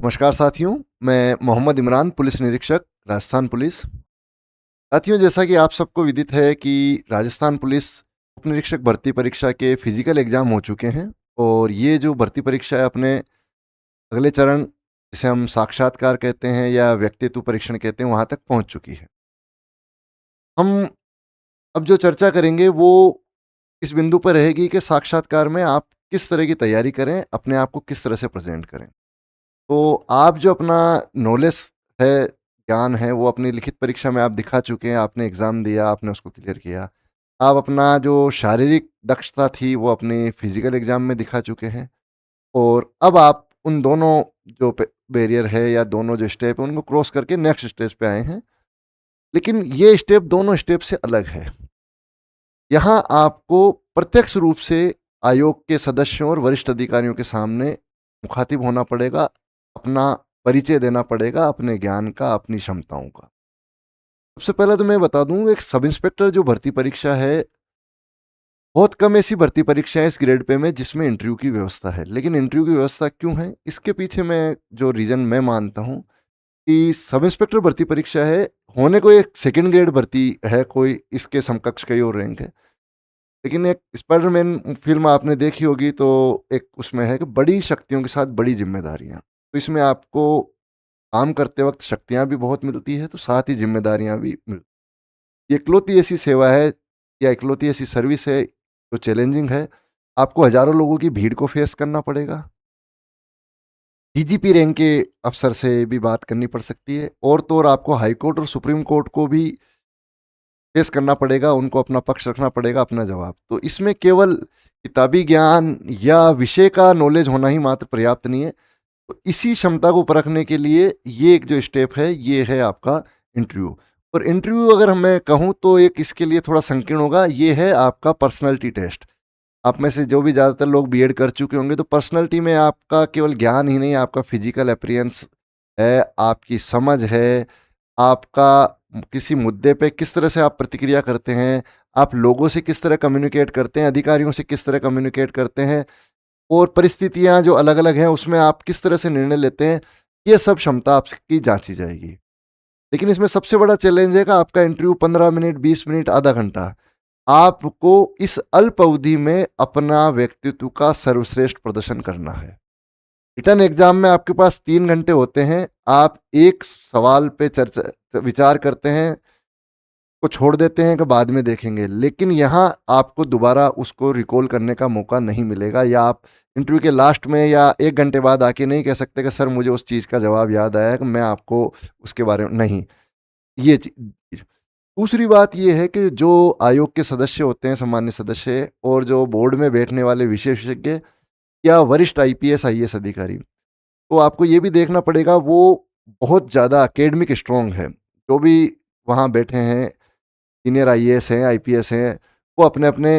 नमस्कार साथियों, मैं मोहम्मद इमरान, पुलिस निरीक्षक, राजस्थान पुलिस। साथियों, जैसा कि आप सबको विदित है कि राजस्थान पुलिस उप निरीक्षक भर्ती परीक्षा के फिजिकल एग्ज़ाम हो चुके हैं और ये जो भर्ती परीक्षा है अपने अगले चरण, जिसे हम साक्षात्कार कहते हैं या व्यक्तित्व परीक्षण कहते हैं, वहाँ तक पहुँच चुकी है। हम अब जो चर्चा करेंगे वो इस बिंदु पर रहेगी कि साक्षात्कार में आप किस तरह की तैयारी करें, अपने आप को किस तरह से प्रेज़ेंट करें। तो आप जो अपना नॉलेज है, ज्ञान है, वो अपनी लिखित परीक्षा में आप दिखा चुके हैं, आपने एग्ज़ाम दिया, आपने उसको क्लियर किया। आप अपना जो शारीरिक दक्षता थी, वो अपने फिज़िकल एग्ज़ाम में दिखा चुके हैं और अब आप उन दोनों जो बैरियर है या दोनों जो स्टेप है, उनको क्रॉस करके नेक्स्ट स्टेज पे आए हैं। लेकिन ये स्टेप दोनों स्टेप से अलग है। यहाँ आपको प्रत्यक्ष रूप से आयोग के सदस्यों और वरिष्ठ अधिकारियों के सामने मुखातिब होना पड़ेगा, अपना परिचय देना पड़ेगा, अपने ज्ञान का, अपनी क्षमताओं का। सबसे पहले तो मैं बता दूं, एक सब इंस्पेक्टर जो भर्ती परीक्षा है, बहुत कम ऐसी भर्ती परीक्षाएं इस ग्रेड पे में जिसमें इंटरव्यू की व्यवस्था है। लेकिन इंटरव्यू की व्यवस्था क्यों है, इसके पीछे मैं जो रीज़न मैं मानता हूँ कि सब इंस्पेक्टर भर्ती परीक्षा है, होने को एक सेकेंड ग्रेड भर्ती है, कोई इसके समकक्ष कई और रैंक है। लेकिन एक स्पाइडरमैन फ़िल्म आपने देखी होगी, तो एक उसमें है कि बड़ी शक्तियों के साथ बड़ी ज़िम्मेदारियाँ। तो इसमें आपको काम करते वक़्त शक्तियाँ भी बहुत मिलती है, तो साथ ही ज़िम्मेदारियाँ भी ये इकलौती ऐसी सेवा है या इकलौती ऐसी सर्विस है जो चैलेंजिंग है। आपको हज़ारों लोगों की भीड़ को फ़ेस करना पड़ेगा। डीजीपी रैंक के अफ़सर से भी बात करनी पड़ सकती है और तो और आपको हाई कोर्ट और सुप्रीम कोर्ट को भी पेश करना पड़ेगा, उनको अपना पक्ष रखना पड़ेगा, अपना जवाब। तो इसमें केवल किताबी ज्ञान या विषय का नॉलेज होना ही मात्र पर्याप्त नहीं है। तो इसी क्षमता को परखने के लिए ये एक जो स्टेप है, ये है आपका इंटरव्यू। और इंटरव्यू अगर मैं कहूँ तो एक इसके लिए थोड़ा संकीर्ण होगा, ये है आपका पर्सनैलिटी टेस्ट। आप में से जो भी ज़्यादातर लोग बीएड कर चुके होंगे, तो पर्सनैलिटी में आपका केवल ज्ञान ही नहीं, आपका फिजिकल अपीयरेंस है, आपकी समझ है, आपका किसी मुद्दे पे किस तरह से आप प्रतिक्रिया करते हैं, आप लोगों से किस तरह कम्युनिकेट करते हैं, अधिकारियों से किस तरह कम्युनिकेट करते हैं और परिस्थितियाँ जो अलग-अलग हैं उसमें आप किस तरह से निर्णय लेते हैं, ये सब क्षमता आपकी जाँची जाएगी। लेकिन इसमें सबसे बड़ा चैलेंज है कि आपका इंटरव्यू 15 मिनट, 20 मिनट, आधा घंटा। आपको इस अल्प अवधि में अपना व्यक्तित्व का सर्वश्रेष्ठ प्रदर्शन करना है। रिटन एग्जाम में आपके पास 3 घंटे होते हैं, आप एक सवाल पे चर्चा विचार करते हैं, को छोड़ देते हैं कि बाद में देखेंगे, लेकिन यहाँ आपको दोबारा उसको रिकॉल करने का मौका नहीं मिलेगा या आप इंटरव्यू के लास्ट में या 1 घंटे बाद आके नहीं कह सकते कि सर मुझे उस चीज़ का जवाब याद आया कि मैं आपको उसके बारे में नहीं, ये चीज़। दूसरी बात ये है कि जो आयोग के सदस्य होते हैं, सामान्य सदस्य और जो बोर्ड में बैठने वाले विशेषज्ञ या वरिष्ठ आईपीएस, आईएएस अधिकारी, तो आपको ये भी देखना पड़ेगा वो बहुत ज़्यादा एकेडमिक स्ट्रॉन्ग है। जो भी वहाँ बैठे हैं, सीनियर आईएएस हैं, आईपीएस हैं, वो अपने-अपने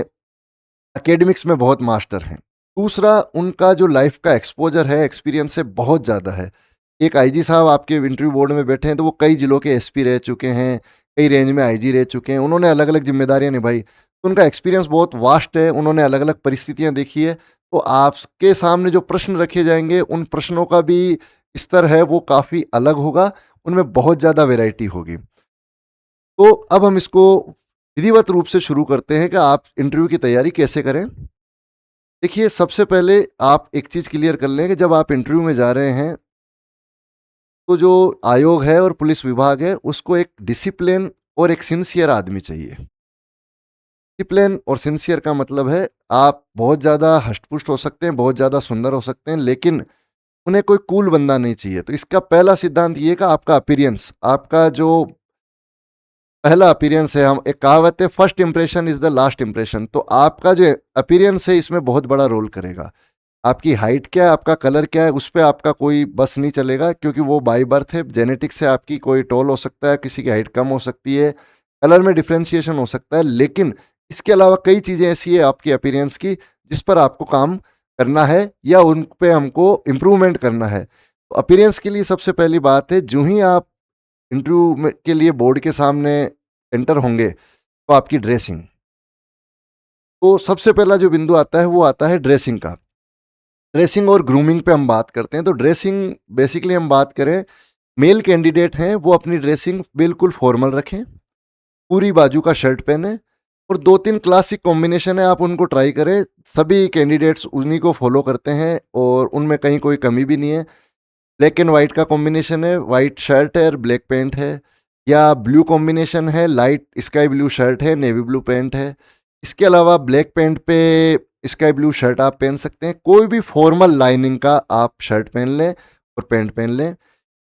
एकेडमिक्स में बहुत मास्टर हैं। दूसरा, उनका जो लाइफ़ का एक्सपोज़र है, एक्सपीरियंस है, बहुत ज़्यादा है। एक आईजी साहब आपके इंटरव्यू बोर्ड में बैठे हैं, तो वो कई जिलों के एसपी रह चुके हैं, कई रेंज में आईजी रह चुके हैं, उन्होंने अलग-अलग ज़िम्मेदारियाँ निभाई। तो उनका एक्सपीरियंस बहुत वास्ट है, उन्होंने अलग-अलग परिस्थितियाँ देखी है। तो आपके सामने जो प्रश्न रखे जाएँगे, उन प्रश्नों का भी स्तर है, वो काफ़ी अलग होगा, उनमें बहुत ज़्यादा वैरायटी होगी। तो अब हम इसको विधिवत रूप से शुरू करते हैं कि आप इंटरव्यू की तैयारी कैसे करें। देखिए, सबसे पहले आप एक चीज़ क्लियर कर लें कि जब आप इंटरव्यू में जा रहे हैं, तो जो आयोग है और पुलिस विभाग है, उसको एक डिसिप्लिन और एक सिंसियर आदमी चाहिए। डिसिप्लिन और सिंसियर का मतलब है, आप बहुत ज़्यादा हष्ट-पुष्ट हो सकते हैं, बहुत ज़्यादा सुंदर हो सकते हैं, लेकिन उन्हें कोई कूल बंदा नहीं चाहिए। तो इसका पहला सिद्धांत ये है कि आपका अपीयरेंस, आपका जो पहला अपीयरेंस है, हम एक कहावत है, first impression is the last impression. तो आपका जो अपीयरेंस है, इसमें बहुत बड़ा रोल करेगा। आपकी हाइट क्या है, आपका कलर क्या है, उस पे आपका कोई बस नहीं चलेगा, क्योंकि वो बाय बर्थ है, जेनेटिक्स से आपकी कोई टॉल हो सकता है, किसी की हाइट कम हो सकती है, कलर में डिफरेंशिएशन हो सकता है, लेकिन इसके अलावा कई चीज़ें ऐसी है आपकी अपीयरेंस की, जिस पर आपको काम करना है या उन पे हमको इम्प्रूवमेंट करना है। तो अपीयरेंस के लिए सबसे पहली बात है, जो ही आप इंटरव्यू में के लिए बोर्ड के सामने एंटर होंगे, तो आपकी ड्रेसिंग। तो सबसे पहला जो बिंदु आता है, वो आता है ड्रेसिंग का। ड्रेसिंग और ग्रूमिंग पे हम बात करते हैं। तो ड्रेसिंग बेसिकली हम बात करें, मेल कैंडिडेट हैं वो अपनी ड्रेसिंग बिल्कुल फॉर्मल रखें, पूरी बाजू का शर्ट पहने, और 2-3 क्लासिक कॉम्बिनेशन है, आप उनको ट्राई करें। सभी कैंडिडेट्स उन्हीं को फॉलो करते हैं और उनमें कहीं कोई कमी भी नहीं है। ब्लैक एंड वाइट का कॉम्बिनेशन है, वाइट शर्ट है और ब्लैक पैंट है, या ब्लू कॉम्बिनेशन है, लाइट स्काई ब्लू शर्ट है, नेवी ब्लू पैंट है। इसके अलावा ब्लैक पैंट पे स्काई ब्लू शर्ट आप पहन सकते हैं। कोई भी फॉर्मल लाइनिंग का आप शर्ट पहन लें और पैंट पहन लें,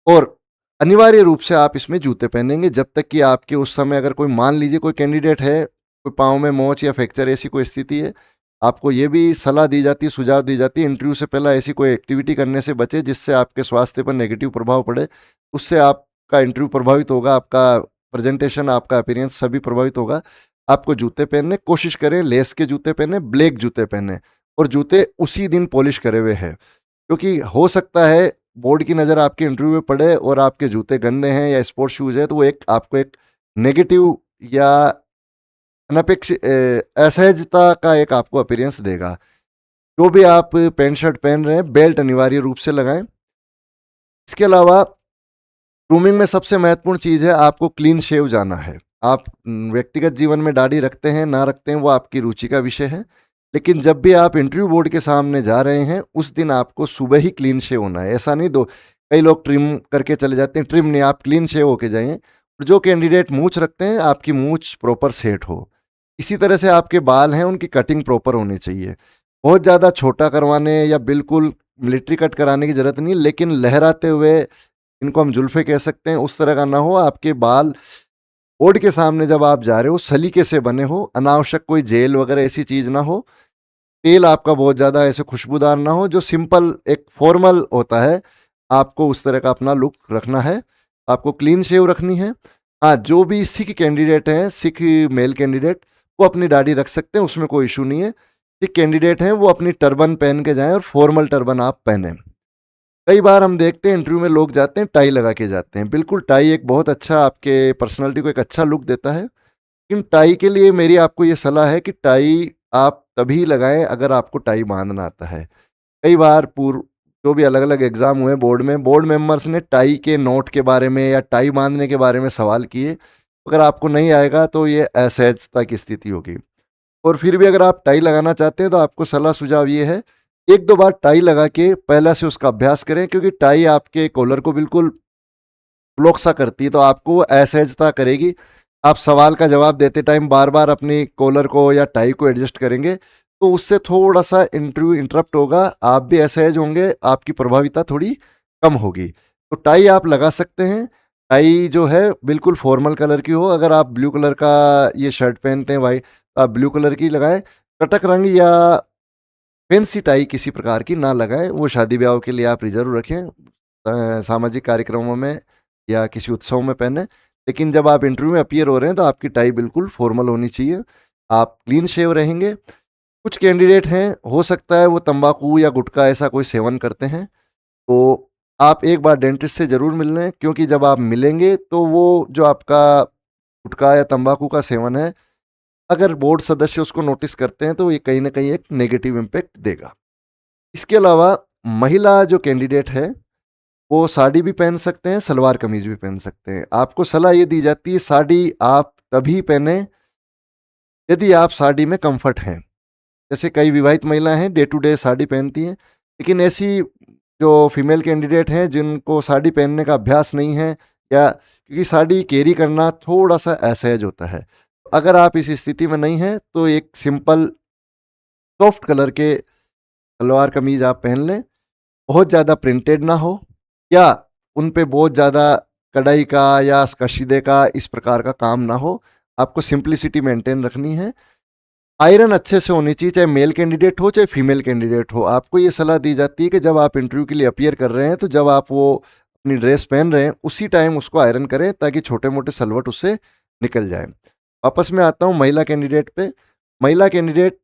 और अनिवार्य रूप से आप इसमें जूते पहनेंगे जब तक कि आपके उस समय, अगर कोई मान लीजिए कोई कैंडिडेट है, कोई पाँव में मोच या फ्रैक्चर ऐसी कोई स्थिति है, आपको ये भी सलाह दी जाती है, सुझाव दी जाती है, इंटरव्यू से पहले ऐसी कोई एक्टिविटी करने से बचे जिससे आपके स्वास्थ्य पर नेगेटिव प्रभाव पड़े। उससे आपका इंटरव्यू प्रभावित होगा, आपका प्रेजेंटेशन, आपका अपीयरेंस सभी प्रभावित होगा। आपको जूते पहनने कोशिश करें, लेस के जूते पहने, ब्लैक जूते पहने, और जूते उसी दिन पॉलिश करे हुए हैं, क्योंकि हो सकता है बोर्ड की नज़र आपके इंटरव्यू में पड़े और आपके जूते गंदे हैं या स्पोर्ट शूज़ है, तो वो आपको एक नेगेटिव या अनपेक्षित असहजता का एक आपको अपीयरेंस देगा। जो भी आप पैंट शर्ट पहन रहे हैं, बेल्ट अनिवार्य रूप से लगाएं। इसके अलावा ग्रूमिंग में सबसे महत्वपूर्ण चीज़ है, आपको क्लीन शेव जाना है। आप व्यक्तिगत जीवन में दाढ़ी रखते हैं ना रखते हैं वो आपकी रुचि का विषय है, लेकिन जब भी आप इंटरव्यू बोर्ड के सामने जा रहे हैं उस दिन आपको सुबह ही क्लीन शेव होना है। ऐसा नहीं, दो कई लोग ट्रिम करके चले जाते हैं, ट्रिम नहीं, आप क्लीन शेव होके जाइए। और जो कैंडिडेट मूंछ रखते हैं, आपकी मूंछ प्रॉपर सेट हो। इसी तरह से आपके बाल हैं, उनकी कटिंग प्रॉपर होनी चाहिए। बहुत ज़्यादा छोटा करवाने या बिल्कुल मिलिट्री कट कराने की ज़रूरत नहीं, लेकिन लहराते हुए, इनको हम जुल्फे कह सकते हैं, उस तरह का ना हो। आपके बाल बोर्ड के सामने जब आप जा रहे हो सलीके से बने हो, अनावश्यक कोई जेल वगैरह ऐसी चीज़ ना हो, तेल आपका बहुत ज़्यादा ऐसे खुशबूदार ना हो, जो सिंपल एक फॉर्मल होता है, आपको उस तरह का अपना लुक रखना है। आपको क्लीन शेव रखनी है। हाँ, जो भी सिख कैंडिडेट हैं, सिख मेल कैंडिडेट, वो अपनी दाढ़ी रख सकते हैं, उसमें कोई इशू नहीं है। सिख कैंडिडेट हैं वो अपनी टर्बन पहन के जाएं, और फॉर्मल टर्बन आप पहने। कई बार हम देखते हैं इंटरव्यू में लोग जाते हैं टाई लगा के जाते हैं। बिल्कुल, टाई एक बहुत अच्छा आपके पर्सनालिटी को एक अच्छा लुक देता है, लेकिन टाई के लिए मेरी आपको ये सलाह है कि टाई आप तभी लगाएं अगर आपको टाई बांधना आता है। कई बार पूर्व जो भी अलग अलग एग्जाम हुए बोर्ड में, बोर्ड मेंबर्स ने टाई के नोट के बारे में या टाई बांधने के बारे में सवाल किए। अगर आपको नहीं आएगा तो ये असहजता की स्थिति होगी। और फिर भी अगर आप टाई लगाना चाहते हैं तो आपको सलाह सुझाव ये है, 1-2 बार टाई लगा के पहले से उसका अभ्यास करें, क्योंकि टाई आपके कॉलर को बिल्कुल ब्लॉक सा करती है, तो आपको असहजता करेगी। आप सवाल का जवाब देते टाइम बार बार अपनी कॉलर को या टाई को एडजस्ट करेंगे, तो उससे थोड़ा सा इंटरव्यू इंटरप्ट होगा, आप भी असहज होंगे, आपकी प्रभाविता थोड़ी कम होगी। तो टाई आप लगा सकते हैं। टाई जो है बिल्कुल फॉर्मल कलर की हो। अगर आप ब्लू कलर का ये शर्ट पहनते हैं वाइट, आप ब्लू कलर की लगाएं। कटक रंग या फैंसी टाई किसी प्रकार की ना लगाएं, वो शादी ब्याह के लिए आप रिजर्व रखें, सामाजिक कार्यक्रमों में या किसी उत्सव में पहने। लेकिन जब आप इंटरव्यू में अपीयर हो रहे हैं तो आपकी टाई बिल्कुल फॉर्मल होनी चाहिए, आप क्लीन शेव रहेंगे। कुछ कैंडिडेट हैं, हो सकता है वो तंबाकू या गुटखा ऐसा कोई सेवन करते हैं, तो आप एक बार डेंटिस्ट से ज़रूर मिल लें, क्योंकि जब आप मिलेंगे तो वो जो आपका गुटखा या तंबाकू का सेवन है, अगर बोर्ड सदस्य उसको नोटिस करते हैं तो ये कहीं ना कहीं एक नेगेटिव इम्पैक्ट देगा। इसके अलावा महिला जो कैंडिडेट है वो साड़ी भी पहन सकते हैं, सलवार कमीज भी पहन सकते हैं। आपको सलाह ये दी जाती है, साड़ी आप तभी पहने यदि आप साड़ी में कंफर्ट हैं। जैसे कई विवाहित महिलाएं हैं, डे टू डे साड़ी पहनती हैं, लेकिन ऐसी जो फीमेल कैंडिडेट हैं जिनको साड़ी पहनने का अभ्यास नहीं है, या क्योंकि साड़ी कैरी करना थोड़ा सा असहज होता है, अगर आप इस स्थिति में नहीं हैं तो एक सिंपल सॉफ्ट कलर के सलवार कमीज आप पहन लें। बहुत ज़्यादा प्रिंटेड ना हो, या उन पे बहुत ज़्यादा कढ़ाई का या कशीदे का इस प्रकार का काम ना हो। आपको सिंप्लिसिटी मेंटेन रखनी है। आयरन अच्छे से होनी चाहिए, चाहे मेल कैंडिडेट हो चाहे फीमेल कैंडिडेट हो। आपको ये सलाह दी जाती है कि जब आप इंटरव्यू के लिए अपीयर कर रहे हैं तो जब आप वो अपनी ड्रेस पहन रहे हैं उसी टाइम उसको आयरन करें, ताकि छोटे मोटे सलवट उससे निकल जाए। वापस में आता हूँ महिला कैंडिडेट पे। महिला कैंडिडेट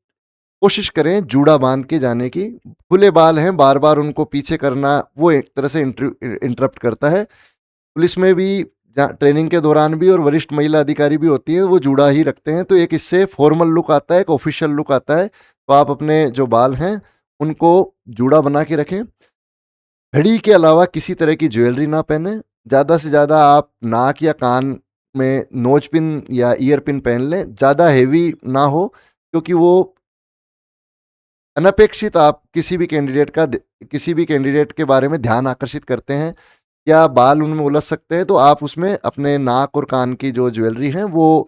कोशिश करें जूड़ा बांध के जाने की। खुले बाल हैं, बार बार उनको पीछे करना वो एक तरह से इंटरप्ट करता है। पुलिस में भी ट्रेनिंग के दौरान भी, और वरिष्ठ महिला अधिकारी भी होती हैं, वो जूड़ा ही रखते हैं, तो एक इससे फॉर्मल लुक आता है, एक ऑफिशियल लुक आता है। तो आप अपने जो बाल हैं उनको जूड़ा बना के रखें। घड़ी के अलावा किसी तरह की ज्वेलरी ना पहने। ज़्यादा से ज़्यादा आप नाक या कान में नोज पिन या ईयर पिन पहन लें, ज़्यादा हेवी ना हो, क्योंकि वो अनपेक्षित आप किसी भी कैंडिडेट के बारे में ध्यान आकर्षित करते हैं या बाल उनमें उलझ सकते हैं, तो आप उसमें अपने नाक और कान की जो ज्वेलरी है वो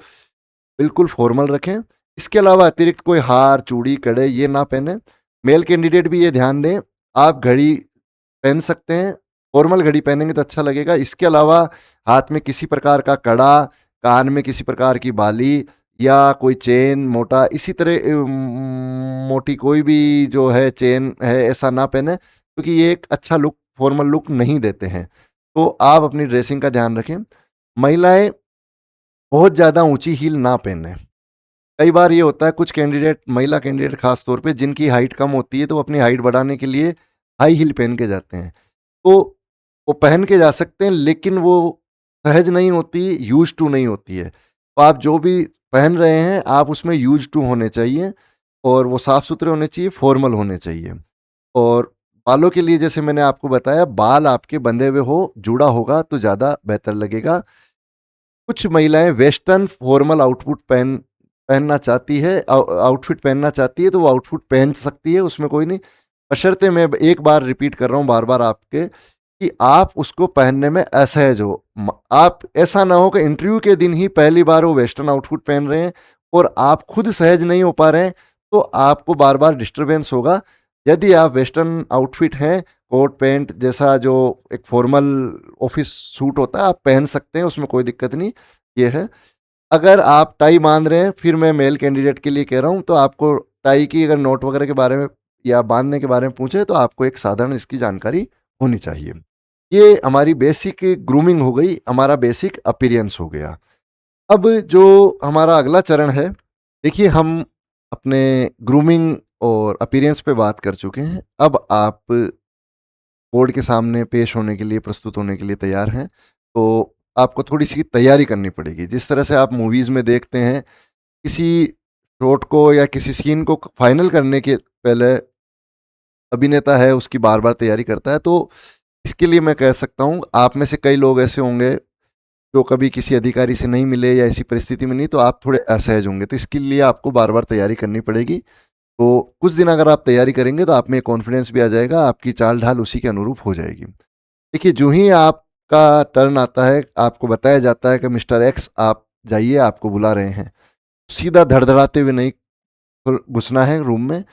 बिल्कुल फॉर्मल रखें। इसके अलावा अतिरिक्त कोई हार, चूड़ी, कड़े ये ना पहने। मेल कैंडिडेट भी ये ध्यान दें, आप घड़ी पहन सकते हैं, फॉर्मल घड़ी पहनेंगे तो अच्छा लगेगा। इसके अलावा हाथ में किसी प्रकार का कड़ा, कान में किसी प्रकार की बाली या कोई चेन मोटा, इसी तरह मोटी कोई भी जो है चेन है, ऐसा ना पहने, क्योंकि ये एक अच्छा लुक, फॉर्मल लुक नहीं देते हैं। तो आप अपनी ड्रेसिंग का ध्यान रखें। महिलाएं बहुत ज़्यादा ऊंची हील ना पहने। कई बार ये होता है कुछ कैंडिडेट, महिला कैंडिडेट खास तौर पे, जिनकी हाइट कम होती है तो वो अपनी हाइट बढ़ाने के लिए हाई हील पहन के जाते हैं। तो वो पहन के जा सकते हैं, लेकिन वो सहज नहीं होती, यूज टू नहीं होती है। तो आप जो भी पहन रहे हैं आप उसमें यूज टू होने चाहिए, और वो साफ सुथरे होने चाहिए, फॉर्मल होने चाहिए। और बालों के लिए जैसे मैंने आपको बताया, बाल आपके बंधे हुए हो, जुड़ा होगा तो ज़्यादा बेहतर लगेगा। कुछ महिलाएं वेस्टर्न फॉर्मल पहनना चाहती है, आउटफिट पहनना चाहती है, तो वो आउटफिट पहन सकती है, उसमें कोई नहीं। बशर्ते, मैं एक बार रिपीट कर रहा हूँ बार बार आपके, कि आप उसको पहनने में असहज हो। आप ऐसा ना हो कि इंटरव्यू के दिन ही पहली बार वो वेस्टर्न आउटफिट पहन रहे हैं और आप खुद सहज नहीं हो पा रहे हैं, तो आपको बार बार डिस्टरबेंस होगा। यदि आप वेस्टर्न आउटफिट हैं, कोट पैंट जैसा जो एक फॉर्मल ऑफिस सूट होता है, आप पहन सकते हैं, उसमें कोई दिक्कत नहीं। ये है। अगर आप टाई बांध रहे हैं, फिर मैं मेल कैंडिडेट के लिए कह रहा हूँ, तो आपको टाई की अगर नोट वगैरह के बारे में या बांधने के बारे में पूछे, तो आपको एक साधारण इसकी जानकारी होनी चाहिए। ये हमारी बेसिक ग्रूमिंग हो गई, हमारा बेसिक अपीयरेंस हो गया। अब जो हमारा अगला चरण है, देखिए हम अपने ग्रूमिंग और अपीयरेंस पे बात कर चुके हैं। अब आप बोर्ड के सामने पेश होने के लिए, प्रस्तुत होने के लिए तैयार हैं, तो आपको थोड़ी सी तैयारी करनी पड़ेगी। जिस तरह से आप मूवीज़ में देखते हैं, किसी शॉट को या किसी सीन को फाइनल करने के पहले अभिनेता है उसकी बार बार तैयारी करता है, तो इसके लिए मैं कह सकता हूँ, आप में से कई लोग ऐसे होंगे जो कभी किसी अधिकारी से नहीं मिले या ऐसी परिस्थिति में नहीं, तो आप थोड़े असहज होंगे, तो इसके लिए आपको बार बार तैयारी करनी पड़ेगी। तो कुछ दिन अगर आप तैयारी करेंगे तो आप में कॉन्फिडेंस भी आ जाएगा, आपकी चाल ढाल उसी के अनुरूप हो जाएगी। देखिए, जो ही आपका टर्न आता है, आपको बताया जाता है कि मिस्टर एक्स आप जाइए, आपको बुला रहे हैं, सीधा धड़धड़ाते हुए नहीं घुसना है रूम में,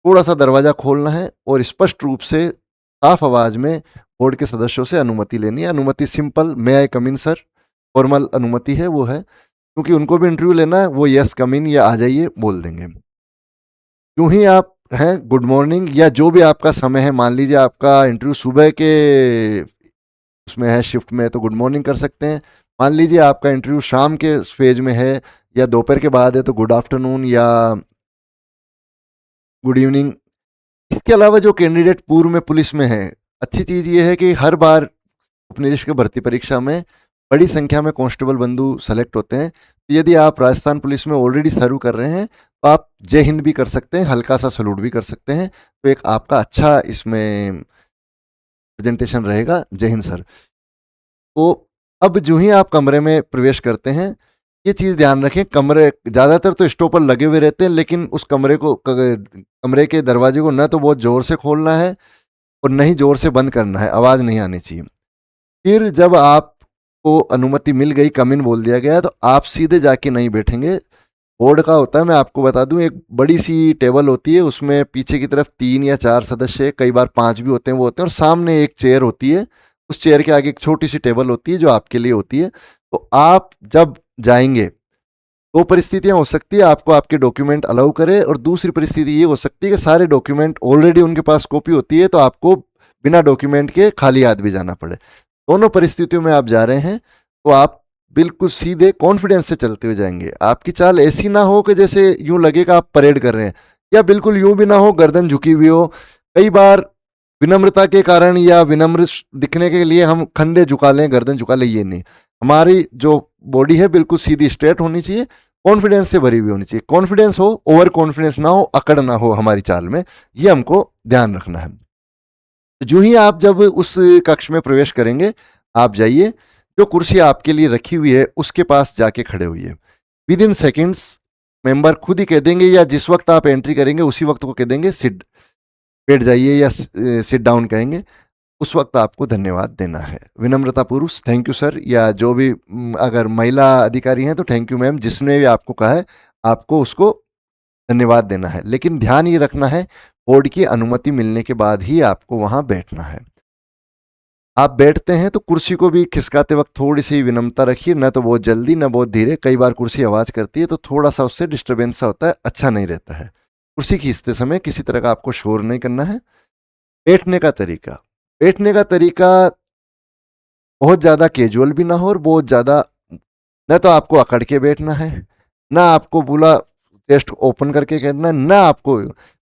थोड़ा सा दरवाज़ा खोलना है और स्पष्ट रूप से साफ आवाज़ में बोर्ड के सदस्यों से अनुमति लेनी है। अनुमति सिंपल, मे आई कम इन सर, फॉर्मल अनुमति है वो है, क्योंकि उनको भी इंटरव्यू लेना है, वो यस कम इन या आ जाइए बोल देंगे। यूं ही आप हैं, गुड मॉर्निंग या जो भी आपका समय है, मान लीजिए आपका इंटरव्यू सुबह के उसमें है, शिफ्ट में है, तो गुड मॉर्निंग कर सकते हैं। मान लीजिए आपका इंटरव्यू शाम के फेज में है या दोपहर के बाद है, तो गुड आफ्टरनून या गुड इवनिंग। इसके अलावा जो कैंडिडेट पूर्व में पुलिस में है, अच्छी चीज़ ये है कि हर बार उपनिरीक्षक की भर्ती परीक्षा में बड़ी संख्या में कांस्टेबल बंधु सेलेक्ट होते हैं। तो यदि आप राजस्थान पुलिस में ऑलरेडी सर्व कर रहे हैं, तो आप जय हिंद भी कर सकते हैं, हल्का सा सलूट भी कर सकते हैं, तो एक आपका अच्छा इसमें प्रेजेंटेशन रहेगा। जय हिंद सर। तो अब जो ही आप कमरे में प्रवेश करते हैं, ये चीज़ ध्यान रखें, कमरे ज़्यादातर तो स्टॉपर लगे हुए रहते हैं, लेकिन उस कमरे के दरवाजे को न तो बहुत ज़ोर से खोलना है और न ही ज़ोर से बंद करना है, आवाज़ नहीं आनी चाहिए। फिर जब आपको अनुमति मिल गई, कम इन बोल दिया गया, तो आप सीधे जाके नहीं बैठेंगे। बोर्ड का होता है, मैं आपको बता दूं, एक बड़ी सी टेबल होती है, उसमें पीछे की तरफ 3 या 4 सदस्य, कई बार 5 भी होते हैं, वो होते हैं, और सामने एक चेयर होती है। उस चेयर के आगे एक छोटी सी टेबल होती है जो आपके लिए होती है। तो आप जब जाएंगे, दो परिस्थितियां हो सकती है, आपको आपके डॉक्यूमेंट अलाउ करे, और दूसरी परिस्थिति ये हो सकती है कि सारे डॉक्यूमेंट ऑलरेडी उनके पास कॉपी होती है, तो आपको बिना डॉक्यूमेंट के खाली हाथ भी जाना पड़े। दोनों परिस्थितियों में आप जा रहे हैं, तो आप बिल्कुल सीधे कॉन्फिडेंस से चलते हुए जाएंगे। आपकी चाल ऐसी ना हो कि जैसे यूं लगेगा आप परेड कर रहे हैं, या बिल्कुल यूं भी ना हो गर्दन झुकी हुई हो। कई बार विनम्रता के कारण या विनम्र दिखने के लिए हम कंधे झुका लें, गर्दन झुका लें, ये नहीं। हमारी जो बॉडी है बिल्कुल सीधी स्ट्रेट होनी चाहिए, कॉन्फिडेंस से भरी हुई होनी चाहिए। कॉन्फिडेंस हो, ओवर कॉन्फिडेंस ना हो, अकड़ ना हो हमारी चाल में, ये हमको ध्यान रखना है। तो जो ही आप जब उस कक्ष में प्रवेश करेंगे, आप जाइए, जो कुर्सी आपके लिए रखी हुई है उसके पास जाके खड़े हुइए। विद इन सेकेंड्स मेंबर खुद ही कह देंगे, या जिस वक्त आप एंट्री करेंगे उसी वक्त वो कह देंगे सिट, बैठ जाइए, या सिट डाउन कहेंगे। उस वक्त आपको धन्यवाद देना है विनम्रता पुरुष, थैंक यू सर, या जो भी अगर महिला अधिकारी हैं तो थैंक यू मैम, जिसने भी आपको कहा है आपको उसको धन्यवाद देना है। लेकिन ध्यान ये रखना है, बोर्ड की अनुमति मिलने के बाद ही आपको वहां बैठना है। आप बैठते हैं तो कुर्सी को भी खिसकाते वक्त थोड़ी सी विनम्रता रखिए, न तो बहुत जल्दी न बहुत धीरे। कई बार कुर्सी आवाज करती है तो थोड़ा सा उससे डिस्टर्बेंस सा होता है, अच्छा नहीं रहता है। कुर्सी खींचते समय किसी तरह का आपको शोर नहीं करना है। बैठने का तरीका, बैठने का तरीका बहुत ज़्यादा कैजुअल भी ना हो और बहुत ज़्यादा, न तो आपको अकड़ के बैठना है, ना आपको पूरा चेस्ट ओपन करके करना है, ना आपको।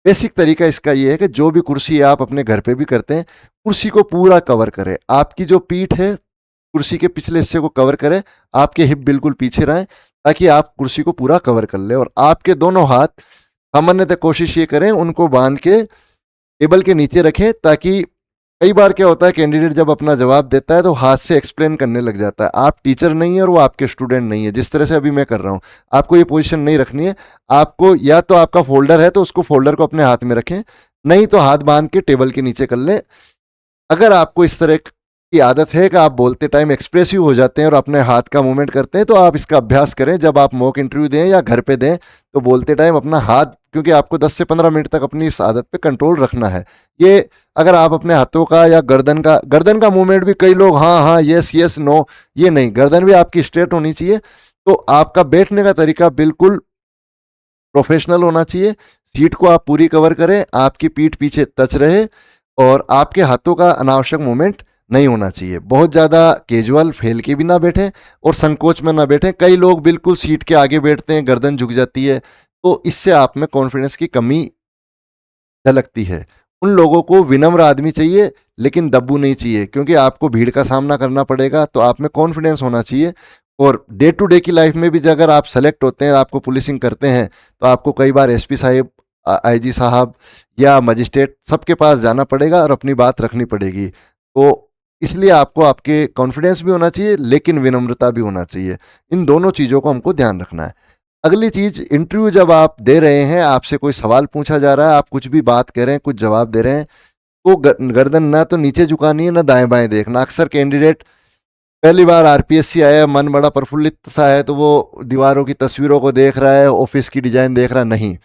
बेसिक तरीका इसका ये है कि जो भी कुर्सी आप अपने घर पे भी करते हैं, कुर्सी को पूरा कवर करें। आपकी जो पीठ है कुर्सी के पिछले हिस्से को कवर करें, आपके हिप बिल्कुल पीछे रहें, ताकि आप कुर्सी को पूरा कवर कर लें। और आपके दोनों हाथ सामान्यतः कोशिश ये करें उनको बांध के टेबल के नीचे रखें, ताकि कई बार क्या होता है कैंडिडेट जब अपना जवाब देता है तो हाथ से एक्सप्लेन करने लग जाता है। आप टीचर नहीं है और वो आपके स्टूडेंट नहीं है, जिस तरह से अभी मैं कर रहा हूँ। आपको ये पोजीशन नहीं रखनी है। आपको या तो आपका फोल्डर है तो उसको फोल्डर को अपने हाथ में रखें, नहीं तो हाथ बांध के टेबल के नीचे कर लें। अगर आपको इस तरह की आदत है कि आप बोलते टाइम एक्सप्रेसिव हो जाते हैं और अपने हाथ का मूवमेंट करते हैं, तो आप इसका अभ्यास करें। जब आप मॉक इंटरव्यू दें या घर पे दें तो बोलते टाइम अपना हाथ, क्योंकि आपको 10 से 15 मिनट तक अपनी इस आदत पे कंट्रोल रखना है। ये अगर आप अपने हाथों का या गर्दन का मूवमेंट भी, कई लोग हाँ हाँ यस यस नो, ये नहीं, गर्दन भी आपकी स्ट्रेट होनी चाहिए। तो आपका बैठने का तरीका बिल्कुल प्रोफेशनल होना चाहिए। सीट को आप पूरी कवर करें, आपकी पीठ पीछे टच रहे और आपके हाथों का अनावश्यक मूवमेंट नहीं होना चाहिए। बहुत ज़्यादा कैजुअल फेल के भी ना बैठें और संकोच में ना बैठें। कई लोग बिल्कुल सीट के आगे बैठते हैं, गर्दन झुक जाती है, तो इससे आप में कॉन्फिडेंस की कमी झलकती है। उन लोगों को विनम्र आदमी चाहिए, लेकिन दब्बू नहीं चाहिए, क्योंकि आपको भीड़ का सामना करना पड़ेगा। तो आप में कॉन्फिडेंस होना चाहिए। और डे टू डे की लाइफ में भी अगर आप सेलेक्ट होते हैं, आपको पुलिसिंग करते हैं, तो आपको कई बार एसपी साहब, आईजी साहब या मजिस्ट्रेट, सबके पास जाना पड़ेगा और अपनी बात रखनी पड़ेगी। तो इसलिए आपको आपके कॉन्फिडेंस भी होना चाहिए, लेकिन विनम्रता भी होना चाहिए। इन दोनों चीज़ों को हमको ध्यान रखना है। अगली चीज, इंटरव्यू जब आप दे रहे हैं, आपसे कोई सवाल पूछा जा रहा है, आप कुछ भी बात कर रहे हैं, कुछ जवाब दे रहे हैं, तो गर्दन ना तो नीचे झुकानी है, ना दाएं बाएं देखना। अक्सर कैंडिडेट पहली बार आरपीएससी आया, मन बड़ा प्रफुल्लित सा है, तो वो दीवारों की तस्वीरों को देख रहा है, ऑफिस की डिजाइन देख रहा है, नहीं।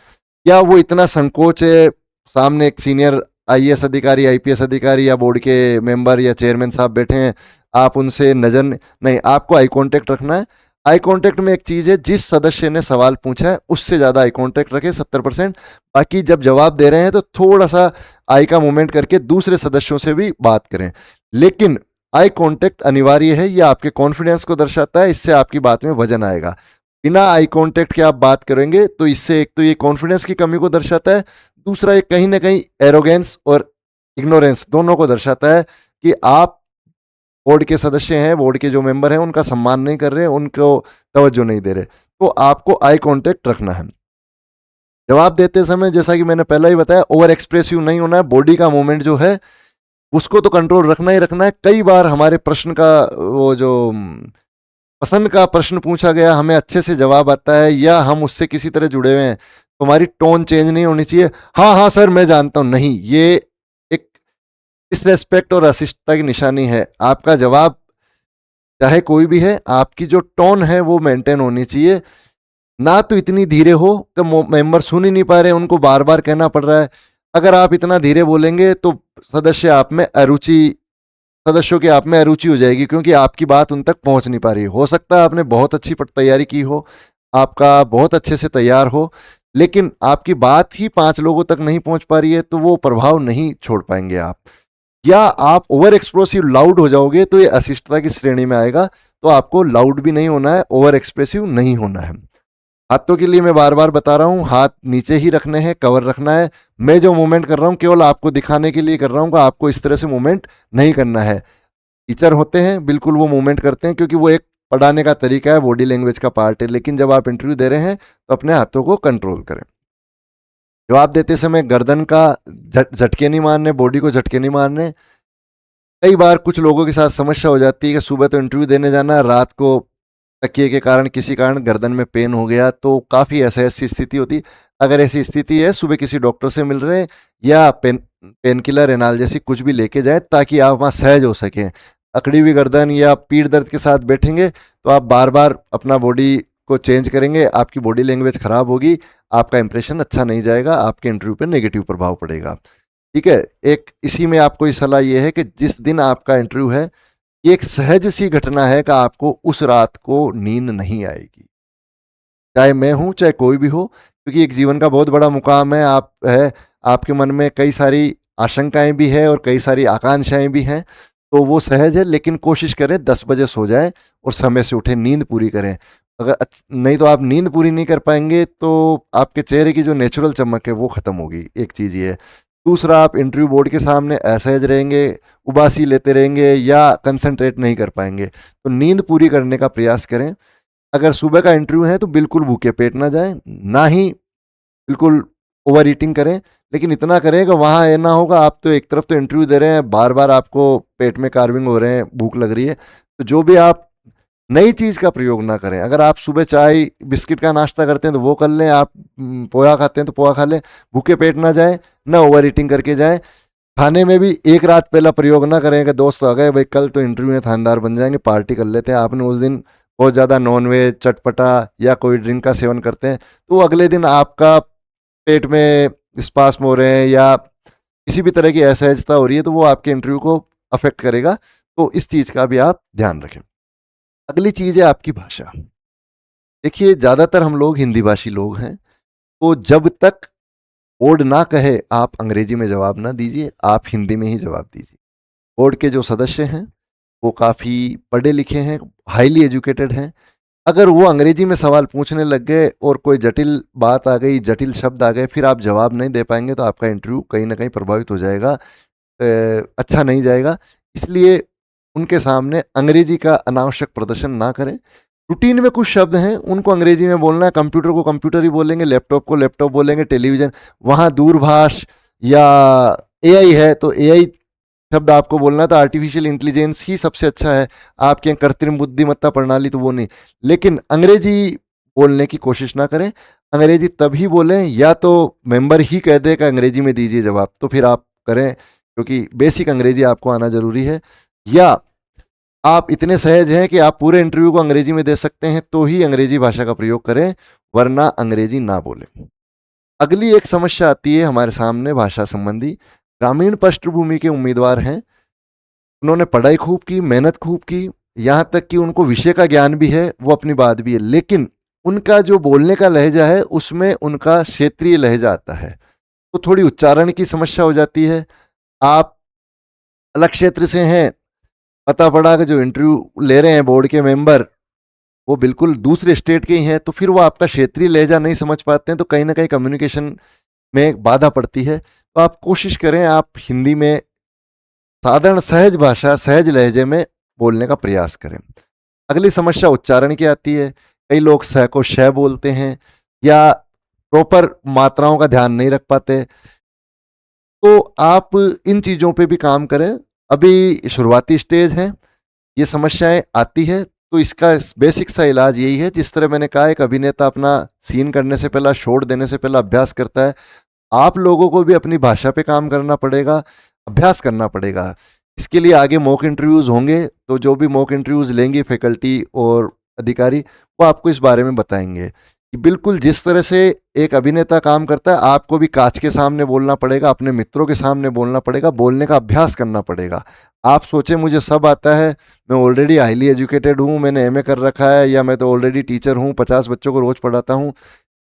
या वो इतना संकोच है, सामने एक सीनियर आईएएस अधिकारी, आईपीएस अधिकारी या बोर्ड के मेंबर या चेयरमैन साहब बैठे हैं, आप उनसे नजर नहीं, आपको आई कांटेक्ट रखना है। आई कांटेक्ट में एक चीज है, जिस सदस्य ने सवाल पूछा है उससे ज्यादा आई कांटेक्ट रखें, 70%। बाकी जब जवाब दे रहे हैं तो थोड़ा सा आई का मूवमेंट करके दूसरे सदस्यों से भी बात करें, लेकिन आई कांटेक्ट अनिवार्य है। ये आपके कॉन्फिडेंस को दर्शाता है, इससे आपकी बात में वजन आएगा। बिना आई कांटेक्ट के आप बात करेंगे तो इससे एक तो ये कॉन्फिडेंस की कमी को दर्शाता है, दूसरा ये कहीं ना कहीं एरोगेंस और इग्नोरेंस दोनों को दर्शाता है कि आप बोर्ड के सदस्य हैं, बोर्ड के जो मेंबर हैं, उनका सम्मान नहीं कर रहे, उनको तवज्जो नहीं दे रहे। तो आपको आई कांटेक्ट रखना है। जवाब देते समय, जैसा कि मैंने पहले ही बताया, ओवर एक्सप्रेसिव नहीं होना है। बॉडी का मूवमेंट जो है उसको तो कंट्रोल रखना ही रखना है। कई बार हमारे प्रश्न का, वो जो पसंद का प्रश्न पूछा गया, हमें अच्छे से जवाब आता है या हम उससे किसी तरह जुड़े हुए हैं, तो हमारी टोन चेंज नहीं होनी चाहिए। हाँ हाँ सर मैं जानता हूँ, नहीं, ये एक डिसरेस्पेक्ट और अशिष्टता की निशानी है। आपका जवाब चाहे कोई भी है, आपकी जो टोन है वो मेंटेन होनी चाहिए। ना तो इतनी धीरे हो कि मेंबर सुन ही नहीं पा रहे, उनको बार बार कहना पड़ रहा है। अगर आप इतना धीरे बोलेंगे तो सदस्यों की आप में अरुचि हो जाएगी, क्योंकि आपकी बात उन तक पहुंच नहीं पा रही। हो सकता है आपने बहुत अच्छी तैयारी की हो, आपका बहुत अच्छे से तैयार हो, लेकिन आपकी बात ही 5 लोगों तक नहीं पहुंच पा रही है, तो वो प्रभाव नहीं छोड़ पाएंगे आप। या आप ओवर एक्सप्रेसिव लाउड हो जाओगे तो ये अशिष्टता की श्रेणी में आएगा। तो आपको लाउड भी नहीं होना है, ओवर एक्सप्रेसिव नहीं होना है। हाथों के लिए मैं बार बार बता रहा हूँ, हाथ नीचे ही रखने हैं, कवर रखना है। मैं जो मूवमेंट कर रहा हूँ केवल आपको दिखाने के लिए कर रहा हूँ, आपको इस तरह से मूवमेंट नहीं करना है। टीचर होते हैं बिल्कुल वो मूवमेंट करते हैं, क्योंकि वो एक पढ़ाने का तरीका है, बॉडी लैंग्वेज का पार्ट है, लेकिन जब आप इंटरव्यू दे रहे हैं तो अपने हाथों को कंट्रोल करें। जवाब देते समय गर्दन का झटके नहीं मारने, बॉडी को झटके नहीं मारने। कई बार कुछ लोगों के साथ समस्या हो जाती है कि सुबह तो इंटरव्यू देने जाना, रात को तकिए के कारण किसी कारण गर्दन में पेन हो गया, तो काफ़ी ऐसी स्थिति होती। अगर ऐसी स्थिति है, सुबह किसी डॉक्टर से मिल रहे हैं या पेन किलर एनाल्जेसिक कुछ भी लेके जाए ताकि आप वहाँ सहज हो सकें। अकड़ी हुई गर्दन या पीठ दर्द के साथ बैठेंगे तो आप बार बार अपना बॉडी को चेंज करेंगे, आपकी बॉडी लैंग्वेज खराब होगी, आपका इंप्रेशन अच्छा नहीं जाएगा, आपके इंटरव्यू पर नेगेटिव प्रभाव पड़ेगा। ठीक है, एक इसी में आपको ये सलाह ये है कि जिस दिन आपका इंटरव्यू है, ये एक सहज सी घटना है कि आपको उस रात को नींद नहीं आएगी, चाहे मैं हूं चाहे कोई भी हो, क्योंकि एक जीवन का बहुत बड़ा मुकाम है। आपके मन में कई सारी आशंकाएं भी है और कई सारी आकांक्षाएं भी हैं, तो वो सहज है, लेकिन कोशिश करें 10 बजे सो जाए और समय से उठे, नींद पूरी करें। अगर नहीं तो आप नींद पूरी नहीं कर पाएंगे तो आपके चेहरे की जो नेचुरल चमक है वो खत्म होगी, एक चीज़ ये है। दूसरा, आप इंटरव्यू बोर्ड के सामने असहज रहेंगे, उबासी लेते रहेंगे या कंसंट्रेट नहीं कर पाएंगे, तो नींद पूरी करने का प्रयास करें। अगर सुबह का इंटरव्यू है तो बिल्कुल भूखे पेट ना जाएं, ना ही बिल्कुल ओवर ईटिंग करें, लेकिन इतना करें कि वहाँ ये ना होगा आप तो एक तरफ तो इंटरव्यू दे रहे हैं, बार बार आपको पेट में कार्विंग हो रहे हैं, भूख लग रही है, तो जो भी आप नई चीज़ का प्रयोग ना करें। अगर आप सुबह चाय बिस्किट का नाश्ता करते हैं तो वो कर लें, आप पोहा खाते हैं तो पोहा खा लें, भूखे पेट ना जाएं, ना ओवर ईटिंग करके जाएं। खाने में भी एक रात पहला प्रयोग ना करें कि दोस्त आ गए भाई कल तो इंटरव्यू में थानेदार बन जाएंगे, पार्टी कर लेते हैं। आपने उस दिन बहुत ज़्यादा नॉनवेज, चटपटा या कोई ड्रिंक का सेवन करते हैं तो अगले दिन आपका पेट में स्पास्म हो रहे हैं या किसी भी तरह की असहजता हो रही है तो वो आपके इंटरव्यू को अफेक्ट करेगा, तो इस चीज़ का भी आप ध्यान रखें। अगली चीज़ है आपकी भाषा। देखिए, ज़्यादातर हम लोग हिंदी भाषी लोग हैं, तो जब तक बोर्ड ना कहे आप अंग्रेजी में जवाब ना दीजिए, आप हिंदी में ही जवाब दीजिए। बोर्ड के जो सदस्य हैं वो काफ़ी पढ़े लिखे हैं, हाईली एजुकेटेड हैं। अगर वो अंग्रेजी में सवाल पूछने लग गए और कोई जटिल बात आ गई, जटिल शब्द आ गए, फिर आप जवाब नहीं दे पाएंगे तो आपका इंटरव्यू कहीं ना कहीं प्रभावित हो जाएगा, अच्छा नहीं जाएगा। इसलिए उनके सामने अंग्रेजी का अनावश्यक प्रदर्शन ना करें। रूटीन में कुछ शब्द हैं उनको अंग्रेजी में बोलना है, कंप्यूटर को कंप्यूटर ही बोलेंगे, लैपटॉप को लैपटॉप बोलेंगे, टेलीविज़न, वहाँ दूरभाष या एआई है तो एआई शब्द आपको बोलना है, तो आर्टिफिशियल इंटेलिजेंस ही सबसे अच्छा है। आपके यहाँ कृत्रिम बुद्धिमत्ता प्रणाली तो वो नहीं, लेकिन अंग्रेजी बोलने की कोशिश ना करें। अंग्रेजी तभी बोलें या तो मेंबर ही कह दे कि अंग्रेजी में दीजिए जवाब, तो फिर आप करें, क्योंकि बेसिक अंग्रेजी आपको आना जरूरी है। या आप इतने सहज हैं कि आप पूरे इंटरव्यू को अंग्रेजी में दे सकते हैं तो ही अंग्रेजी भाषा का प्रयोग करें, वरना अंग्रेजी ना बोलें। अगली एक समस्या आती है हमारे सामने भाषा संबंधी। ग्रामीण पृष्ठभूमि के उम्मीदवार हैं, उन्होंने पढ़ाई खूब की, मेहनत खूब की, यहाँ तक कि उनको विषय का ज्ञान भी है, वो अपनी बात भी है, लेकिन उनका जो बोलने का लहजा है उसमें उनका क्षेत्रीय लहजा आता है, तो थोड़ी उच्चारण की समस्या हो जाती है। आप अलग क्षेत्र से हैं, पता पड़ा कि जो इंटरव्यू ले रहे हैं बोर्ड के मेंबर वो बिल्कुल दूसरे स्टेट के ही हैं, तो फिर वो आपका क्षेत्रीय लहजा नहीं समझ पाते हैं, तो कहीं ना कहीं कम्युनिकेशन में बाधा पड़ती है। तो आप कोशिश करें आप हिंदी में साधारण सहज भाषा, सहज लहजे में बोलने का प्रयास करें। अगली समस्या उच्चारण की आती है। कई लोग स को श बोलते हैं या प्रॉपर मात्राओं का ध्यान नहीं रख पाते, तो आप इन चीज़ों पे भी काम करें। अभी शुरुआती स्टेज है, ये समस्याएं आती है, तो इसका बेसिक सा इलाज यही है, जिस तरह मैंने कहा एक अभिनेता अपना सीन करने से पहला, शॉट देने से पहला अभ्यास करता है, आप लोगों को भी अपनी भाषा पे काम करना पड़ेगा, अभ्यास करना पड़ेगा। इसके लिए आगे मॉक इंटरव्यूज़ होंगे, तो जो भी मॉक इंटरव्यूज़ लेंगे फैकल्टी और अधिकारी, वो आपको इस बारे में बताएंगे कि बिल्कुल जिस तरह से एक अभिनेता काम करता है, आपको भी कांच के सामने बोलना पड़ेगा, अपने मित्रों के सामने बोलना पड़ेगा, बोलने का अभ्यास करना पड़ेगा। आप सोचें मुझे सब आता है, मैं ऑलरेडी हाईली एजुकेटेड हूँ, मैंने एमए कर रखा है, या मैं तो ऑलरेडी टीचर हूँ, 50 बच्चों को रोज़ पढ़ाता हूँ,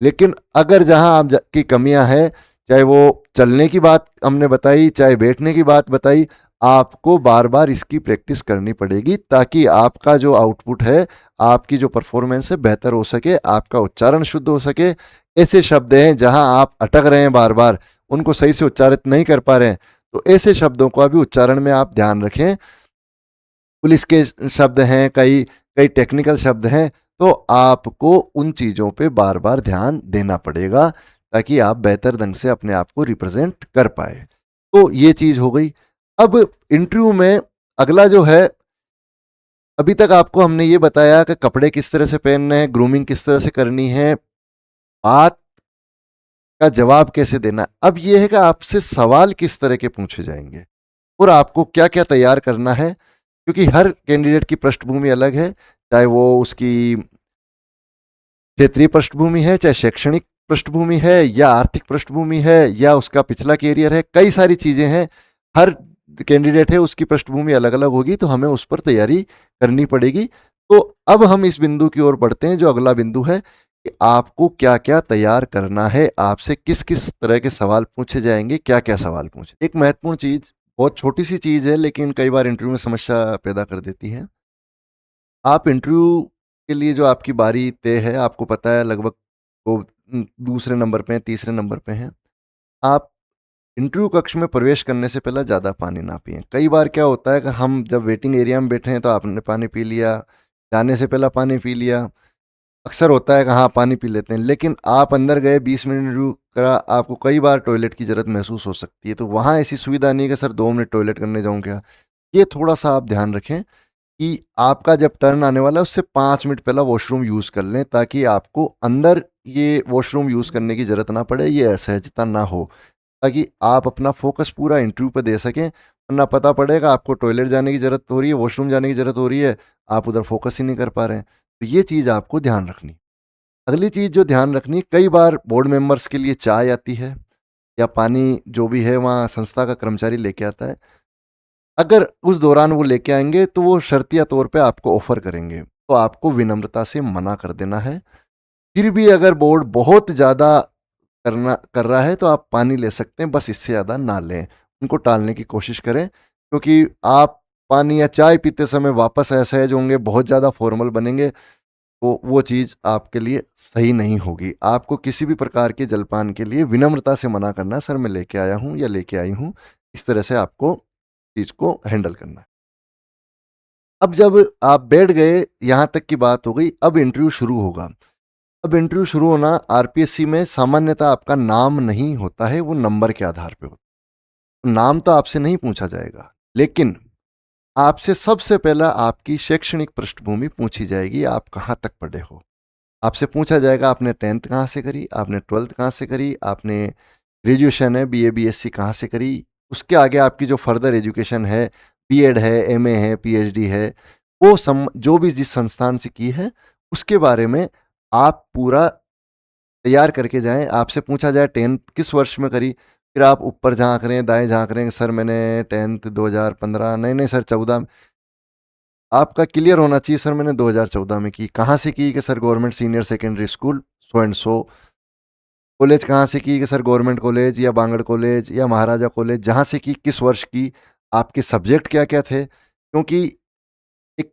लेकिन अगर जहाँ आप की कमियाँ हैं, चाहे वो चलने की बात हमने बताई, चाहे बैठने की बात बताई, आपको बार बार इसकी प्रैक्टिस करनी पड़ेगी ताकि आपका जो आउटपुट है, आपकी जो परफॉर्मेंस है बेहतर हो सके, आपका उच्चारण शुद्ध हो सके। ऐसे शब्द हैं जहां आप अटक रहे हैं, बार बार उनको सही से उच्चारित नहीं कर पा रहे हैं, तो ऐसे शब्दों का भी उच्चारण में आप ध्यान रखें। पुलिस के शब्द हैं कई, कई टेक्निकल शब्द हैं, तो आपको उन चीज़ों पे बार बार ध्यान देना पड़ेगा ताकि आप बेहतर ढंग से अपने आप को रिप्रेजेंट कर पाए। तो ये चीज़ हो गई। अब इंटरव्यू में अगला जो है, अभी तक आपको हमने ये बताया कि कपड़े किस तरह से पहनने हैं, ग्रूमिंग किस तरह से करनी है, बात का जवाब कैसे देना है। अब ये है कि आपसे सवाल किस तरह के पूछे जाएंगे और आपको क्या क्या तैयार करना है, क्योंकि हर कैंडिडेट की पृष्ठभूमि अलग है, चाहे वो उसकी क्षेत्रीय पृष्ठभूमि है, चाहे शैक्षणिक पृष्ठभूमि है, या आर्थिक पृष्ठभूमि है, या उसका पिछला कैरियर है, कई सारी चीजें हैं। हर कैंडिडेट है उसकी पृष्ठभूमि अलग अलग होगी, तो हमें उस पर तैयारी करनी पड़ेगी। तो अब हम इस बिंदु की ओर बढ़ते हैं, जो अगला बिंदु है कि आपको क्या क्या तैयार करना है, आपसे किस किस तरह के सवाल पूछे जाएंगे, क्या क्या सवाल पूछे। एक महत्वपूर्ण चीज, बहुत छोटी सी चीज है लेकिन कई बार इंटरव्यू में समस्या पैदा कर देती है। आप इंटरव्यू के लिए जो आपकी बारी तय है, आपको पता है लगभग वो दूसरे नंबर पे हैं, तीसरे नंबर पे हैं। आप इंटरव्यू कक्ष में प्रवेश करने से पहले ज़्यादा पानी ना पिएं। कई बार क्या होता है कि हम जब वेटिंग एरिया में बैठे हैं तो आपने पानी पी लिया, जाने से पहले पानी पी लिया। अक्सर होता है कि हाँ पानी पी लेते हैं, लेकिन आप अंदर गए 20 मिनट इंटरव्यू करा, आपको कई बार टॉयलेट की ज़रूरत महसूस हो सकती है। तो वहाँ ऐसी सुविधा नहीं है कि सर 2 मिनट टॉयलेट करने जाऊँ क्या। ये थोड़ा सा आप ध्यान रखें कि आपका जब टर्न आने वाला है उससे 5 मिनट पहले वॉशरूम यूज़ कर लें, ताकि आपको अंदर ये वॉशरूम यूज़ करने की ज़रूरत ना पड़े, ये असहजता ना हो, ताकि आप अपना फोकस पूरा इंटरव्यू पर दे सकें। वरना पता पड़ेगा आपको टॉयलेट जाने की ज़रूरत हो रही है, वॉशरूम जाने की ज़रूरत हो रही है, आप उधर फोकस ही नहीं कर पा रहे हैं। तो ये चीज़ आपको ध्यान रखनी। अगली चीज़ जो ध्यान रखनी, कई बार बोर्ड मेंबर्स के लिए चाय आती है या पानी जो भी है वहाँ संस्था का कर्मचारी लेके आता है। अगर उस दौरान वो लेके आएंगे तो वो शर्तिया तौर पे आपको ऑफर करेंगे, तो आपको विनम्रता से मना कर देना है। फिर भी अगर बोर्ड बहुत ज़्यादा करना कर रहा है तो आप पानी ले सकते हैं, बस इससे ज़्यादा ना लें। उनको टालने की कोशिश करें, क्योंकि आप पानी या चाय पीते समय वापस असहज होंगे, बहुत ज़्यादा फॉर्मल बनेंगे, तो वो चीज़ आपके लिए सही नहीं होगी। आपको किसी भी प्रकार के जलपान के लिए विनम्रता से मना करना है, सर मैं लेके आया हूँ या लेके आई हूँ। इस तरह से आपको चीज़ को हैंडल करना है। अब जब आप बैठ गए, यहाँ तक की बात हो गई, अब इंटरव्यू शुरू होगा। अब इंटरव्यू शुरू होना, आरपीएससी में सामान्यतः आपका नाम नहीं होता है, वो नंबर के आधार पे होता है। नाम तो आपसे नहीं पूछा जाएगा, लेकिन आपसे सबसे पहला आपकी शैक्षणिक पृष्ठभूमि पूछी जाएगी, आप कहाँ तक पढ़े हो। आपसे पूछा जाएगा आपने 10th कहाँ से करी, आपने 12th कहाँ से करी, आपने ग्रेजुएशन है बीए बीएससी कहाँ से करी। उसके आगे आपकी जो फर्दर एजुकेशन है, बीएड है, एमए है, पीएचडी है, वो जो भी जिस संस्थान से की है उसके बारे में आप पूरा तैयार करके जाएं। आपसे पूछा जाए 10th किस वर्ष में करी, फिर आप ऊपर झांक रहे हैं, दाएं झांक रहे हैं, सर मैंने 10th 2015, नहीं नहीं सर 14। आपका क्लियर होना चाहिए, सर मैंने 2014 में की। कहाँ से की कि sir government senior secondary school so and so. College कहाँ से की कि सर गवर्नमेंट कॉलेज या बांगड़ कॉलेज या महाराजा कॉलेज। जहाँ से की किस वर्ष की, आपके सब्जेक्ट क्या क्या थे, क्योंकि एक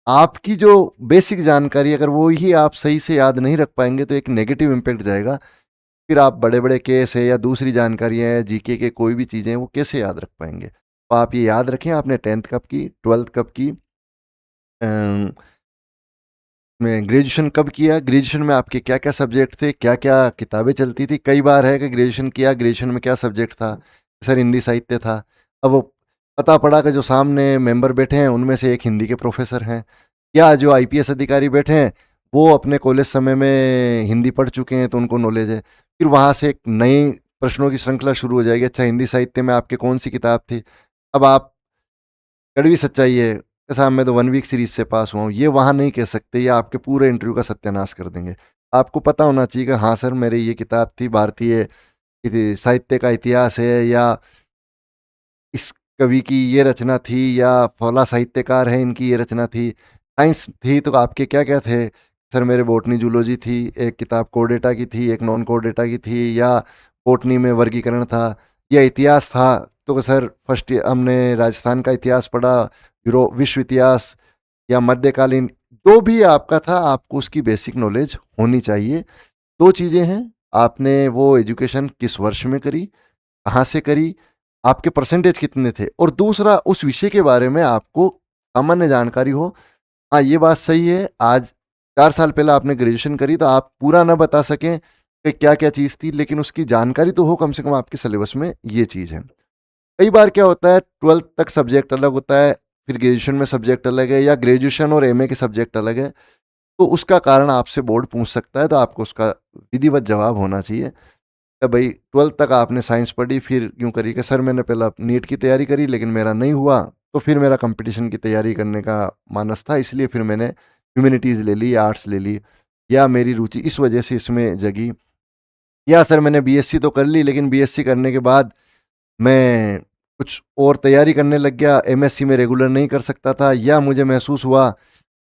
आपकी जो बेसिक जानकारी अगर वो ही आप सही से याद नहीं रख पाएंगे तो एक नेगेटिव इम्पैक्ट जाएगा। फिर आप बड़े बड़े केस है या दूसरी जानकारियाँ हैं, जीके के कोई भी चीज़ें हैं, वो कैसे याद रख पाएंगे। तो आप ये याद रखें आपने 10th कब की, 12th कब की, में ग्रेजुएशन कब किया, ग्रेजुएशन में आपके क्या क्या सब्जेक्ट थे, क्या क्या किताबें चलती थी। कई बार है कि ग्रेजुएशन किया, ग्रेजुएशन में क्या सब्जेक्ट था, सर हिंदी साहित्य था। अब वो पता पड़ा कि जो सामने मेंबर बैठे हैं उनमें से एक हिंदी के प्रोफेसर हैं, या जो आईपीएस अधिकारी बैठे हैं वो अपने कॉलेज समय में हिंदी पढ़ चुके हैं तो उनको नॉलेज है। फिर वहाँ से एक नई प्रश्नों की श्रृंखला शुरू हो जाएगी। अच्छा हिंदी साहित्य में आपके कौन सी किताब थी। अब आप, कड़वी सच्चाई है कि साहब मैं तो 1 वीक सीरीज से पास हुआ हूँ, ये वहाँ नहीं कह सकते, या आपके पूरे इंटरव्यू का सत्यानाश कर देंगे। आपको पता होना चाहिए कि हाँ सर मेरी ये किताब थी, भारतीय साहित्य का इतिहास है, या इस कवि की ये रचना थी, या फला साहित्यकार है इनकी ये रचना थी। साइंस थी तो आपके क्या क्या थे, सर मेरे बॉटनी जूलॉजी थी, एक किताब कोरडेटा की थी, एक नॉन कोरडेटा की थी, या बॉटनी में वर्गीकरण था, या इतिहास था तो सर फर्स्ट हमने राजस्थान का इतिहास पढ़ा, विश्व इतिहास, या मध्यकालीन। जो भी आपका था आपको उसकी बेसिक नॉलेज होनी चाहिए। दो चीज़ें हैं, आपने वो एजुकेशन किस वर्ष में करी, कहाँ से करी, आपके परसेंटेज कितने थे, और दूसरा उस विषय के बारे में आपको सामान्य जानकारी हो। हाँ, ये बात सही है। आज 4 साल पहले आपने ग्रेजुएशन करी तो आप पूरा ना बता सकें कि क्या-क्या चीज़ थी, लेकिन उसकी जानकारी तो हो कम से कम आपके सिलेबस में ये चीज़ है। कई बार क्या होता है 12th तक सब्जेक्ट अलग होता है, फिर ग्रेजुएशन में सब्जेक्ट अलग है या ग्रेजुएशन और एमए के सब्जेक्ट अलग है, तो उसका कारण आपसे बोर्ड पूछ सकता है, तो आपको उसका विधिवत जवाब होना चाहिए। भाई 12th तक आपने साइंस पढ़ी फिर यूँ करी कि सर मैंने पहला नीट की तैयारी करी लेकिन मेरा नहीं हुआ, तो फिर मेरा कंपटीशन की तैयारी करने का मानस था, इसलिए फिर मैंने ह्यूमैनिटीज़ ले ली, आर्ट्स ले ली, या मेरी रुचि इस वजह से इसमें जगी, या सर मैंने बीएससी तो कर ली लेकिन बीएससी करने के बाद मैं कुछ और तैयारी करने लग गया, एमएससी में रेगुलर नहीं कर सकता था, या मुझे महसूस हुआ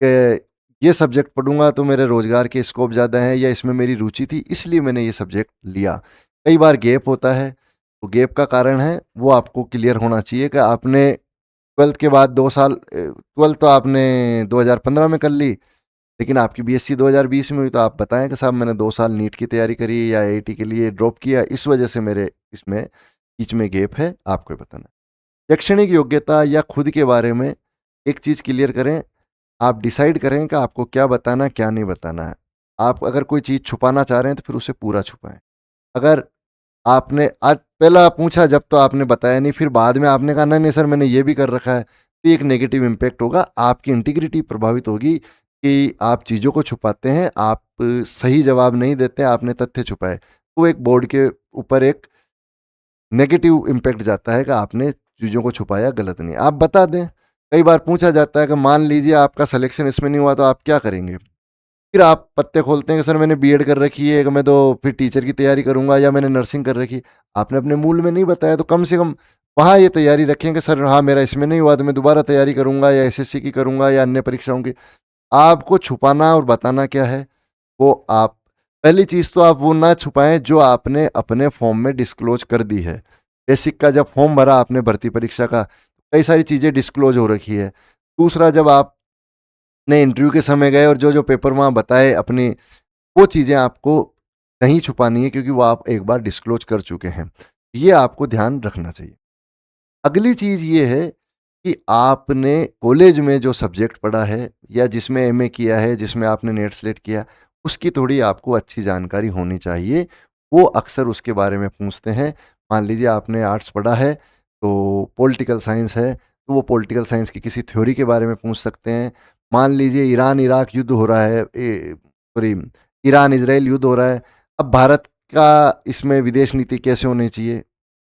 कि ये सब्जेक्ट पढ़ूंगा तो मेरे रोज़गार के स्कोप ज़्यादा है, या इसमें मेरी रुचि थी इसलिए मैंने ये सब्जेक्ट लिया। कई बार गैप होता है, तो गैप का कारण है वो आपको क्लियर होना चाहिए कि आपने 12th के बाद 2 साल 12th तो आपने 2015 में कर ली, लेकिन आपकी बीएससी 2020 में हुई, तो आप बताएं कि साहब मैंने 2 साल नीट की तैयारी करी या आईआईटी के लिए ड्रॉप किया, इस वजह से मेरे इसमें बीच में गैप है, आपको ही बताना है। शैक्षणिक योग्यता या खुद के बारे में एक चीज़ क्लियर करें, आप डिसाइड करें कि आपको क्या बताना है, क्या नहीं बताना है। आप अगर कोई चीज़ छुपाना चाह रहे हैं, तो फिर उसे पूरा छुपाएँ। अगर आपने आज पहला पूछा जब तो आपने बताया नहीं, फिर बाद में आपने कहा नहीं, नहीं सर मैंने ये भी कर रखा है, तो एक नेगेटिव इम्पैक्ट होगा, आपकी इंटीग्रिटी प्रभावित होगी कि आप चीज़ों को छुपाते हैं, आप सही जवाब नहीं देते, आपने तथ्य छुपाए। तो एक बोर्ड के ऊपर एक नेगेटिव इम्पैक्ट जाता है कि आपने चीज़ों को छुपाया, गलत नहीं। आप बता दें, कई बार पूछा जाता है कि मान लीजिए आपका सिलेक्शन इसमें नहीं हुआ तो आप क्या करेंगे? फिर आप पत्ते खोलते हैं कि सर मैंने बीएड कर रखी है, कि मैं तो फिर टीचर की तैयारी करूँगा, या मैंने नर्सिंग कर रखी है। आपने अपने मूल में नहीं बताया, तो कम से कम वहाँ ये तैयारी रखें कि सर हाँ, मेरा इसमें नहीं हुआ तो मैं दोबारा तैयारी करूँगा, या एसएससी की करूँगा, या अन्य परीक्षाओं की। आपको छुपाना और बताना क्या है, वो आप पहली चीज़ तो आप वो ना छुपाएँ जो आपने अपने फॉर्म में डिस्क्लोज़ कर दी है। बेसिक का जब फॉर्म भरा आपने भर्ती परीक्षा का, कई सारी चीज़ें डिस्क्लोज़ हो रखी है। दूसरा, जब आपने इंटरव्यू के समय गए और जो-जो पेपर वहाँ बताए अपनी, वो चीज़ें आपको नहीं छुपानी है, क्योंकि वो आप एक बार डिस्क्लोज़ कर चुके हैं। ये आपको ध्यान रखना चाहिए। अगली चीज़ ये है कि आपने कॉलेज में जो सब्जेक्ट पढ़ा है, या जिसमें एमए किया है, जिसमें आपने नेट स्लेट किया, उसकी थोड़ी आपको अच्छी जानकारी होनी चाहिए। वो अक्सर उसके बारे में पूछते हैं। मान लीजिए आपने आर्ट्स पढ़ा है, तो पॉलिटिकल साइंस है, तो वो पॉलिटिकल साइंस की किसी थ्योरी के बारे में पूछ सकते हैं। मान लीजिए ईरान-इराक युद्ध हो रहा है, सॉरी, ईरान-इज़राइल युद्ध हो रहा है। अब भारत का इसमें विदेश नीति कैसे होनी चाहिए?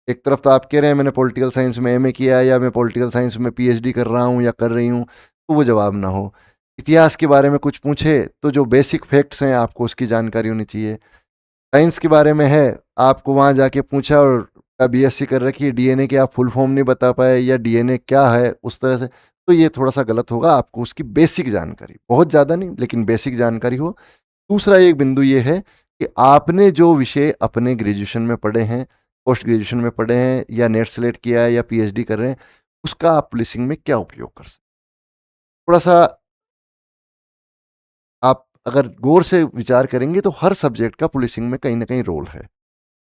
एक तरफ तो आप कह रहे हैं मैंने पॉलिटिकल साइंस में एमए किया है, या मैं पॉलिटिकल साइंस में पीएचडी कर रहा हूँ या कर रही हूँ, तो वो जवाब ना हो। इतिहास के बारे में कुछ पूछे तो जो बेसिक फैक्ट्स हैं आपको उसकी जानकारी होनी चाहिए। साइंस के बारे में है, आपको वहाँ जाके पूछा और बीएससी कर रखी है, डीएनए की आप फुल फॉर्म नहीं बता पाए, या डीएनए क्या है उस तरह से, तो ये थोड़ा सा गलत होगा। आपको उसकी बेसिक जानकारी, बहुत ज़्यादा नहीं लेकिन बेसिक जानकारी हो। दूसरा एक बिंदु ये है कि आपने जो विषय अपने ग्रेजुएशन में पढ़े हैं, पोस्ट ग्रेजुएशन में पढ़े हैं, या नेट सेलेक्ट किया है, या पीएचडी कर रहे हैं, उसका आप पुलिसिंग में क्या उपयोग कर सकते हैं। थोड़ा सा आप अगर गौर से विचार करेंगे तो हर सब्जेक्ट का पुलिसिंग में कहीं ना कहीं रोल है।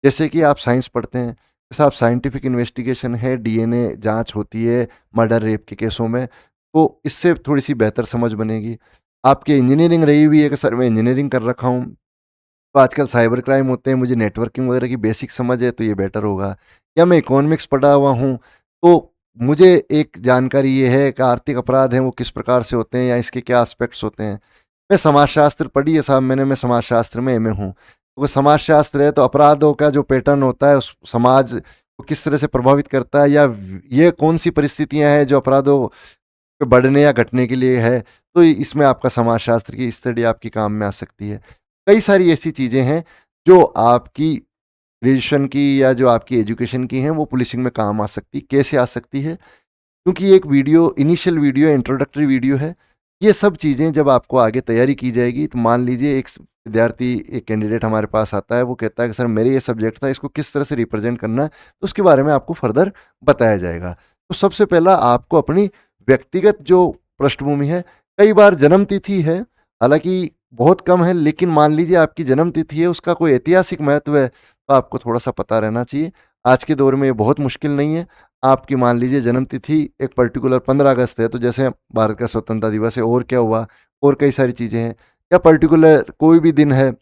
जैसे कि आप साइंस पढ़ते हैं, जैसे आप साइंटिफिक इन्वेस्टिगेशन है, डीएनए जांच होती है मर्डर रेप के केसों में, तो इससे थोड़ी सी बेहतर समझ बनेगी। आपकी इंजीनियरिंग रही हुई है कि सर मैं इंजीनियरिंग कर रखा हूँ, तो आजकल साइबर क्राइम होते हैं, मुझे नेटवर्किंग वगैरह की बेसिक समझ है, तो ये बेटर होगा। या मैं इकोनॉमिक्स पढ़ा हुआ हूँ, तो मुझे एक जानकारी ये है कि आर्थिक अपराध हैं वो किस प्रकार से होते हैं, या इसके क्या एस्पेक्ट्स होते हैं। मैं समाजशास्त्र पढ़ी है साहब मैंने, मैं समाजशास्त्र में एमए हूँ, तो वो समाजशास्त्र है, तो अपराधों का जो पैटर्न होता है उस समाज को किस तरह से प्रभावित करता है, या ये कौन सी परिस्थितियाँ हैं जो अपराधों के बढ़ने या घटने के लिए है, तो इसमें आपका समाजशास्त्र की स्टडी आपकी काम में आ सकती है। कई सारी ऐसी चीज़ें हैं जो आपकी ग्रेजुएशन की या जो आपकी एजुकेशन की हैं वो पुलिसिंग में काम आ सकती, कैसे आ सकती है? क्योंकि ये एक video, initial video, introductory video है। ये सब चीज़ें जब आपको आगे तैयारी की जाएगी, तो मान लीजिए एक विद्यार्थी, एक कैंडिडेट हमारे पास आता है, वो कहता है कि सर मेरे ये सब्जेक्ट था, इसको किस तरह से रिप्रेजेंट करना है, तो उसके बारे में आपको फर्दर बताया जाएगा। तो सबसे पहला आपको अपनी व्यक्तिगत जो पृष्ठभूमि है, कई बार जन्म तिथि है, हालाँकि बहुत कम है, लेकिन मान लीजिए आपकी जन्म तिथि है, उसका कोई ऐतिहासिक महत्व है, तो आपको थोड़ा-सा पता रहना चाहिए। आज के दौर में ये बहुत मुश्किल नहीं है। आपकी मान लीजिए जन्म तिथि एक पर्टिकुलर 15 अगस्त है, तो जैसे भारत का स्वतंत्रता दिवस है, और क्या हुआ, और कई सारी चीज़ें हैं, या पर्टिकुलर कोई भी दिन है,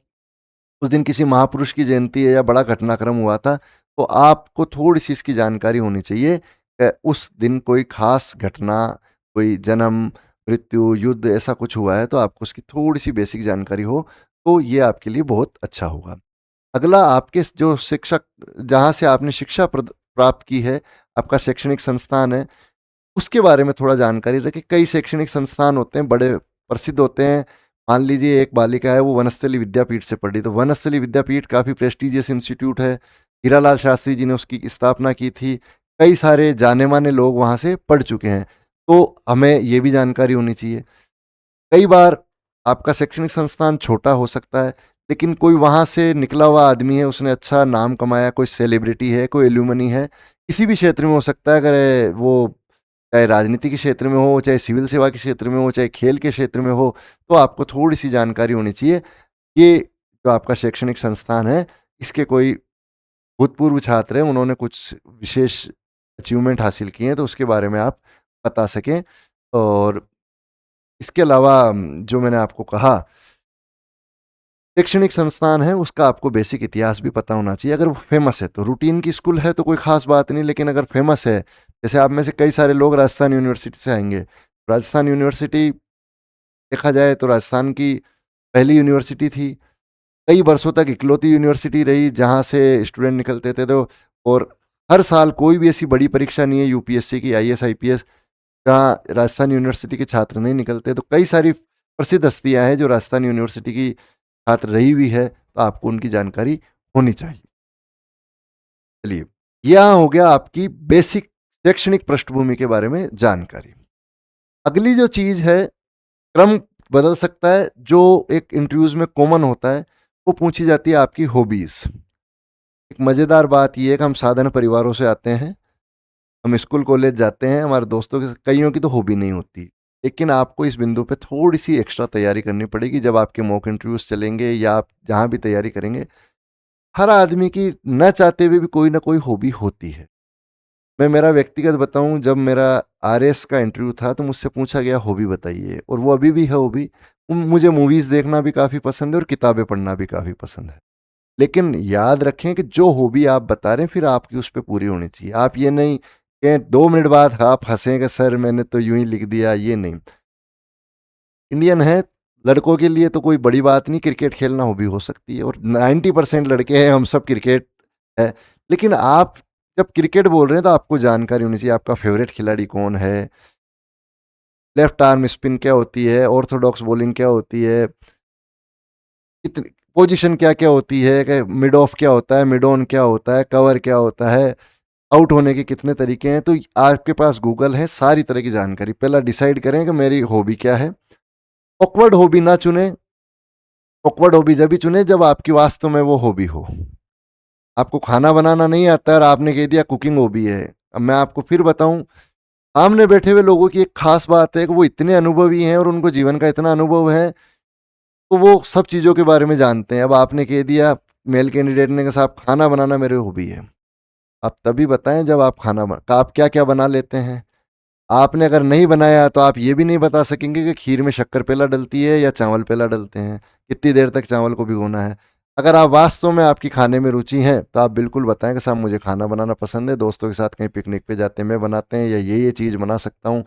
उस दिन किसी महापुरुष की जयंती है या बड़ा घटनाक्रम हुआ था, तो आपको थोड़ी-सी इसकी जानकारी होनी चाहिए। उस दिन कोई ख़ास घटना, कोई जन्म, मृत्यु, युद्ध ऐसा कुछ हुआ है, तो आपको उसकी थोड़ी-सी बेसिक जानकारी हो, तो ये आपके लिए बहुत अच्छा होगा। अगला, आपके जो शिक्षक, जहाँ से आपने शिक्षा प्राप्त की है, आपका शैक्षणिक संस्थान है, उसके बारे में थोड़ा जानकारी रखें। कई शैक्षणिक संस्थान होते हैं, बड़े प्रसिद्ध होते हैं। मान लीजिए एक बालिका है, वो वनस्थली विद्यापीठ से पढ़ी, तो वनस्थली विद्यापीठ काफ़ी प्रेस्टिजियस इंस्टीट्यूट है। हीरालाल शास्त्री जी ने उसकी स्थापना की थी। कई सारे जाने-माने लोग वहाँ से पढ़ चुके हैं, तो हमें ये भी जानकारी होनी चाहिए। कई बार आपका शैक्षणिक संस्थान छोटा हो सकता है, लेकिन कोई वहाँ से निकला हुआ आदमी है, उसने अच्छा नाम कमाया, कोई सेलिब्रिटी है, कोई एल्यूमनी है, किसी भी क्षेत्र में हो सकता है, अगर वो चाहे राजनीति के क्षेत्र में हो, चाहे सिविल सेवा के क्षेत्र में हो, चाहे खेल के क्षेत्र में हो, तो आपको थोड़ी-सी जानकारी होनी चाहिए। ये जो आपका शैक्षणिक संस्थान है, इसके कोई भूतपूर्व छात्र हैं, उन्होंने कुछ विशेष अचीवमेंट हासिल किए हैं, तो उसके बारे में आप बता सकें। और इसके अलावा जो मैंने आपको कहा, शैक्षणिक संस्थान है, उसका आपको बेसिक इतिहास भी पता होना चाहिए। अगर वो फेमस है तो, रूटीन की स्कूल है तो कोई ख़ास बात नहीं, लेकिन अगर फेमस है, जैसे आप में से कई सारे लोग राजस्थान यूनिवर्सिटी से आएँगे। राजस्थान यूनिवर्सिटी देखा जाए तो राजस्थान की पहली यूनिवर्सिटी थी। कई वर्षों तक इकलौती यूनिवर्सिटी रही जहाँ से स्टूडेंट निकलते थे, तो और हर साल कोई भी ऐसी बड़ी परीक्षा नहीं है यूपीएससी की, आईएएस, आईपीएस, जहाँ राजस्थान यूनिवर्सिटी के छात्र नहीं निकलते। तो कई सारी प्रसिद्ध हस्तियाँ हैं जो राजस्थान यूनिवर्सिटी की छात्र रही हुई है, तो आपको उनकी जानकारी होनी चाहिए। चलिए, यह हो गया आपकी बेसिक शैक्षणिक पृष्ठभूमि के बारे में जानकारी। अगली जो चीज़ है, क्रम बदल सकता है, जो एक इंटरव्यूज़ में कॉमन होता है, वो पूछी जाती है आपकी हॉबीज़। एक मज़ेदार बात ये है कि हम साधारण परिवारों से आते हैं, हम स्कूल कॉलेज जाते हैं, हमारे दोस्तों के कइयों की तो हॉबी नहीं होती। लेकिन आपको इस बिंदु पे थोड़ी-सी एक्स्ट्रा तैयारी करनी पड़ेगी जब आपके मॉक इंटरव्यूज़ चलेंगे या आप जहाँ भी तैयारी करेंगे। हर आदमी की न चाहते हुए भी कोई ना कोई हॉबी होती है। मैं मेरा व्यक्तिगत बताऊँ, जब मेरा आरएस का इंटरव्यू था तो मुझसे पूछा गया हॉबी बताइए, और वो अभी भी है हॉबी। मुझे मूवीज़ देखना भी काफ़ी पसंद है और किताबें पढ़ना भी काफ़ी पसंद है। लेकिन याद रखें कि जो हॉबी आप बता रहे हैं, फिर आपकी उस पे पूरी होनी चाहिए। आप ये नहीं कि 2 मिनट बाद आप हँसें कि सर मैंने तो यूँ ही लिख दिया, ये नहीं। इंडियन है, लड़कों के लिए तो कोई बड़ी बात नहीं, क्रिकेट खेलना हॉबी हो सकती है, और 90% लड़के हैं, हम सब क्रिकेट है। लेकिन आप जब क्रिकेट बोल रहे हैं तो आपको जानकारी होनी चाहिए, आपका फेवरेट खिलाड़ी कौन है, लेफ्ट आर्म स्पिन क्या होती है, ऑर्थोडॉक्स बॉलिंग क्या होती है, कितनी पोजीशन क्या-क्या होती है, कि मिड ऑफ क्या होता है, मिड ऑन क्या होता है, कवर क्या होता है, आउट होने के कितने तरीके हैं। तो आपके पास गूगल है, सारी तरह की जानकारी। पहला डिसाइड करें कि मेरी हॉबी क्या है। ऑकवर्ड हॉबी ना चुनें। ऑकवर्ड हॉबी जब भी चुनें जब आपकी वास्तव में वो हॉबी हो। आपको खाना बनाना नहीं आता है और आपने कह दिया कुकिंग हॉबी है। अब मैं आपको फिर बताऊं, सामने बैठे हुए लोगों की एक खास बात है कि वो इतने अनुभवी हैं और उनको जीवन का इतना अनुभव है, तो वो सब चीज़ों के बारे में जानते हैं। अब आपने कह दिया, मेल कैंडिडेट ने कहा साहब खाना बनाना मेरी हॉबी है। आप तभी बताएं जब आप आप क्या क्या बना लेते हैं। आपने अगर नहीं बनाया तो आप ये भी नहीं बता सकेंगे कि खीर में शक्कर पहला डलती है या चावल पहला डलते हैं, कितनी देर तक चावल को भिगोना है। अगर आप वास्तव में आपकी खाने में रुचि है तो आप बिल्कुल बताएं कि साहब मुझे खाना बनाना पसंद है, दोस्तों के साथ कहीं पिकनिक पे जाते हैं मैं बनाते हैं, या ये चीज़ बना सकता हूँ।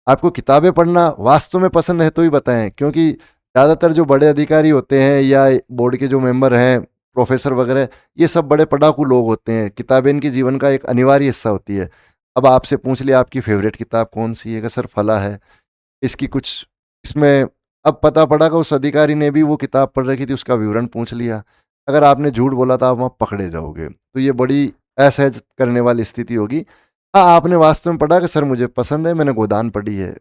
आपको किताबें पढ़ना वास्तव में पसंद है तो ही बताएं, क्योंकि ज़्यादातर जो बड़े अधिकारी होते हैं या बोर्ड के जो मेंबर हैं, प्रोफेसर वगैरह, ये सब बड़े पढ़ाकू लोग होते हैं। किताबें इनके जीवन का एक अनिवार्य हिस्सा होती है। अब आपसे पूछ लिया आपकी फेवरेट किताब कौन सी है, कि सर फला है, इसकी कुछ इसमें, अब पता पड़ा कि उस अधिकारी ने भी वो किताब पढ़ रखी थी, उसका विवरण पूछ लिया। अगर आपने झूठ बोला तो आप वहाँ पकड़े जाओगे, तो ये बड़ी असहज करने वाली स्थिति होगी। हाँ, आपने वास्तव में पढ़ा कि सर मुझे पसंद है, मैंने गोदान पढ़ी है।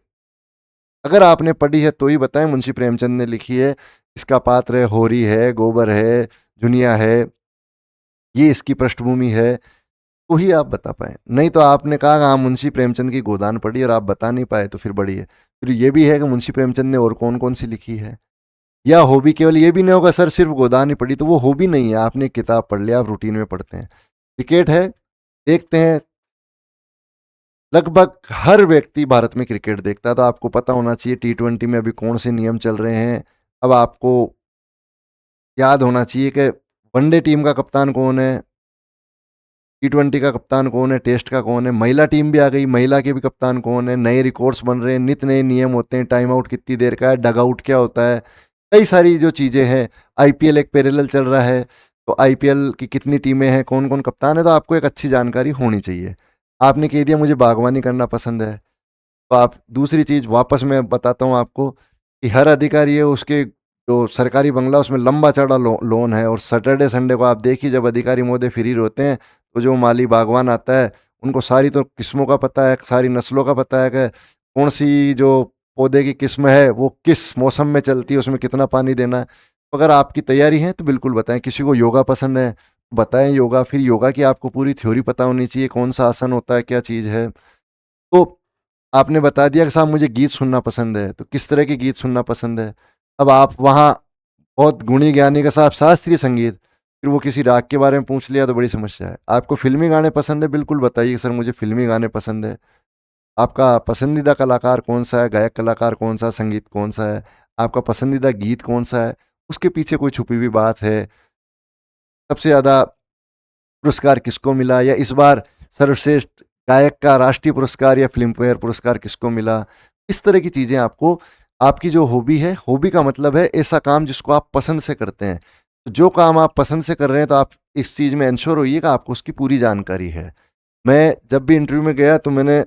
अगर आपने पढ़ी है तो ही बताएं, मुंशी प्रेमचंद ने लिखी है, इसका पात्र है होरी है, गोबर है, दुनिया है, ये इसकी पृष्ठभूमि है, तो ही आप बता पाएँ। नहीं तो आपने कहा हाँ मुंशी प्रेमचंद की गोदान पढ़ी और आप बता नहीं पाए, तो फिर बड़ी है। फिर ये भी है कि मुंशी प्रेमचंद ने और कौन-कौन सी लिखी है। या हॉबी केवल ये भी नहीं होगा सर सिर्फ गोदान ही पढ़ी, तो वो हॉबी नहीं है, आपने एक किताब पढ़ लिया, आप रूटीन में पढ़ते हैं। क्रिकेट है, देखते हैं लगभग हर व्यक्ति भारत में क्रिकेट देखता है, तो आपको पता होना चाहिए T20 में अभी कौन से नियम चल रहे हैं। अब आपको याद होना चाहिए कि वनडे टीम का कप्तान कौन है, T20 का कप्तान कौन है, टेस्ट का कौन है, महिला टीम भी आ गई, महिला के भी कप्तान कौन है, नए रिकॉर्ड्स बन रहे हैं, नित नए नियम होते हैं, टाइम आउट कितनी देर का है, डग आउट क्या होता है, कई सारी जो चीज़ें हैं। आईपीएल एक पैरेलल चल रहा है, तो आईपीएल की कितनी टीमें हैं, कौन कौन कप्तान है, तो आपको एक अच्छी जानकारी होनी चाहिए। आपने कह दिया मुझे बागवानी करना पसंद है, तो आप दूसरी चीज़ वापस मैं बताता हूँ आपको कि हर अधिकारी है उसके जो सरकारी बंगला उसमें लंबा चौड़ा लोन है, और सैटरडे संडे को आप देखिए जब अधिकारी महोदय फ्री होते हैं तो जो माली बागवान आता है उनको सारी तो किस्मों का पता है, सारी नस्लों का पता है कि कौन सी जो पौधे की किस्म है वो किस मौसम में चलती है, उसमें कितना पानी देना है। तो अगर आपकी तैयारी है तो बिल्कुल बताएं। किसी को योगा पसंद है तो बताएं योगा, फिर योगा की आपको पूरी थ्योरी पता होनी चाहिए, कौन सा आसन होता है, क्या चीज़ है। तो आपने बता दिया कि साहब मुझे गीत सुनना पसंद है, तो किस तरह के गीत सुनना पसंद है। अब आप वहाँ बहुत गुणी ज्ञानी का साहब शास्त्रीय संगीत, फिर वो किसी राग के बारे में पूछ लिया तो बड़ी समस्या है। आपको फिल्मी गाने पसंद है, बिल्कुल बताइए सर मुझे फिल्मी गाने पसंद है। आपका पसंदीदा कलाकार कौन सा है, गायक कलाकार कौन सा, संगीत कौन सा है, आपका पसंदीदा गीत कौन सा है, उसके पीछे कोई छुपी हुई बात है, सबसे ज़्यादा पुरस्कार किसको मिला, या इस बार सर्वश्रेष्ठ गायक का राष्ट्रीय पुरस्कार या फिल्म फेयर पुरस्कार किसको मिला। इस तरह की चीज़ें आपको, आपकी जो हॉबी है, हॉबी का मतलब है ऐसा काम जिसको आप पसंद से करते हैं। तो जो काम आप पसंद से कर रहे हैं तो आप इस चीज़ में इंश्योर होइए कि आपको उसकी पूरी जानकारी है। मैं जब भी इंटरव्यू में गया तो मैंने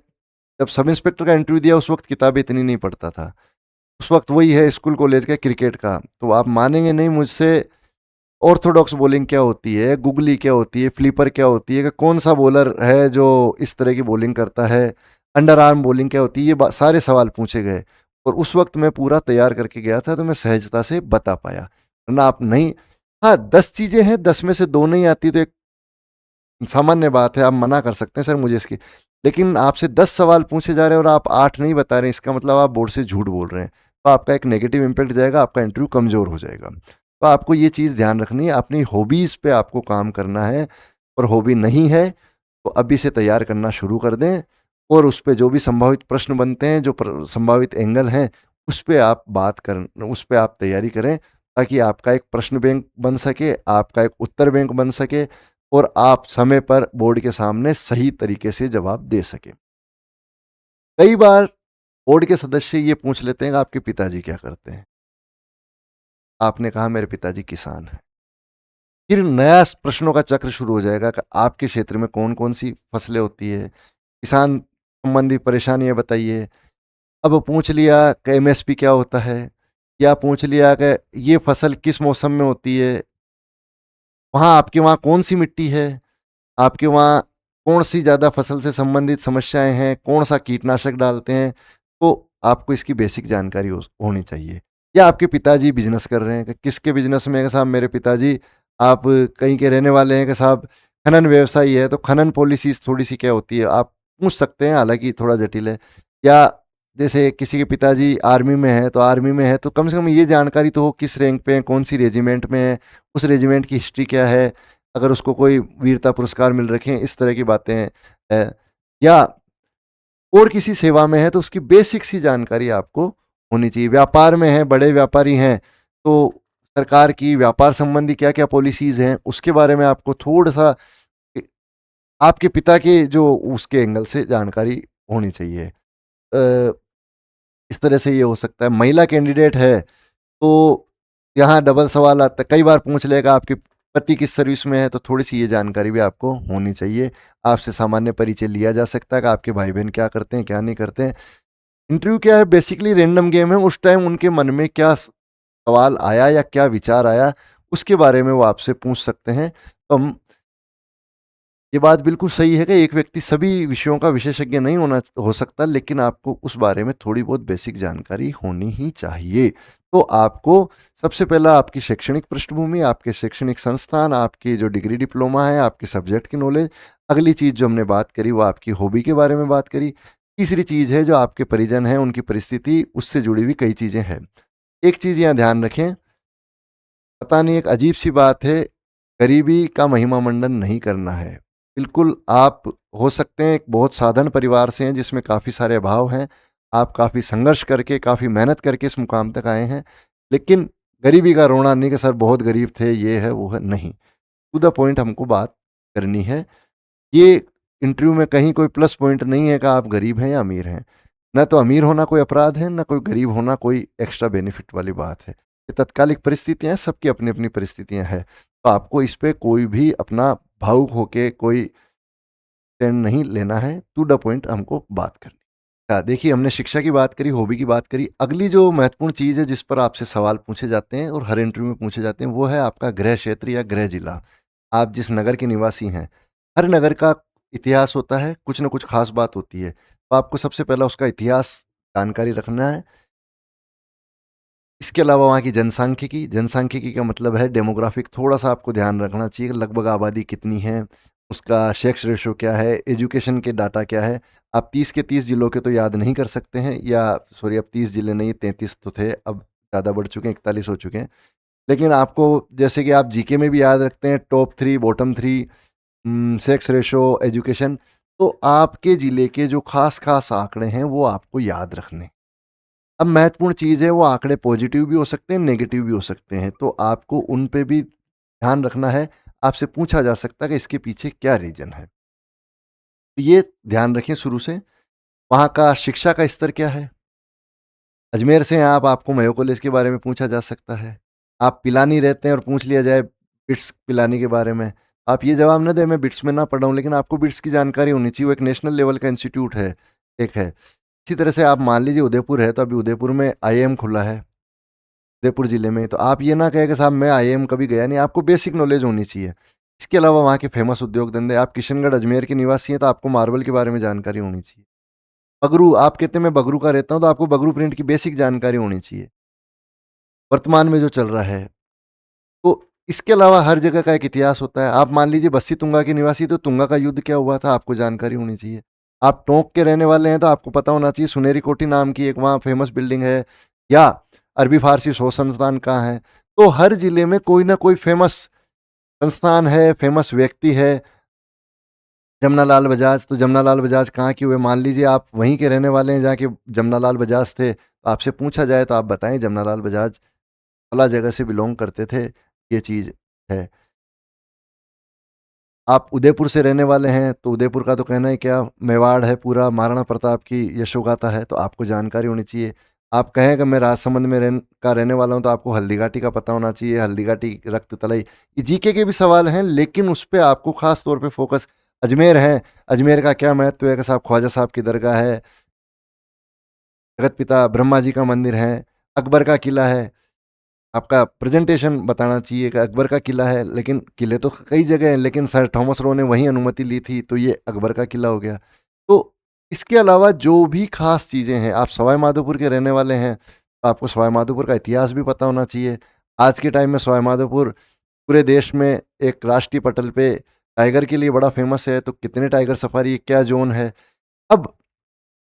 जब सब इंस्पेक्टर का इंटरव्यू दिया उस वक्त किताबें इतनी नहीं पढ़ता था। उस वक्त वही है स्कूल कॉलेज का क्रिकेट का, तो आप मानेंगे नहीं मुझसे ऑर्थोडॉक्स बॉलिंग क्या होती है, गुगली क्या होती है, फ्लीपर क्या होती है, कि कौन सा बॉलर है जो इस तरह की बॉलिंग करता है, अंडर आर्म बॉलिंग क्या होती है, ये सारे सवाल पूछे गए। और उस वक्त मैं पूरा तैयार करके गया था तो मैं सहजता से बता पाया, वरना आप नहीं। हाँ 10 चीज़ें हैं, 10 में से 2 नहीं आती तो एक सामान्य बात है, आप मना कर सकते हैं सर मुझे इसकी। लेकिन आपसे 10 सवाल पूछे जा रहे हैं और आप 8 नहीं बता रहे हैं, इसका मतलब आप बोर्ड से झूठ बोल रहे हैं। तो आपका एक नेगेटिव इम्पैक्ट जाएगा, आपका इंटरव्यू कमज़ोर हो जाएगा। तो आपको ये चीज़ ध्यान रखनी है, अपनी हॉबीज़ पे आपको काम करना है। और हॉबी नहीं है तो अभी से तैयार करना शुरू कर दें, और उस पे जो भी संभावित प्रश्न बनते हैं, जो संभावित एंगल हैं, उस पे आप बात कर, उस पे आप तैयारी करें, ताकि आपका एक प्रश्न बैंक बन सके, आपका एक उत्तर बैंक बन सके, और आप समय पर बोर्ड के सामने सही तरीके से जवाब दे सकें। कई बार बोर्ड के सदस्य ये पूछ लेते हैं कि आपके पिताजी क्या करते हैं। आपने कहा मेरे पिताजी किसान हैं। फिर नया प्रश्नों का चक्र शुरू हो जाएगा कि आपके क्षेत्र में कौन कौन सी फसलें होती है, किसान संबंधी परेशानियां बताइए। अब पूछ लिया कि एमएसपी क्या होता है, या पूछ लिया कि ये फसल किस मौसम में होती है, वहाँ आपके वहाँ कौन सी मिट्टी है, आपके वहाँ कौन सी ज़्यादा फसल से संबंधित समस्याएं हैं, कौन सा कीटनाशक डालते हैं। तो आपको इसकी बेसिक जानकारी होनी चाहिए। या आपके पिताजी बिजनेस कर रहे हैं, कि किसके बिजनेस में है कि साहब मेरे पिताजी, आप कहीं के रहने वाले हैं कि साहब खनन व्यवसायी है, तो खनन पॉलिसीज थोड़ी सी क्या होती है आप पूछ सकते हैं, हालांकि थोड़ा जटिल है। या जैसे किसी के पिताजी आर्मी में है, तो आर्मी में है तो कम से कम ये जानकारी तो हो किस रैंक पे है, कौन सी रेजिमेंट में है, उस रेजिमेंट की हिस्ट्री क्या है, अगर उसको कोई वीरता पुरस्कार मिल रखे हैं, इस तरह की बातें हैं। या और किसी सेवा में है तो उसकी बेसिक सी जानकारी आपको होनी चाहिए। व्यापार में है, बड़े व्यापारी हैं, तो सरकार की व्यापार संबंधी क्या क्या पॉलिसीज हैं उसके बारे में आपको थोड़ा सा आपके पिता के जो उसके एंगल से जानकारी होनी चाहिए। इस तरह से ये हो सकता है। महिला कैंडिडेट है तो यहाँ डबल सवाल आता है, कई बार पूछ लेगा आपके पति किस सर्विस में है, तो थोड़ी सी ये जानकारी भी आपको होनी चाहिए। आपसे सामान्य परिचय लिया जा सकता है कि आपके भाई बहन क्या करते हैं, क्या नहीं करते हैं। इंटरव्यू क्या है, बेसिकली रैंडम गेम है, उस टाइम उनके मन में क्या सवाल आया या क्या विचार आया उसके बारे में वो आपसे पूछ सकते हैं। तो हम, ये बात बिल्कुल सही है कि एक व्यक्ति सभी विषयों का विशेषज्ञ नहीं होना हो सकता, लेकिन आपको उस बारे में थोड़ी बहुत बेसिक जानकारी होनी ही चाहिए। तो आपको सबसे पहला आपकी शैक्षणिक पृष्ठभूमि, आपके शैक्षणिक संस्थान, आपकी जो डिग्री डिप्लोमा है, आपके सब्जेक्ट की नॉलेज। अगली चीज़ जो हमने बात करी वो आपकी हॉबी के बारे में बात करी। तीसरी चीज़ है जो आपके परिजन हैं, उनकी परिस्थिति, उससे जुड़ी हुई कई चीज़ें हैं। एक चीज़ यहाँ ध्यान रखें, पता नहीं एक अजीब सी बात है, गरीबी का महिमा मंडन नहीं करना है। बिल्कुल, आप हो सकते हैं एक बहुत साधारण परिवार से हैं जिसमें काफ़ी सारे अभाव हैं। आप काफ़ी संघर्ष करके, काफ़ी मेहनत करके इस मुकाम तक आए हैं। लेकिन गरीबी का रोना नहीं कि सर बहुत गरीब थे, ये है, वो है, नहीं। टू द पॉइंट हमको बात करनी है। ये इंटरव्यू में कहीं कोई प्लस पॉइंट नहीं है कि आप गरीब हैं या अमीर हैं। ना तो अमीर होना कोई अपराध है, ना कोई गरीब होना कोई एक्स्ट्रा बेनिफिट वाली बात है। ये तात्कालिक परिस्थितियाँ हैं, सबकी अपनी-अपनी परिस्थितियाँ हैं। तो आपको इस पे कोई भी अपना भावुक होके कोई स्टैंड नहीं लेना है, टू द पॉइंट हमको बात करनी है। देखिए हमने शिक्षा की बात करी, हॉबी की बात करी। अगली जो महत्वपूर्ण चीज़ है जिस पर आपसे सवाल पूछे जाते हैं और हर इंटरव्यू में पूछे जाते हैं, वो है आपका गृह क्षेत्र या गृह जिला। आप जिस नगर के निवासी हैं, हर नगर का इतिहास होता है, कुछ न कुछ ख़ास बात होती है। तो आपको सबसे पहला उसका इतिहास जानकारी रखना है। इसके अलावा वहाँ की जनसांख्यिकी का मतलब है डेमोग्राफिक, थोड़ा-सा आपको ध्यान रखना चाहिए कि लगभग आबादी कितनी है, उसका सेक्स रेशियो क्या है, एजुकेशन के डाटा क्या है। आप 30 के 30 जिलों के तो याद नहीं कर सकते हैं, या सॉरी, अब 30 जिले नहीं 33 तो थे, अब ज़्यादा बढ़ चुके हैं, 41 हो चुके हैं। लेकिन आपको जैसे कि आप जीके में भी याद रखते हैं top 3, bottom 3, sex ratio, education, तो आपके ज़िले के जो ख़ास-ख़ास आंकड़े हैं वो आपको याद रखने। अब महत्वपूर्ण चीज़ है, वो आंकड़े पॉजिटिव भी हो सकते हैं, नेगेटिव भी हो सकते हैं, तो आपको उन पे भी ध्यान रखना है। आपसे पूछा जा सकता है कि इसके पीछे क्या रीज़न है। तो ये ध्यान रखें शुरू से। वहाँ का शिक्षा का स्तर क्या है? अजमेर से हैं आप, आपको मेयो कॉलेज के बारे में पूछा जा सकता है। आप पिलानी रहते हैं और पूछ लिया जाए बिट्स पिलानी के बारे में, आप ये जवाब ना दें मैं बिट्स में ना पढ़ा हूँ, लेकिन आपको बिट्स की जानकारी होनी चाहिए, वो एक नेशनल लेवल का इंस्टीट्यूट है, एक है। इसी तरह से आप मान लीजिए उदयपुर है, तो अभी उदयपुर में आईआईएम खुला है, उदयपुर ज़िले में। तो आप ये ना कहें कि साहब मैं आईआईएम कभी गया नहीं, आपको बेसिक नॉलेज होनी चाहिए। इसके अलावा वहाँ के फेमस उद्योग धंधे, आप किशनगढ़, अजमेर के निवासी हैं, तो आपको मार्बल के बारे में जानकारी होनी चाहिए। बगरू, आप कहते हैं मैं बगरू का रहता हूँ, तो आपको बगरू प्रिंट की बेसिक जानकारी होनी चाहिए, वर्तमान में जो चल रहा है। तो इसके अलावा हर जगह का एक इतिहास होता है। आप मान लीजिए बस्सी तुंगा के निवासी, तो तुंगा का युद्ध क्या हुआ था, आपको जानकारी होनी चाहिए। आप टोंक के रहने वाले हैं, तो आपको पता होना चाहिए सुनेरी कोठी नाम की एक वहाँ फेमस बिल्डिंग है, या अरबी फारसी शोध संस्थान कहाँ है। तो हर जिले में कोई ना कोई फेमस संस्थान है, फेमस व्यक्ति है। जमनालाल बजाज, तो जमनालाल बजाज कहाँ के हुए, मान लीजिए आप वहीं के रहने वाले हैं जहाँ के जमनालाल बजाज थे, तो आपसे पूछा जाए तो आप बताएं जमनालाल बजाज फला जगह से बिलोंग करते थे, ये चीज़ है। आप उदयपुर से रहने वाले हैं, तो उदयपुर का तो कहना ही क्या, मेवाड़ है पूरा, महाराणा प्रताप की यशोगाथा है, तो आपको जानकारी होनी चाहिए। आप कहें कि मैं राजसमंद में रहने वाला हूँ, तो आपको हल्दीघाटी का पता होना चाहिए, हल्दीघाटी, रक्त तलई। ये जीके के भी सवाल हैं, लेकिन उस पे आपको खास तौर पे फोकस। अजमेर है, अजमेर का क्या महत्व है कि साहब ख्वाजा साहब की दरगाह है, जगत पिता ब्रह्मा जी का मंदिर है, अकबर का किला है। आपका प्रेजेंटेशन बताना चाहिए कि अकबर का किला है, लेकिन किले तो कई जगह हैं, लेकिन सर थॉमस रो ने वहीं अनुमति ली थी, तो ये अकबर का किला हो गया। तो इसके अलावा जो भी खास चीज़ें हैं, आप सवाई माधोपुर के रहने वाले हैं, तो आपको सवाई माधोपुर का इतिहास भी पता होना चाहिए। आज के टाइम में सवाई माधोपुर पूरे देश में एक राष्ट्रीय पटल पे टाइगर के लिए बड़ा फेमस है, तो कितने टाइगर सफारी, क्या ज़ोन है। अब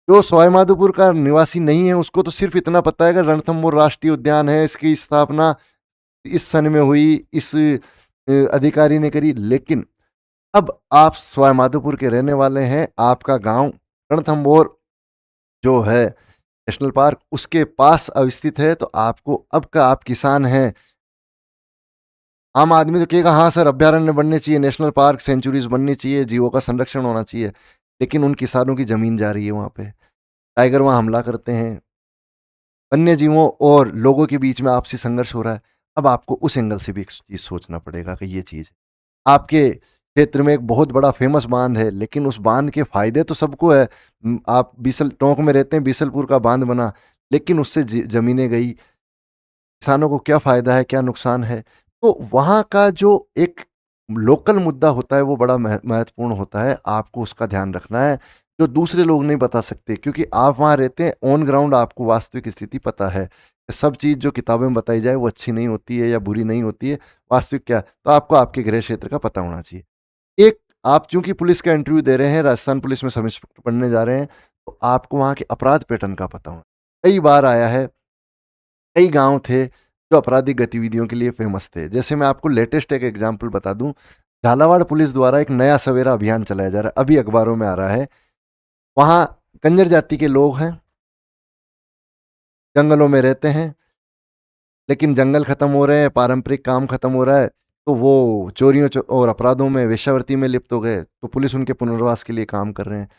जो सवाई माधोपुर का निवासी नहीं है, उसको तो सिर्फ़ इतना पता है कि रणथंभौर राष्ट्रीय उद्यान है, इसकी स्थापना इस सन में हुई, इस अधिकारी ने करी। लेकिन अब आप सवाई माधोपुर के रहने वाले हैं, आपका गाँव रणथंभौर जो है नेशनल पार्क उसके पास अवस्थित है, तो आपको अब का आप किसान हैं, आम आदमी तो कहेगा हाँ सर अभ्यारण्य बनने चाहिए, नेशनल पार्क, सेंचुरीज़ बननी चाहिए, जीवों का संरक्षण होना चाहिए। लेकिन उन किसानों की ज़मीन जा रही है वहाँ पे, टाइगर वहाँ हमला करते हैं, वन्य जीवों और लोगों के बीच में आपसी संघर्ष हो रहा है। अब आपको उस एंगल से भी एक चीज़ सोचना पड़ेगा कि ये चीज़ है। आपके क्षेत्र में एक बहुत बड़ा फेमस बाँध है, लेकिन उस बाँध के फ़ायदे तो सबको है। आप बीसल टोंक में रहते हैं, बीसलपुर का बाँध बना, लेकिन उससे ज़मीनें गई, किसानों को क्या फ़ायदा है, क्या नुकसान है? तो वहाँ का जो एक लोकल मुद्दा होता है, वो बड़ा महत्वपूर्ण होता है, आपको उसका ध्यान रखना है, जो दूसरे लोग नहीं बता सकते, क्योंकि आप वहाँ रहते हैं, ऑन ग्राउंड आपको वास्तविक स्थिति पता है। सब चीज़ जो किताबों में बताई जाए, वो अच्छी नहीं होती है या बुरी नहीं होती है, वास्तविक क्या है, तो आपको आपके गृह क्षेत्र का पता होना चाहिए। एक, आप चूँकि पुलिस का इंटरव्यू दे रहे हैं, राजस्थान पुलिस में सब इंस्पेक्टर बनने जा रहे हैं, तो आपको वहाँ के अपराध पैटर्न का पता होना। कई बार आया है, कई गाँव थे जो आपराधिक गतिविधियों के लिए फ़ेमस थे। जैसे मैं आपको लेटेस्ट एक एग्ज़ाम्पल बता दूँ, झालावाड़ पुलिस द्वारा एक नया सवेरा अभियान चलाया जा रहा है, अभी अखबारों में आ रहा है। वहां कंजर जाति के लोग हैं, जंगलों में रहते हैं, लेकिन जंगल खत्म हो रहे हैं, पारंपरिक काम खत्म हो रहा है, तो वो चोरियों और अपराधों में, वेश्यावृत्ति में लिप्त हो गए, तो पुलिस उनके पुनर्वास के लिए काम कर रहे हैं।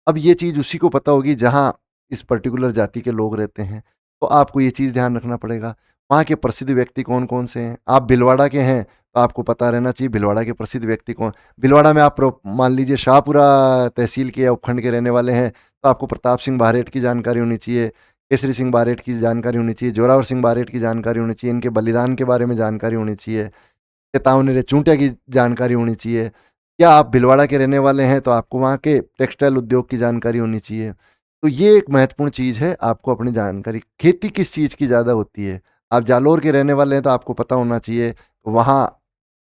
अब ये चीज़ उसी को पता होगी जहाँ इस पर्टिकुलर जाति के लोग रहते हैं, तो आपको ये चीज़ ध्यान रखना पड़ेगा। वहाँ के प्रसिद्ध व्यक्ति कौन कौन से हैं? आप भीलवाड़ा के हैं तो आपको पता रहना चाहिए भीलवाड़ा के प्रसिद्ध व्यक्ति कौन। भीलवाड़ा में आप मान लीजिए शाहपुरा तहसील के या उपखंड के रहने वाले हैं, तो आपको प्रताप सिंह बारेट की जानकारी होनी चाहिए, केसरी सिंह बारेट की जानकारी होनी चाहिए, जोरावर सिंह बारेट की जानकारी होनी चाहिए, इनके बलिदान के बारे में जानकारी होनी चाहिए, चेतावनी चूंटिया की जानकारी होनी चाहिए। या आप भीलवाड़ा के रहने वाले हैं तो आपको वहाँ के टेक्सटाइल उद्योग की जानकारी होनी चाहिए। तो ये एक महत्वपूर्ण चीज़ है, आपको अपनी जानकारी। खेती किस चीज़ की ज़्यादा होती है? आप जालोर के रहने वाले हैं तो आपको पता होना चाहिए वहाँ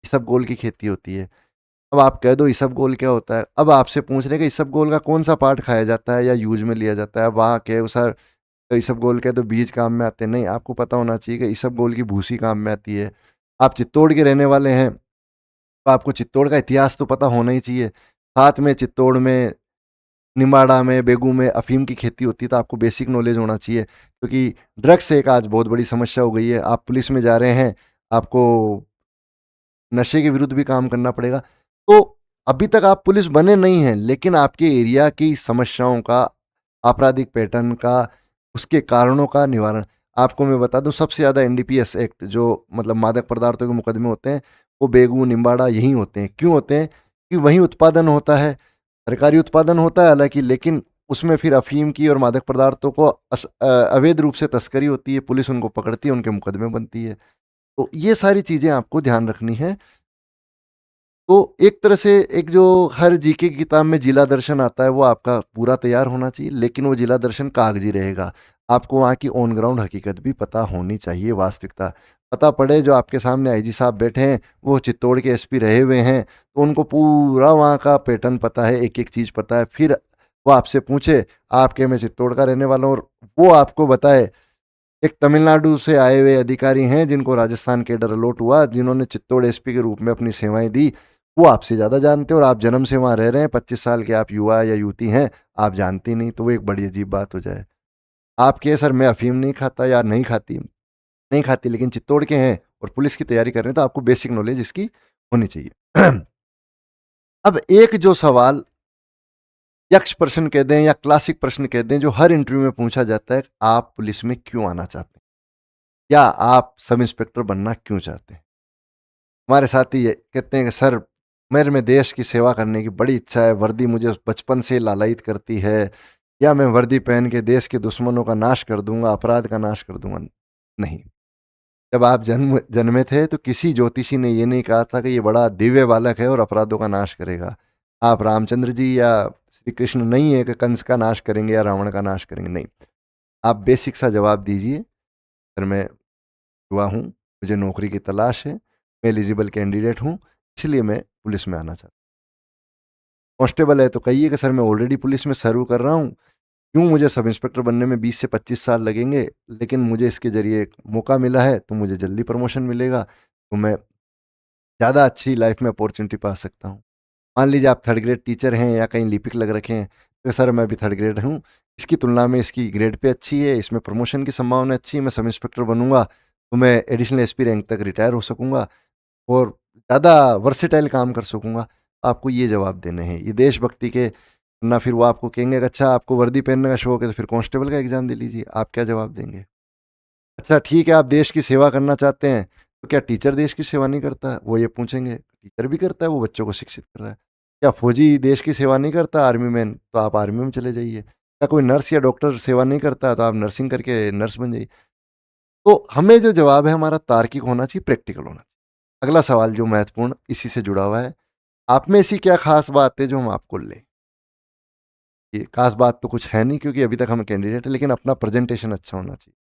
इसबगोल की खेती होती है। अब आप कह दो इसबगोल क्या होता है, अब आपसे पूछ रहे कि इसबगोल का कौन सा पार्ट खाया जाता है या यूज में लिया जाता है। अब वहाँ के सर तो इसबगोल के तो बीज काम में आते हैं, नहीं, आपको पता होना चाहिए कि इसबगोल की भूसी काम में आती है। आप चित्तौड़ के रहने वाले हैं तो आपको चित्तौड़ का इतिहास तो पता होना ही चाहिए। साथ में चित्तौड़ में, निमाड़ा में, बेगू में अफीम की खेती होती है, तो आपको बेसिक नॉलेज होना चाहिए, क्योंकि ड्रग्स एक आज बहुत बड़ी समस्या हो गई है। आप पुलिस में जा रहे हैं, आपको नशे के विरुद्ध भी काम करना पड़ेगा। तो अभी तक आप पुलिस बने नहीं हैं, लेकिन आपके एरिया की समस्याओं का, आपराधिक पैटर्न का, उसके कारणों का निवारण, आपको मैं बता दूं सबसे ज़्यादा एनडीपीएस एक्ट जो मतलब मादक पदार्थों के मुकदमे होते हैं वो बेगू, निम्बाड़ा यहीं होते हैं। क्यों होते हैं? कि वहीं उत्पादन होता है, सरकारी उत्पादन होता है हालांकि, लेकिन उसमें फिर अफीम की और मादक पदार्थों को अवैध रूप से तस्करी होती है, पुलिस उनको पकड़ती है, उनके मुकदमे बनती है। तो ये सारी चीज़ें आपको ध्यान रखनी है। तो एक तरह से एक जो हर जीके की किताब में जिला दर्शन आता है वो आपका पूरा तैयार होना चाहिए, लेकिन वो जिला दर्शन कागजी रहेगा। आपको वहाँ की ऑन ग्राउंड हकीकत भी पता होनी चाहिए, वास्तविकता पता पड़े। जो आपके सामने आईजी साहब बैठे हैं वो चित्तौड़ के एसपी रहे हुए हैं, तो उनको पूरा वहाँ का पैटर्न पता है, एक एक चीज़ पता है। फिर वो आपसे पूछे, आपके मैं चित्तौड़ का रहने वाला हूँ, और वो आपको बताए एक तमिलनाडु से आए हुए अधिकारी हैं जिनको राजस्थान कैडर अलॉट हुआ, जिन्होंने चित्तौड़ एसपी के रूप में अपनी सेवाएं दी, वो आपसे ज़्यादा जानते हैं, और आप जन्म से वहाँ रह रहे हैं, 25 साल के आप युवा या युवती हैं, आप जानती नहीं, तो वो एक बड़ी अजीब बात हो जाए। आप कहे सर मैं अफीम नहीं खाता या नहीं खाती, नहीं खाती, लेकिन चित्तौड़ के हैं और पुलिस की तैयारी कर रहे हैं, तो आपको बेसिक नॉलेज इसकी होनी चाहिए। अब एक जो सवाल यक्ष प्रश्न कह दें या क्लासिक प्रश्न कह दें जो हर इंटरव्यू में पूछा जाता है, आप पुलिस में क्यों आना चाहते हैं या आप सब इंस्पेक्टर बनना क्यों चाहते हैं? हमारे साथी ये कहते हैं कि सर मेरे में देश की सेवा करने की बड़ी इच्छा है, वर्दी मुझे बचपन से लालायित करती है, या मैं वर्दी पहन के देश के दुश्मनों का नाश कर दूंगा, अपराध का नाश कर दूंगा। नहीं, जब आप जन्मे थे तो किसी ज्योतिषी ने ये नहीं कहा था कि ये बड़ा दिव्य बालक है और अपराधों का नाश करेगा। आप रामचंद्र जी या श्री कृष्ण नहीं है कि कंस का नाश करेंगे या रावण का नाश करेंगे, नहीं। आप बेसिक सा जवाब दीजिए, सर मैं युवा हूँ, मुझे नौकरी की तलाश है, मैं एलिजिबल कैंडिडेट हूँ, इसलिए मैं पुलिस में आना चाहता हूँ। कांस्टेबल है तो कहिए कि सर मैं ऑलरेडी पुलिस में सर्व कर रहा हूँ, क्यों मुझे सब इंस्पेक्टर बनने में 20 से 25 साल लगेंगे, लेकिन मुझे इसके ज़रिए एक मौका मिला है तो मुझे जल्दी प्रमोशन मिलेगा, तो मैं ज़्यादा अच्छी लाइफ में अपॉर्चुनिटी पा सकता हूँ। मान लीजिए आप थर्ड ग्रेड टीचर हैं या कहीं लिपिक लग रखे हैं, तो सर मैं भी थर्ड ग्रेड हूँ, इसकी तुलना में इसकी ग्रेड पे अच्छी है, इसमें प्रमोशन की संभावना अच्छी है, मैं सब इंस्पेक्टर बनूंगा तो मैं एडिशनल एसपी रैंक तक रिटायर हो सकूंगा और ज़्यादा वर्सेटाइल काम कर सकूंगा। आपको ये जवाब देने हैं, ये देशभक्ति के ना। फिर वो आपको कहेंगे कि अच्छा आपको वर्दी पहनने का शौक है तो फिर कांस्टेबल का एग्जाम दे लीजिए, आप क्या जवाब देंगे? अच्छा ठीक है, आप देश की सेवा करना चाहते हैं, तो क्या टीचर देश की सेवा नहीं करता है? वो ये पूछेंगे, टीचर भी करता है, वो बच्चों को शिक्षित कर रहा है। क्या फौजी देश की सेवा नहीं करता, आर्मी मैन, तो आप आर्मी में चले जाइए। क्या कोई नर्स या डॉक्टर सेवा नहीं करता है, तो आप नर्सिंग करके नर्स बन जाइए। तो हमें जो जवाब है हमारा तार्किक होना चाहिए, प्रैक्टिकल होना चाहिए। अगला सवाल जो महत्वपूर्ण इसी से जुड़ा हुआ है, आप में ऐसी क्या खास बात है जो हम आपको लें? ये खास बात तो कुछ है नहीं क्योंकि अभी तक हम कैंडिडेट हैं, लेकिन अपना प्रेजेंटेशन अच्छा होना चाहिए।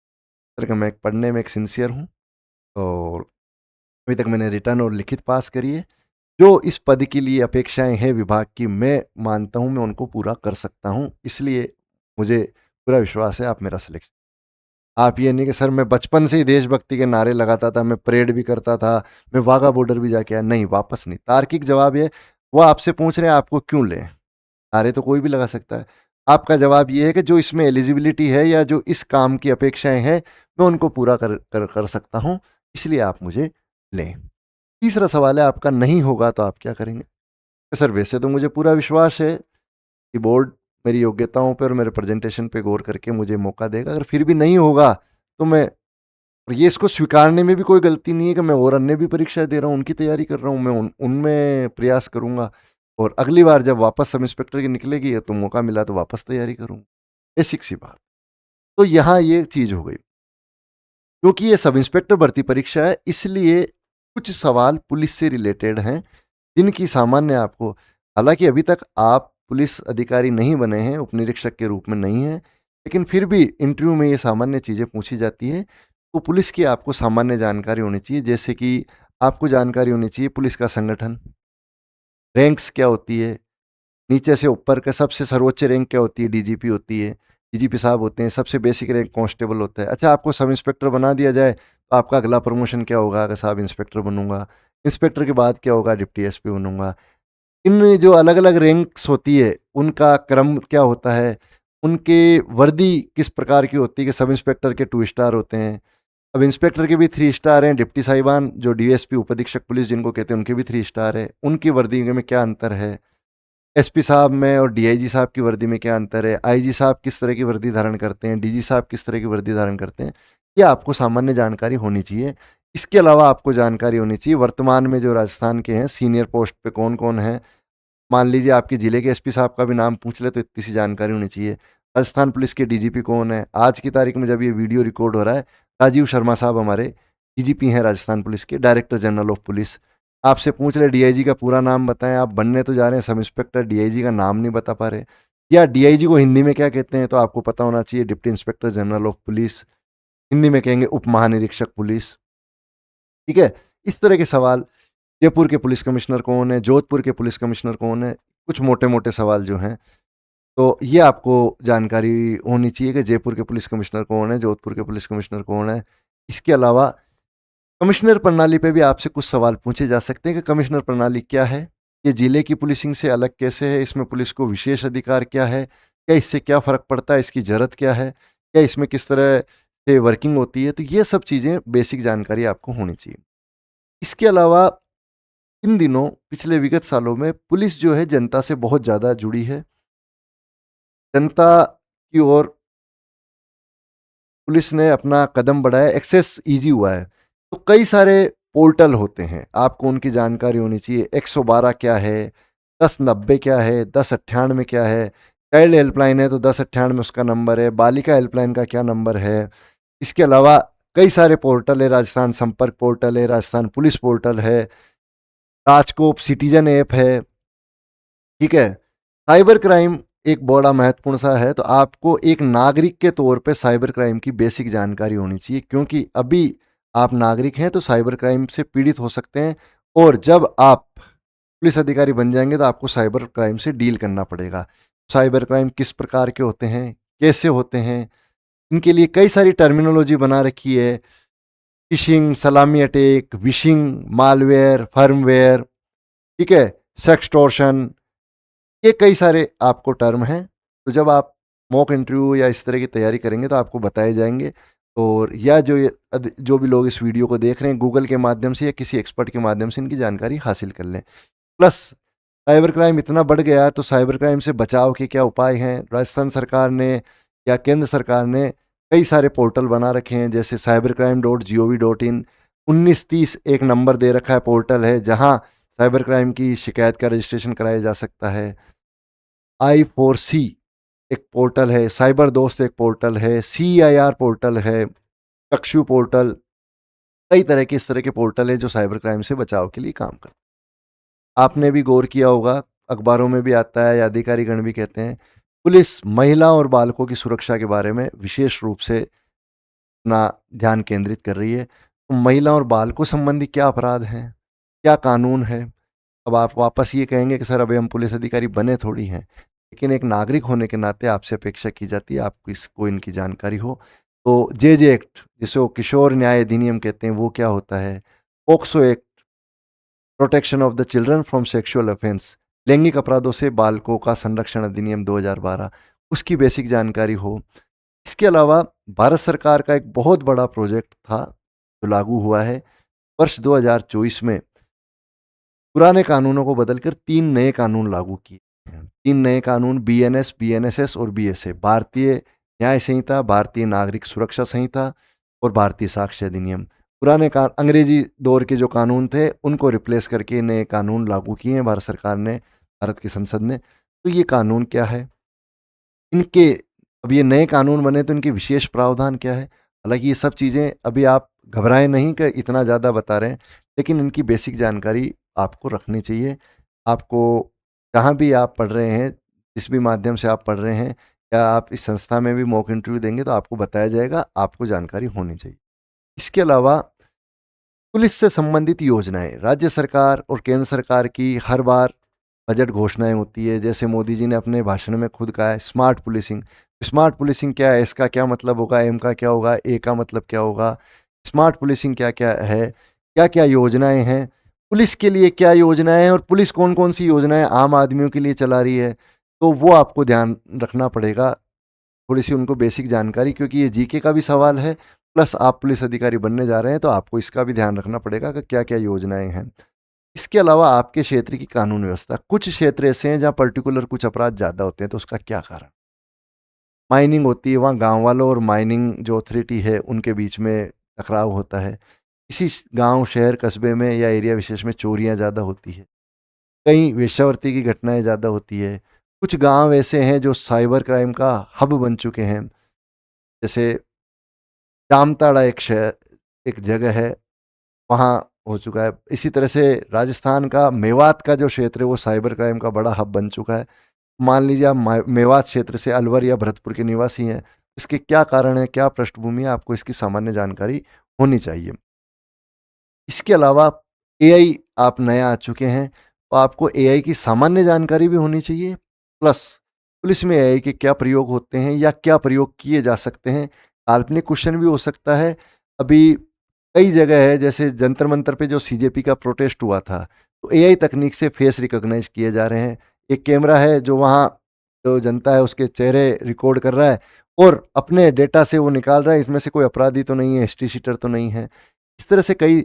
सर कि मैं पढ़ने में एक सिंसियर हूँ और अभी तक मैंने रिटर्न और लिखित पास करी है। जो इस पद के लिए अपेक्षाएं हैं विभाग की, मैं मानता हूँ मैं उनको पूरा कर सकता हूँ, इसलिए मुझे पूरा विश्वास है आप मेरा सिलेक्शन आप ये नहीं कि सर मैं बचपन से ही देशभक्ति के नारे लगाता था, मैं परेड भी करता था, मैं वाघा बॉर्डर भी जाके आया। नहीं, वापस नहीं। तार्किक जवाब ये, वो आपसे पूछ रहे हैं आपको क्यों लें? नारे तो कोई भी लगा सकता है। आपका जवाब ये है कि जो इसमें एलिजिबिलिटी है या जो इस काम की अपेक्षाएं हैं, मैं उनको पूरा कर सकता हूं, इसलिए आप मुझे लें। तीसरा सवाल है आपका, नहीं होगा तो आप क्या करेंगे? सर वैसे तो मुझे पूरा विश्वास है कि बोर्ड मेरी योग्यताओं पर और मेरे प्रेजेंटेशन पे गौर करके मुझे मौका देगा। अगर फिर भी नहीं होगा तो मैं, और ये इसको स्वीकारने में भी कोई गलती नहीं है कि मैं और अन्य भी परीक्षा दे रहा हूँ, उनकी तैयारी कर रहा हूँ, मैं उनमें प्रयास करूंगा, और अगली बार जब वापस सब इंस्पेक्टर की निकलेगी तो मौका मिला तो वापस तैयारी करूंगा। बेसिक सी बात। तो यहाँ ये चीज हो गई। क्योंकि ये सब इंस्पेक्टर भर्ती परीक्षा है, इसलिए कुछ सवाल पुलिस से रिलेटेड हैं, जिनकी सामान्य आपको, हालांकि अभी तक आप पुलिस अधिकारी नहीं बने हैं, उपनिरीक्षक के रूप में नहीं हैं, लेकिन फिर भी इंटरव्यू में ये सामान्य चीज़ें पूछी जाती है। तो पुलिस की आपको सामान्य जानकारी होनी चाहिए, जैसे कि आपको जानकारी होनी चाहिए पुलिस का संगठन, रैंक्स क्या होती है, नीचे से ऊपर का सबसे सर्वोच्च रैंक क्या होती है, डीजीपी होती है, डीजीपी साहब होते हैं, सबसे बेसिक रैंक कांस्टेबल होता है। अच्छा, आपको सब इंस्पेक्टर बना दिया जाए तो आपका अगला प्रमोशन क्या होगा? अगर साहब इंस्पेक्टर बनूंगा, इंस्पेक्टर के बाद क्या होगा? डिप्टी एसपी बनूंगा। इन जो अलग अलग रैंक्स होती है, उनका क्रम क्या होता है, उनके वर्दी किस प्रकार की होती है, कि सब इंस्पेक्टर के 2 स्टार होते हैं, अब इंस्पेक्टर के भी 3 स्टार हैं, डिप्टी साहिबान जो डीएसपी उपाधीक्षक पुलिस जिनको कहते हैं उनके भी 3 स्टार है, उनकी वर्दी में क्या अंतर है, एसपी साहब में और डीआईजी साहब की वर्दी में क्या अंतर है, आईजी साहब किस तरह की वर्दी धारण करते हैं, डीजी साहब किस तरह की वर्दी धारण करते हैं, ये आपको सामान्य जानकारी होनी चाहिए। इसके अलावा आपको जानकारी होनी चाहिए वर्तमान में जो राजस्थान के हैं सीनियर पोस्ट पे कौन कौन है। मान लीजिए आपके जिले के एसपी साहब का भी नाम पूछ ले तो इतनी सी जानकारी होनी चाहिए। राजस्थान पुलिस के डीजीपी कौन है? आज की तारीख में जब ये वीडियो रिकॉर्ड हो रहा है, राजीव शर्मा साहब हमारे डीजीपी हैं राजस्थान पुलिस के, डायरेक्टर जनरल ऑफ पुलिस। आपसे पूछ ले डीआईजी का पूरा नाम बताएं, आप बनने तो जा रहे हैं सब इंस्पेक्टर, डीआईजी का नाम नहीं बता पा रहे, या डीआईजी को हिंदी में क्या कहते हैं, तो आपको पता होना चाहिए deputy inspector general of police, Hindi में कहेंगे उप महानिरीक्षक पुलिस। ठीक है, इस तरह के सवाल, जयपुर के पुलिस कमिश्नर कौन है, जोधपुर के पुलिस कमिश्नर कौन है, कुछ मोटे मोटे सवाल जो हैं, तो ये आपको जानकारी होनी चाहिए कि जयपुर के पुलिस कमिश्नर कौन है, जोधपुर के पुलिस कमिश्नर कौन है। इसके अलावा कमिश्नर प्रणाली पे भी आपसे कुछ सवाल पूछे जा सकते हैं कि कमिश्नर प्रणाली क्या है, ये जिले की पुलिसिंग से अलग कैसे है, इसमें पुलिस को विशेष अधिकार क्या है, क्या इससे क्या फ़र्क पड़ता है, इसकी ज़रूरत क्या है, क्या इसमें किस तरह से वर्किंग होती है, तो ये सब चीज़ें बेसिक जानकारी आपको होनी चाहिए। इसके अलावा इन दिनों पिछले विगत सालों में पुलिस जो है जनता से बहुत ज़्यादा जुड़ी है, जनता की ओर पुलिस ने अपना कदम बढ़ाया, एक्सेस ईजी हुआ है। तो कई सारे पोर्टल होते हैं, आपको उनकी जानकारी होनी चाहिए। 112 क्या है, 1090 क्या है, 1098 क्या है, चाइल्ड हेल्पलाइन है तो 1098 उसका नंबर है, बालिका हेल्पलाइन का क्या नंबर है। इसके अलावा कई सारे पोर्टल है, राजस्थान संपर्क पोर्टल है, राजस्थान पुलिस पोर्टल है, राजकोप सिटीजन ऐप है। ठीक है, साइबर क्राइम एक बड़ा महत्वपूर्ण सा है, तो आपको एक नागरिक के तौर पे साइबर क्राइम की बेसिक जानकारी होनी चाहिए, क्योंकि अभी आप नागरिक हैं तो साइबर क्राइम से पीड़ित हो सकते हैं, और जब आप पुलिस अधिकारी बन जाएंगे तो आपको साइबर क्राइम से डील करना पड़ेगा। साइबर क्राइम किस प्रकार के होते हैं, कैसे होते हैं, इनके लिए कई सारी टर्मिनोलॉजी बना रखी है, फिशिंग, सलामी अटैक, विशिंग, मालवेयर, फर्मवेयर, ठीक है, सेक्सटॉर्शन, ये कई सारे आपको टर्म हैं। तो जब आप मॉक इंटरव्यू या इस तरह की तैयारी करेंगे तो आपको बताए जाएंगे, और या जो भी लोग इस वीडियो को देख रहे हैं गूगल के माध्यम से या किसी एक्सपर्ट के माध्यम से इनकी जानकारी हासिल कर लें। प्लस साइबर क्राइम इतना बढ़ गया है, तो साइबर क्राइम से बचाव के क्या उपाय हैं, राजस्थान सरकार ने या केंद्र सरकार ने कई सारे पोर्टल बना रखे हैं, जैसे cybercrime.gov.in, 1930 एक नंबर दे रखा है, पोर्टल है जहां साइबर क्राइम की शिकायत का रजिस्ट्रेशन कराया जा सकता है। I4C एक पोर्टल है, साइबर दोस्त एक पोर्टल है, CIR पोर्टल है, चक्षु पोर्टल, कई तरह के इस तरह के पोर्टल है जो साइबर क्राइम से बचाव के लिए काम करते हैं। आपने भी गौर किया होगा, अखबारों में भी आता है या अधिकारी गण भी कहते हैं, पुलिस महिला और बालकों की सुरक्षा के बारे में विशेष रूप से अपना ध्यान केंद्रित कर रही है। तो महिला और बालकों संबंधी क्या अपराध हैं, क्या कानून है? अब आप वापस ये कहेंगे कि सर अभी हम पुलिस अधिकारी बने थोड़ी हैं, लेकिन एक नागरिक होने के नाते आपसे अपेक्षा की जाती है आपको इसको इनकी जानकारी हो। तो जे एक्ट, जिसे वो किशोर न्याय अधिनियम कहते हैं, वो क्या होता है, POCSO act, protection of the children from sexual offence, लैंगिक अपराधों से बालकों का संरक्षण अधिनियम 2012, उसकी बेसिक जानकारी हो। इसके अलावा भारत सरकार का एक बहुत बड़ा प्रोजेक्ट था जो लागू हुआ है वर्ष 2024 में, पुराने कानूनों को बदलकर 3 नए कानून लागू किए हैं। 3 नए कानून, बीएनएस, बीएनएसएस और बीएसए, भारतीय न्याय संहिता, भारतीय नागरिक सुरक्षा संहिता और भारतीय साक्ष्य अधिनियम। पुराने अंग्रेजी दौर के जो कानून थे उनको रिप्लेस करके नए कानून लागू किए हैं भारत सरकार ने, भारत की संसद ने। तो ये कानून क्या है, इनके, अब ये नए कानून बने तो इनके विशेष प्रावधान क्या है। हालांकि ये सब चीज़ें अभी आप घबराएं नहीं कि इतना ज़्यादा बता रहे हैं, लेकिन इनकी बेसिक जानकारी आपको रखनी चाहिए। आपको जहाँ भी आप पढ़ रहे हैं, जिस भी माध्यम से आप पढ़ रहे हैं, या आप इस संस्था में भी मॉक इंटरव्यू देंगे तो आपको बताया जाएगा, आपको जानकारी होनी चाहिए। इसके अलावा पुलिस से संबंधित योजनाएं, राज्य सरकार और केंद्र सरकार की हर बार बजट घोषणाएं होती है। जैसे मोदी जी ने अपने भाषण में खुद कहा है स्मार्ट पुलिसिंग। स्मार्ट पुलिसिंग क्या है, इसका क्या मतलब होगा, एम का क्या होगा, ए का मतलब क्या होगा, स्मार्ट पुलिसिंग क्या क्या है, क्या क्या योजनाएं हैं, पुलिस के लिए क्या योजनाएं हैं, और पुलिस कौन कौन सी योजनाएं आम आदमियों के लिए चला रही है, तो वो आपको ध्यान रखना पड़ेगा। थोड़ी सी उनको बेसिक जानकारी, क्योंकि ये जीके का भी सवाल है, प्लस आप पुलिस अधिकारी बनने जा रहे हैं तो आपको इसका भी ध्यान रखना पड़ेगा कि क्या क्या योजनाएं हैं। इसके अलावा आपके क्षेत्र की कानून व्यवस्था, कुछ क्षेत्र ऐसे हैं जहाँ पर्टिकुलर कुछ अपराध ज़्यादा होते हैं, तो उसका क्या कारण, माइनिंग होती है, वहाँ गांव वालों और माइनिंग जो अथॉरिटी है उनके बीच में टकराव होता है। इसी गांव, शहर, कस्बे में या एरिया विशेष में चोरियां ज़्यादा होती है, कहीं वेश्यावृत्ति की घटनाएं ज़्यादा होती है। कुछ गांव ऐसे हैं जो साइबर क्राइम का हब बन चुके हैं, जैसे जामताड़ा एक शहर, एक जगह है, वहाँ हो चुका है। इसी तरह से राजस्थान का मेवात का जो क्षेत्र है वो साइबर क्राइम का बड़ा हब बन चुका है। मान लीजिए आप मेवात क्षेत्र से अलवर या भरतपुर के निवासी हैं, इसके क्या कारण है, क्या पृष्ठभूमि है, आपको इसकी सामान्य जानकारी होनी चाहिए। इसके अलावा एआई, आप नए आ चुके हैं तो आपको एआई की सामान्य जानकारी भी होनी चाहिए, प्लस पुलिस में एआई के क्या प्रयोग होते हैं या क्या प्रयोग किए जा सकते हैं। काल्पनिक क्वेश्चन भी हो सकता है। अभी कई जगह है, जैसे जंतर मंतर पे जो सीजेपी का प्रोटेस्ट हुआ था, तो एआई तकनीक से फेस रिकॉग्नाइज किए जा रहे हैं। एक कैमरा है जो वहाँ जो जनता है उसके चेहरे रिकॉर्ड कर रहा है और अपने डेटा से वो निकाल रहा है इसमें से कोई अपराधी तो नहीं है, हिस्ट्री शीटर तो नहीं है। इस तरह से कई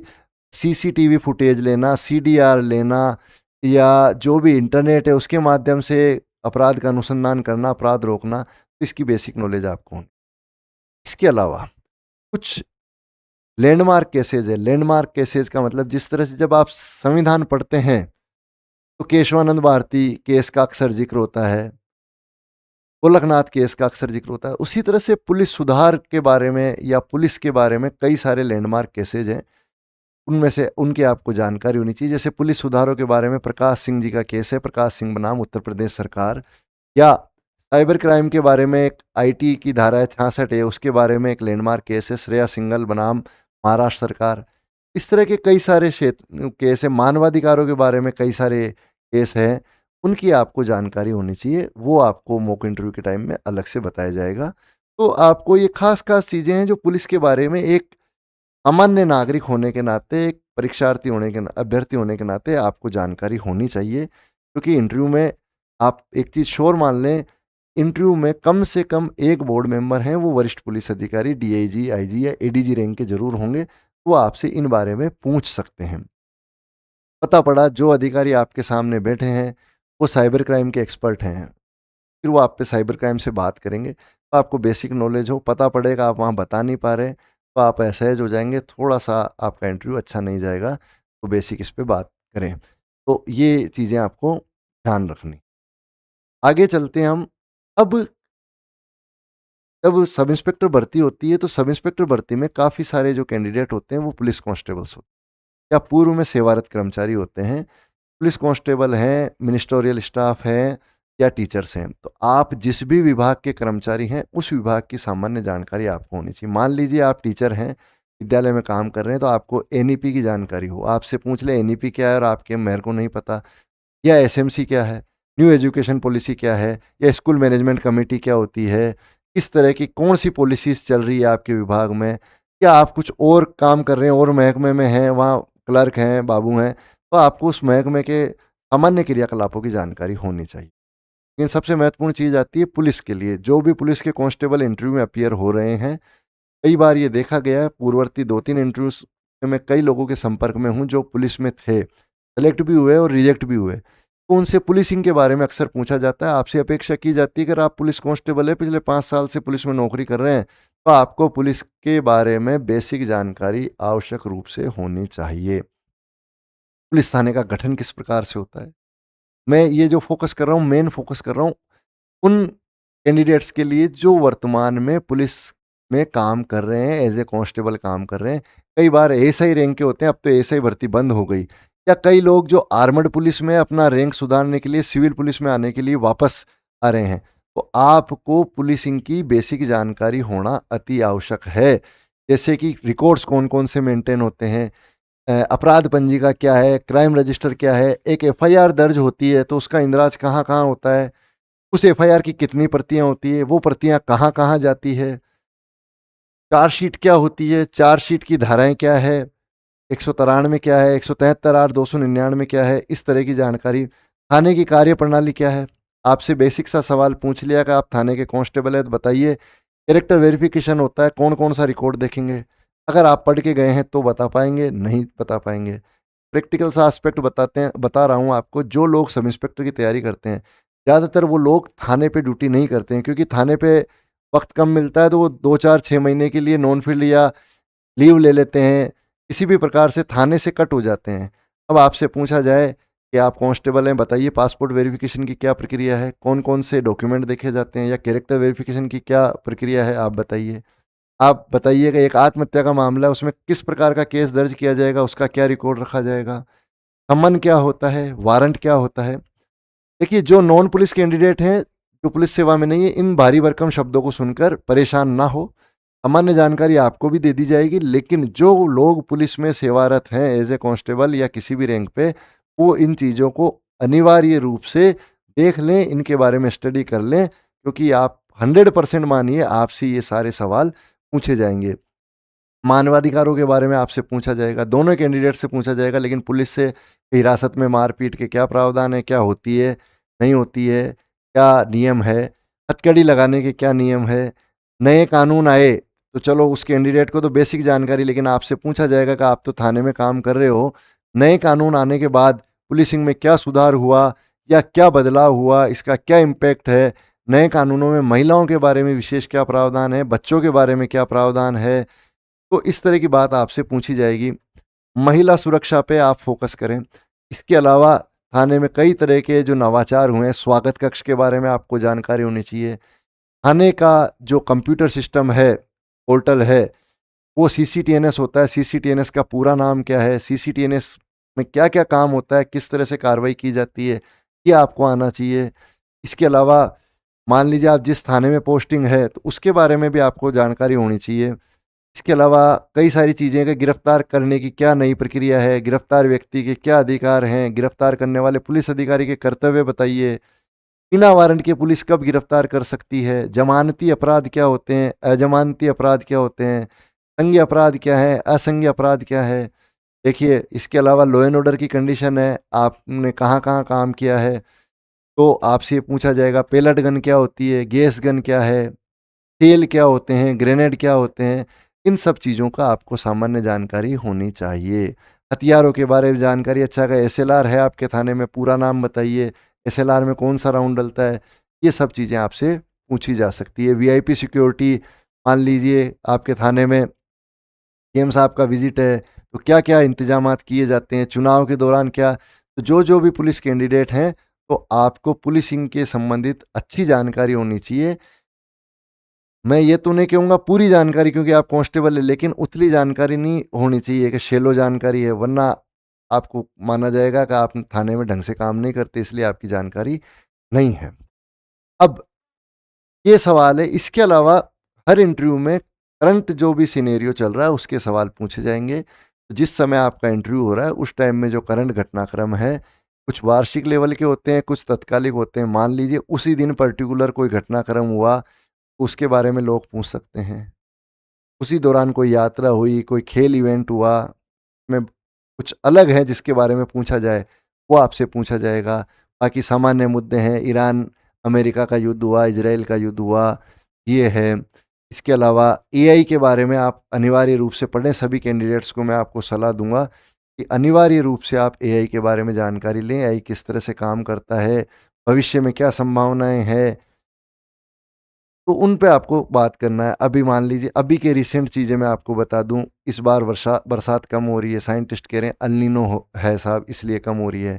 सीसीटीवी फुटेज लेना, सीडीआर लेना, या जो भी इंटरनेट है उसके माध्यम से अपराध का अनुसंधान करना, अपराध रोकना, तो इसकी बेसिक नॉलेज आपको होनी। इसके अलावा कुछ लैंडमार्क केसेज है। लैंडमार्क केसेज का मतलब, जिस तरह से जब आप संविधान पढ़ते हैं तो केशवानंद भारती केस का अक्सर जिक्र होता है, गोलकनाथ केस का अक्सर जिक्र होता है, उसी तरह से पुलिस सुधार के बारे में या पुलिस के बारे में कई सारे लैंडमार्क केसेज हैं, उनमें से उनकी आपको जानकारी होनी चाहिए। जैसे पुलिस सुधारों के बारे में प्रकाश सिंह जी का केस है, प्रकाश सिंह बनाम उत्तर प्रदेश सरकार, या साइबर क्राइम के बारे में एक आईटी की धारा है 66 है, उसके बारे में एक लैंडमार्क केस है, श्रेया सिंघल बनाम महाराष्ट्र सरकार। इस तरह के कई सारे क्षेत्र केस है। मानवाधिकारों के बारे में कई सारे केस हैं, उनकी आपको जानकारी होनी चाहिए, वो आपको मॉक इंटरव्यू के टाइम में अलग से बताया जाएगा। तो आपको ये खास खास चीज़ें हैं जो पुलिस के बारे में एक सामान्य नागरिक होने के नाते, एक परीक्षार्थी होने के अभ्यर्थी होने के नाते आपको जानकारी होनी चाहिए। क्योंकि इंटरव्यू में आप एक चीज़ श्योर मान लें, इंटरव्यू में कम से कम एक बोर्ड मेंबर हैं, वो वरिष्ठ पुलिस अधिकारी, डीआईजी, आईजी या एडीजी रैंक के जरूर होंगे। वो आपसे इन बारे में पूछ सकते हैं। पता पड़ा जो अधिकारी आपके सामने बैठे हैं वो साइबर क्राइम के एक्सपर्ट हैं, फिर वो आप पे साइबर क्राइम से बात करेंगे, तो आपको बेसिक नॉलेज हो, पता पड़ेगा आप वहाँ बता नहीं पा रहे, तो आप असहज हो जाएंगे, थोड़ा सा आपका इंटरव्यू अच्छा नहीं जाएगा। तो बेसिक इस पे बात करें। तो ये चीज़ें आपको ध्यान रखनी। आगे चलते हैं हम। अब जब सब इंस्पेक्टर भर्ती होती है तो सब इंस्पेक्टर भर्ती में काफ़ी सारे जो कैंडिडेट होते हैं वो पुलिस कांस्टेबल्स होते हैं या पूर्व में सेवारत कर्मचारी होते हैं। पुलिस कांस्टेबल हैं, मिनिस्टोरियल स्टाफ हैं या टीचर्स हैं। तो आप जिस भी विभाग के कर्मचारी हैं उस विभाग की सामान्य जानकारी आपको होनी चाहिए। मान लीजिए आप टीचर हैं, विद्यालय में काम कर रहे हैं, तो आपको एनईपी की जानकारी हो। आपसे पूछ ले एनईपी क्या है और आपके मेरे को नहीं पता, या एसएमसी क्या है, न्यू एजुकेशन पॉलिसी क्या है, या स्कूल मैनेजमेंट कमेटी क्या होती है, किस तरह की कौन सी पॉलिसीज चल रही है आपके विभाग में, या आप कुछ और काम कर रहे हैं और महकमे में हैं, वहाँ क्लर्क हैं, बाबू हैं, तो आपको उस महकमे के सामान्य क्रियाकलापों की जानकारी होनी चाहिए। लेकिन सबसे महत्वपूर्ण चीज़ आती है पुलिस के लिए। जो भी पुलिस के कांस्टेबल इंटरव्यू में अपीयर हो रहे हैं, कई बार ये देखा गया है, पूर्ववर्ती 2-3 इंटरव्यूज़ में मैं कई लोगों के संपर्क में हूँ जो पुलिस में थे, सेलेक्ट भी हुए और रिजेक्ट भी हुए। तो उनसे पुलिसिंग के बारे में अक्सर पूछा जाता है, आपसे अपेक्षा की जाती है कि अगर आप पुलिस कांस्टेबल हैं, पिछले 5 साल से पुलिस में नौकरी कर रहे हैं, तो आपको पुलिस के बारे में बेसिक जानकारी आवश्यक रूप से होनी चाहिए। पुलिस थाने का गठन किस प्रकार से होता है? मैं ये जो फ़ोकस कर रहा हूँ, मेन फ़ोकस कर रहा हूँ उन कैंडिडेट्स के लिए जो वर्तमान में पुलिस में काम कर रहे हैं, एज़ ए कांस्टेबल काम कर रहे हैं। कई बार एएसआई रैंक के होते हैं, अब तो एएसआई भर्ती बंद हो गई। या कई लोग जो आर्मड पुलिस में अपना रैंक सुधारने के लिए सिविल पुलिस में आने के लिए वापस आ रहे हैं। तो आपको पुलिसिंग की बेसिक जानकारी होना अति आवश्यक है। जैसे कि रिकॉर्ड्स कौन-कौन से मेंटेन होते हैं, अपराध पंजिका क्या है, क्राइम रजिस्टर क्या है, एक एफआईआर दर्ज होती है तो उसका इंद्राज कहाँ-कहाँ होता है, उस एफआईआर की कितनी प्रतियाँ होती है, वो प्रतियाँ कहाँ-कहाँ जाती है, चार्जशीट क्या होती है, चार्जशीट की धाराएँ क्या है, 193 क्या है, 173 आर 299 क्या है, इस तरह की जानकारी। थाने की कार्यप्रणाली क्या है, आपसे बेसिक सा सवाल पूछ लिया कि आप थाने के कांस्टेबल हैं तो बताइए। कैरेक्टर वेरिफिकेशन होता है, कौन-कौन सा रिकॉर्ड देखेंगे, अगर आप पढ़ के गए हैं तो बता पाएँगे, नहीं बता पाएँगे। प्रैक्टिकल सा एस्पेक्ट बता रहा हूँ आपको। जो लोग सब इंस्पेक्टर की तैयारी करते हैं, ज़्यादातर वो लोग थाने पे ड्यूटी नहीं करते हैं, क्योंकि थाने पे वक्त कम मिलता है, तो वो 2-4-6 महीने के लिए नॉन फील्ड या लीव ले लेते हैं, किसी भी प्रकार से थाने से कट हो जाते हैं। अब आपसे पूछा जाए कि आप कांस्टेबल हैं, बताइए पासपोर्ट वेरिफिकेशन की क्या प्रक्रिया है, कौन कौन से डॉक्यूमेंट देखे जाते हैं, या कैरेक्टर वेरिफिकेशन की क्या प्रक्रिया है, आप बताइए। आप बताइएगा, एक आत्महत्या का मामला है, उसमें किस प्रकार का केस दर्ज किया जाएगा, उसका क्या रिकॉर्ड रखा जाएगा, सम्मन क्या होता है, वारंट क्या होता है। देखिए, जो नॉन पुलिस कैंडिडेट हैं, जो पुलिस सेवा में नहीं है, इन भारी भरकम शब्दों को सुनकर परेशान ना हो। सामान्य जानकारी आपको भी दे दी जाएगी, लेकिन जो लोग पुलिस में सेवारत हैं एज ए कांस्टेबल या किसी भी रैंक पे, वो इन चीज़ों को अनिवार्य रूप से देख लें, इनके बारे में स्टडी कर लें, क्योंकि आप 100% मानिए आपसे ये सारे सवाल पूछे जाएंगे। मानवाधिकारों के बारे में आपसे पूछा जाएगा, दोनों कैंडिडेट से पूछा जाएगा, लेकिन पुलिस से हिरासत में मारपीट के क्या प्रावधान है, क्या होती है, नहीं होती है, क्या नियम है, हथकड़ी लगाने के क्या नियम है, नए कानून आए तो चलो उस कैंडिडेट को तो बेसिक जानकारी, लेकिन आपसे पूछा जाएगा कि आप तो थाने में काम कर रहे हो, नए कानून आने के बाद पुलिसिंग में क्या सुधार हुआ या क्या बदलाव हुआ, इसका क्या इम्पैक्ट है, नए कानूनों में महिलाओं के बारे में विशेष क्या प्रावधान है, बच्चों के बारे में क्या प्रावधान है। तो इस तरह की बात आपसे पूछी जाएगी। महिला सुरक्षा पे आप फोकस करें। इसके अलावा थाने में कई तरह के जो नवाचार हुए हैं, स्वागत कक्ष के बारे में आपको जानकारी होनी चाहिए। थाने का जो कंप्यूटर सिस्टम है, पोर्टल है, वो सीसीटीएनएस होता है। सीसीटीएनएस का पूरा नाम क्या है, सीसीटीएनएस में क्या-क्या काम होता है, किस तरह से कार्रवाई की जाती है, ये आपको आना चाहिए। इसके अलावा मान लीजिए आप जिस थाने में पोस्टिंग है, तो उसके बारे में भी आपको जानकारी होनी चाहिए। इसके अलावा कई सारी चीज़ें कि गिरफ्तार करने की क्या नई प्रक्रिया है, गिरफ्तार व्यक्ति के क्या अधिकार हैं, गिरफ्तार करने वाले पुलिस अधिकारी के कर्तव्य बताइए, बिना वारंट के पुलिस कब गिरफ्तार कर सकती है, जमानती अपराध क्या होते हैं, अजमानती अपराध क्या होते हैं, संज्ञेय अपराध क्या है, असंज्ञेय अपराध क्या है। देखिए, इसके अलावा लॉ एंड ऑर्डर की कंडीशन है, आपने कहाँ-कहाँ काम किया है, तो आपसे ये पूछा जाएगा पेलेट गन क्या होती है, गैस गन क्या है, तेल क्या होते हैं, ग्रेनेड क्या होते हैं, इन सब चीज़ों का आपको सामान्य जानकारी होनी चाहिए। हथियारों के बारे में जानकारी, अच्छा अगर एसएलआर है आपके थाने में, पूरा नाम बताइए, एसएलआर में कौन-सा राउंड डलता है, ये सब चीज़ें आपसे पूछी जा सकती है। वीआईपी सिक्योरिटी, मान लीजिए आपके थाने में सीएम साहब का विज़िट है, तो क्या-क्या इंतज़ामात किए जाते हैं, चुनाव के दौरान क्या, तो जो-जो भी पुलिस कैंडिडेट हैं, तो आपको पुलिसिंग के संबंधित अच्छी जानकारी होनी चाहिए। मैं ये तो नहीं कहूँगा पूरी जानकारी, क्योंकि आप कांस्टेबल हैं, लेकिन उतनी जानकारी नहीं होनी चाहिए कि शैलो जानकारी है, वरना आपको माना जाएगा कि आप थाने में ढंग से काम नहीं करते, इसलिए आपकी जानकारी नहीं है। अब ये सवाल है, इसके अलावा हर इंटरव्यू में करंट जो भी सिनेरियो चल रहा है उसके सवाल पूछे जाएंगे। तो जिस समय आपका इंटरव्यू हो रहा है उस टाइम में जो करंट घटनाक्रम है, कुछ वार्षिक लेवल के होते हैं, कुछ तत्कालिक होते हैं। मान लीजिए उसी दिन पर्टिकुलर कोई घटनाक्रम हुआ, उसके बारे में लोग पूछ सकते हैं। उसी दौरान कोई यात्रा हुई, कोई खेल इवेंट हुआ, में कुछ अलग है जिसके बारे में पूछा जाए, वो आपसे पूछा जाएगा। बाकी सामान्य मुद्दे हैं, ईरान अमेरिका का युद्ध हुआ, इजराइल का युद्ध हुआ, ये है। इसके अलावा एआई के बारे में आप अनिवार्य रूप से पढ़ें। सभी कैंडिडेट्स को मैं आपको सलाह दूंगा कि अनिवार्य रूप से आप एआई के बारे में जानकारी लें, एआई किस तरह से काम करता है, भविष्य में क्या संभावनाएं हैं, तो उन पे आपको बात करना है। अभी मान लीजिए, अभी के रिसेंट चीज़ें मैं आपको बता दूं, इस बार बरसात कम हो रही है, साइंटिस्ट कह रहे हैं अल नीनो है साहब, इसलिए कम हो रही है।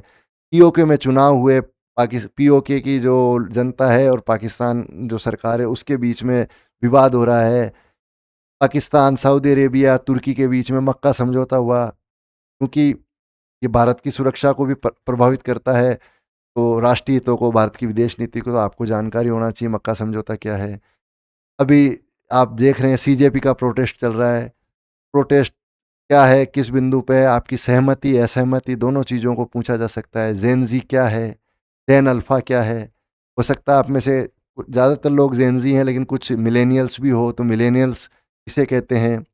पीओके में चुनाव हुए, पीओके की जो जनता है और पाकिस्तान जो सरकार है उसके बीच में विवाद हो रहा है। पाकिस्तान, सऊदी अरेबिया, तुर्की के बीच में मक्का समझौता हुआ, क्योंकि ये भारत की सुरक्षा को भी प्रभावित करता है, तो राष्ट्रीय हितों को, भारत की विदेश नीति को तो आपको जानकारी होना चाहिए मक्का समझौता क्या है। अभी आप देख रहे हैं सीजेपी का प्रोटेस्ट चल रहा है। प्रोटेस्ट क्या है, किस बिंदु पे है, आपकी सहमति असहमति दोनों चीज़ों को पूछा जा सकता है। जेन जी क्या है, जेन अल्फा क्या है। हो सकता है आप में से ज़्यादातर लोग जेन जी हैं, लेकिन कुछ मिलेनियल्स भी हो, तो मिलेनियल्स किसे कहते हैं।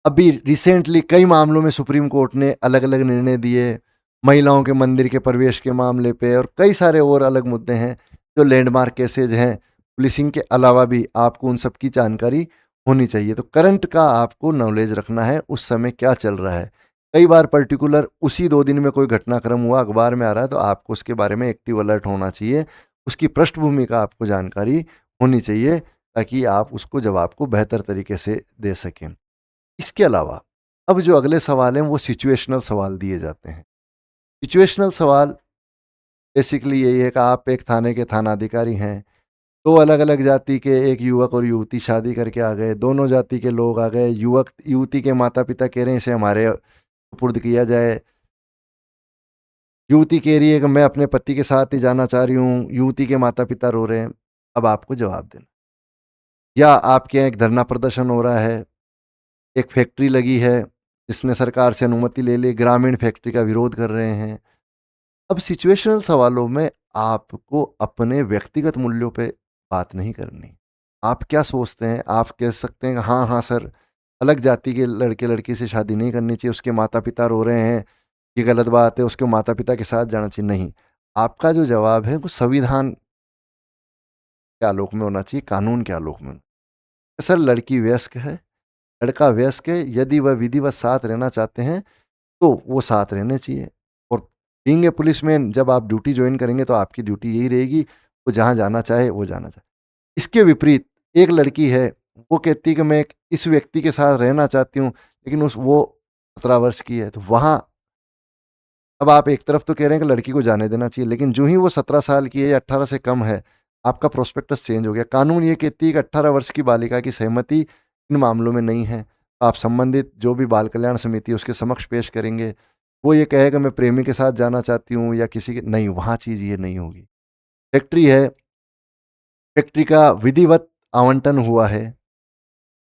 अभी रिसेंटली कई मामलों में सुप्रीम कोर्ट ने अलग अलग निर्णय दिए, महिलाओं के मंदिर के प्रवेश के मामले पे, और कई सारे और अलग मुद्दे हैं जो लैंडमार्क केसेज हैं। पुलिसिंग के अलावा भी आपको उन सब की जानकारी होनी चाहिए। तो करंट का आपको नॉलेज रखना है, उस समय क्या चल रहा है। कई बार पर्टिकुलर उसी 2 दिन में कोई घटनाक्रम हुआ, अखबार में आ रहा है, तो आपको उसके बारे में एक्टिव अलर्ट होना चाहिए, उसकी पृष्ठभूमि का आपको जानकारी होनी चाहिए, ताकि आप उसको जवाब को बेहतर तरीके से दे सकें। इसके अलावा अब जो अगले सवाल हैं वो सिचुएशनल सवाल दिए जाते हैं। सिचुएशनल सवाल बेसिकली यही है कि आप एक थाने के थानाधिकारी हैं, दो अलग अलग जाति के एक युवक और युवती शादी करके आ गए, दोनों जाति के लोग आ गए, युवक युवती के माता पिता कह रहे हैं इसे हमारे सुपुर्द किया जाए, युवती कह रही है कि मैं अपने पति के साथ ही जाना चाह रही हूँ, युवती के माता पिता रो रहे हैं। अब आपको जवाब देना। या आपके यहाँ एक धरना प्रदर्शन हो रहा है, एक फैक्ट्री लगी है जिसने सरकार से अनुमति ले ली, ग्रामीण फैक्ट्री का विरोध कर रहे हैं। अब सिचुएशनल सवालों में आपको अपने व्यक्तिगत मूल्यों पे बात नहीं करनी। आप क्या सोचते हैं, आप कह सकते हैं कि हाँ हाँ सर, अलग जाति के लड़के लड़की से शादी नहीं करनी चाहिए, उसके माता पिता रो रहे हैं, ये गलत बात है, उसके माता पिता के साथ जाना चाहिए। नहीं, आपका जो जवाब है वो संविधान के आलोक में होना चाहिए, कानून के आलोक में। सर लड़की वयस्क है, लड़का वयस्क है, यदि वह विधिवत साथ रहना चाहते हैं तो वो साथ रहने चाहिए। और बीइंग ए पुलिसमैन, जब आप ड्यूटी ज्वाइन करेंगे तो आपकी ड्यूटी यही रहेगी, वो जहाँ जाना चाहे वो जाना चाहे। इसके विपरीत एक लड़की है, वो कहती है कि मैं इस व्यक्ति के साथ रहना चाहती हूँ, लेकिन उस वो 17 वर्ष की है, तो वहाँ अब आप एक तरफ तो कह रहे हैं कि लड़की को जाने देना चाहिए, लेकिन जो ही वो 17 साल की है या 18 से कम है, आपका प्रोस्पेक्टस चेंज हो गया। कानून ये कहती है कि 18 वर्ष की बालिका की सहमति इन मामलों में नहीं है। आप संबंधित जो भी बाल कल्याण समिति है उसके समक्ष पेश करेंगे, वो ये कहेगा मैं प्रेमी के साथ जाना चाहती हूँ या किसी के, नहीं, वहाँ चीज़ ये नहीं होगी। फैक्ट्री है, फैक्ट्री का विधिवत आवंटन हुआ है,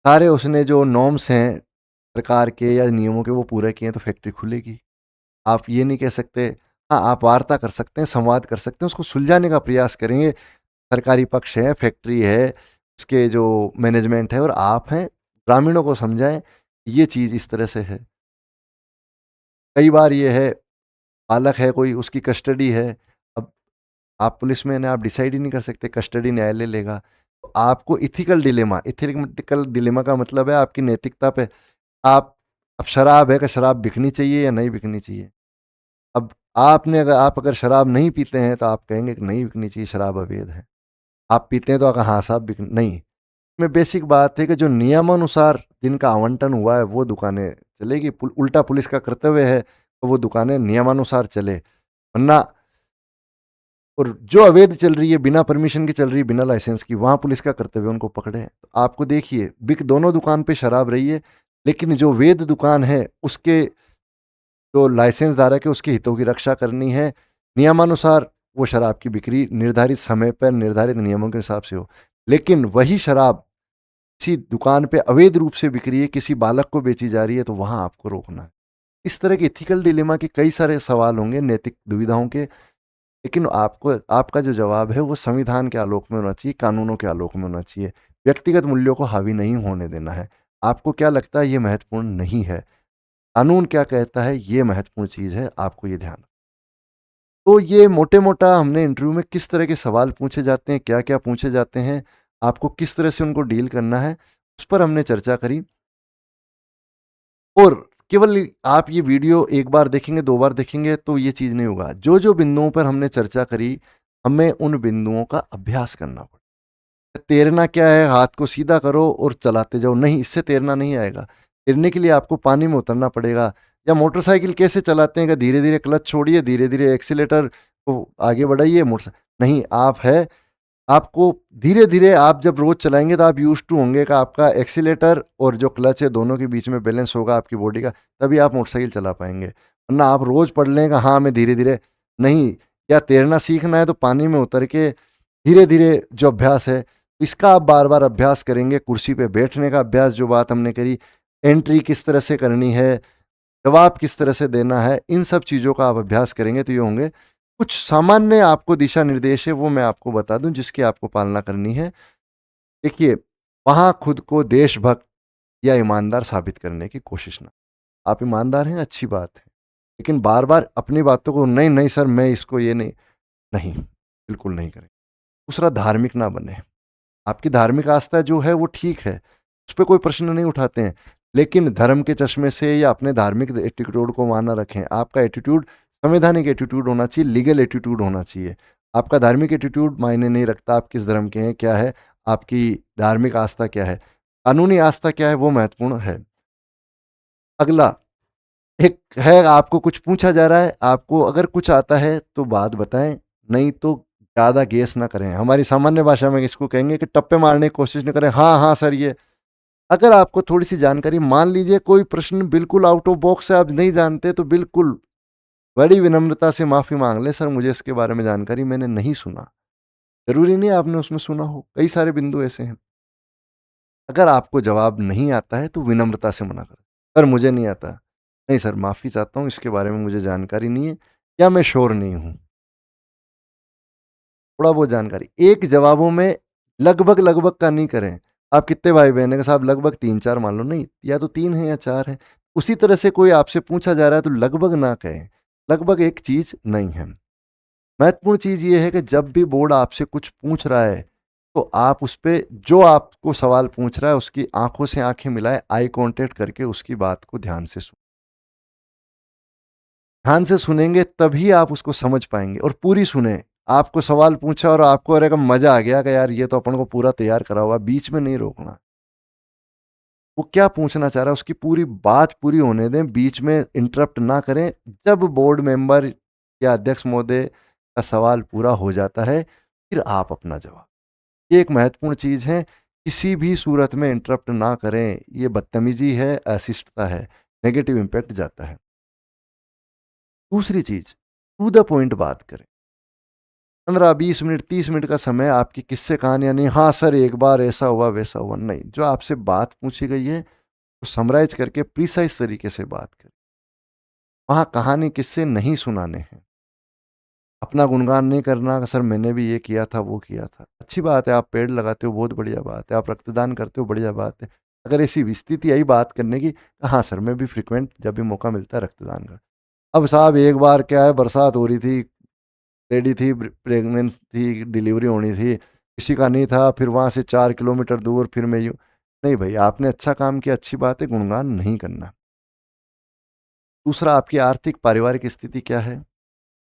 सारे उसने जो नॉर्म्स हैं सरकार के या नियमों के वो पूरे किए हैं, तो फैक्ट्री खुलेगी। आप ये नहीं कह सकते। हाँ, आप वार्ता कर सकते हैं, संवाद कर सकते हैं, उसको सुलझाने का प्रयास करेंगे। सरकारी पक्ष है, फैक्ट्री है, उसके जो मैनेजमेंट है और आप हैं, ग्रामीणों को समझाएँ, ये चीज़ इस तरह से है। कई बार ये है, बालक है कोई, उसकी कस्टडी है, अब आप पुलिसमैन हैं, आप डिसाइड ही नहीं कर सकते, कस्टडी न्यायालय लेगा। तो आपको एथिकल डिलेमा का मतलब है आपकी नैतिकता पे, आप, अब शराब है कि शराब बिकनी चाहिए या नहीं बिकनी चाहिए। अब आप अगर शराब नहीं पीते हैं तो आप कहेंगे कि नहीं बिकनी चाहिए, शराब अवैध है। आप पीते हैं तो हाँ साहब बिक नहीं। में बेसिक बात है कि जो नियमानुसार जिनका आवंटन हुआ है वो दुकानें चलेगी। उल्टा पुलिस का कर्तव्य है तो वो दुकानें नियमानुसार चले, वरना, और जो अवैध चल रही है, बिना परमिशन की चल रही है, बिना लाइसेंस की, वहाँ पुलिस का कर्तव्य उनको पकड़े। तो आपको देखिए, बिक दोनों दुकान पे शराब रही है, लेकिन जो वैध दुकान है उसके जो लाइसेंस धारक है उसके हितों की रक्षा करनी है। नियमानुसार वो शराब की बिक्री निर्धारित समय पर निर्धारित नियमों के हिसाब से हो। लेकिन वही शराब किसी दुकान पे अवैध रूप से बिक रही है, किसी बालक को बेची जा रही है, तो वहां आपको रोकना है। इस तरह के इथिकल डिलेमा के कई सारे सवाल होंगे, नैतिक दुविधाओं के, लेकिन आपको आपका जो जवाब है वो संविधान के आलोक में होना चाहिए, कानूनों के आलोक में होना चाहिए। व्यक्तिगत मूल्यों को हावी नहीं होने देना है। आपको क्या लगता है ये महत्वपूर्ण नहीं है। कानून क्या कहता है ये महत्वपूर्ण चीज़ है, आपको ये ध्यान। तो ये मोटे-मोटा हमने इंटरव्यू में किस तरह के सवाल पूछे जाते हैं, क्या-क्या पूछे जाते हैं, आपको किस तरह से उनको डील करना है, उस पर हमने चर्चा करी। और केवल आप ये वीडियो एक बार देखेंगे, 2 बार देखेंगे तो ये चीज़ नहीं होगा। जो-जो बिंदुओं पर हमने चर्चा करी, हमें उन बिंदुओं का अभ्यास करना पड़ेगा। तैरना क्या है, हाथ को सीधा करो और चलाते जाओ, नहीं, इससे तैरना नहीं आएगा। तैरने के लिए आपको पानी में उतरना पड़ेगा। या मोटरसाइकिल कैसे चलाते हैं कि धीरे-धीरे क्लच छोड़िए, धीरे-धीरे एक्सीलेटर को आगे बढ़ाइए, नहीं, आप है आपको धीरे-धीरे आप जब रोज़ चलाएँगे तो आप यूज़्ड टू होंगे कि आपका एक्सीलेटर और जो क्लच है दोनों के बीच में बैलेंस होगा आपकी बॉडी का, तभी आप मोटरसाइकिल चला पाएँगे। वरना आप रोज़ पढ़ लें कि हाँ, मैं धीरे-धीरे नहीं, या तैरना सीखना है तो पानी में उतर के धीरे-धीरे जो अभ्यास है, इसका आप बार-बार अभ्यास करेंगे। कुर्सी पे बैठने का अभ्यास जो बात हमने करी, एंट्री किस तरह से करनी है, जवाब किस तरह से देना है, इन सब चीज़ों का आप अभ्यास करेंगे तो ये होंगे। कुछ सामान्य आपको दिशा निर्देश है वो मैं आपको बता दूं जिसकी आपको पालना करनी है। देखिए, वहाँ खुद को देशभक्त या ईमानदार साबित करने की कोशिश ना। आप ईमानदार हैं, अच्छी बात है। लेकिन बार-बार अपनी बातों को नहीं, नहीं सर मैं इसको ये नहीं, नहीं, बिल्कुल नहीं करें। दूसरा, धार्मिक ना बने। आपकी धार्मिक आस्था जो है वो ठीक है, उस पे कोई प्रश्न नहीं उठाते हैं। लेकिन धर्म के चश्मे से या अपने धार्मिक एटीट्यूड को वहाँ ना रखें। आपका एटीट्यूड संवैधानिक एटीट्यूड होना चाहिए, लीगल एटीट्यूड होना चाहिए। आपका धार्मिक एटीट्यूड मायने नहीं रखता, आप किस धर्म के हैं, क्या है, आपकी धार्मिक आस्था क्या है, कानूनी आस्था क्या है, वो महत्वपूर्ण है। अगला, एक है आपको कुछ पूछा जा रहा है, आपको अगर कुछ आता है तो बात बताएँ, नहीं तो ज़्यादा गेस ना करें। हमारी सामान्य भाषा में इसको कहेंगे कि टप्पे मारने की कोशिश ना करें। हाँ, हाँ सर ये। अगर आपको थोड़ी-सी जानकारी, मान लीजिए कोई प्रश्न बिल्कुल आउट ऑफ बॉक्स है, आप नहीं जानते तो बिल्कुल बड़ी विनम्रता से माफ़ी माँग लें, सर मुझे इसके बारे में जानकारी मैंने नहीं सुना। ज़रूरी नहीं है आपने उसमें सुना हो, कई सारे बिंदु ऐसे हैं। अगर आपको जवाब नहीं आता है तो विनम्रता से मना करें। सर मुझे नहीं आता। नहीं सर माफ़ी चाहता हूँ इसके बारे में मुझे जानकारी नहीं है या मैं श्योर नहीं हूँ। थोड़ा बहुत जानकारी, एक जवाबों में लगभग-लगभग का नहीं करें। आप कितने भाई-बहन हैं? कि साहब लगभग 3-4 मान लो, नहीं, या तो 3 हैं या 4 हैं। उसी तरह से कोई आपसे पूछा जा रहा है तो लगभग ना कहें। लगभग एक चीज़ नहीं है। महत्वपूर्ण चीज़ ये है कि जब भी बोर्ड आपसे कुछ पूछ रहा है, तो आप उस पे जो आपको सवाल पूछ रहा है उसकी आँखों से आँखें मिलाएँ, आई कॉन्टैक्ट करके उसकी बात को ध्यान से ध्यान से सुनेंगे तभी आप उसको समझ पाएँगे, और पूरी सुनें। आपको सवाल पूछा और आपको अरे मज़ा आ गया कि यार ये तो अपन को पूरा तैयार करा हुआ है, बीच में नहीं रोकना। वो क्या पूछना चाह रहा है उसकी पूरी बात पूरी होने दें, बीच में इंटरप्ट ना करें। जब बोर्ड मेंबर या अध्यक्ष महोदय का सवाल पूरा हो जाता है, फिर आप अपना जवाब, ये एक महत्वपूर्ण चीज़ है। किसी भी सूरत में इंटरप्ट ना करें, ये बदतमीज़ी है, अशिष्टता है, नेगेटिव इम्पैक्ट जाता है। दूसरी चीज़, टू द पॉइंट बात करें। 15-20 मिनट, 30 मिनट का समय आपकी किस्से कहानियाँ नहीं, हाँ सर एक बार ऐसा हुआ, वैसा हुआ, नहीं। जो आपसे बात पूछी गई है, वो समराइज़ करके प्रिसाइज़ तरीके से बात करें। वहाँ कहानी किस्से नहीं सुनाने हैं। अपना गुणगान नहीं करना कि सर मैंने भी ये किया था, वो किया था। अच्छी बात है, आप पेड़ लगाते हो, बहुत बढ़िया बात है। आप रक्तदान करते हो, बढ़िया बात है। अगर ऐसी स्थिति आई बात करने की, हाँ सर मैं भी फ्रीक्वेंट जब भी मौका मिलता है रक्तदान कर। अब साहब एक बार क्या है, बरसात हो रही थी, लेडी थी, प्रेग्नेंट थी, डिलीवरी होनी थी, किसी का नहीं था, फिर वहाँ से 4 किलोमीटर दूर, फिर मैं यूँ, नहीं भई आपने अच्छा काम किया, अच्छी बात है, गुणगान नहीं करना। दूसरा, आपकी आर्थिक पारिवारिक स्थिति क्या है?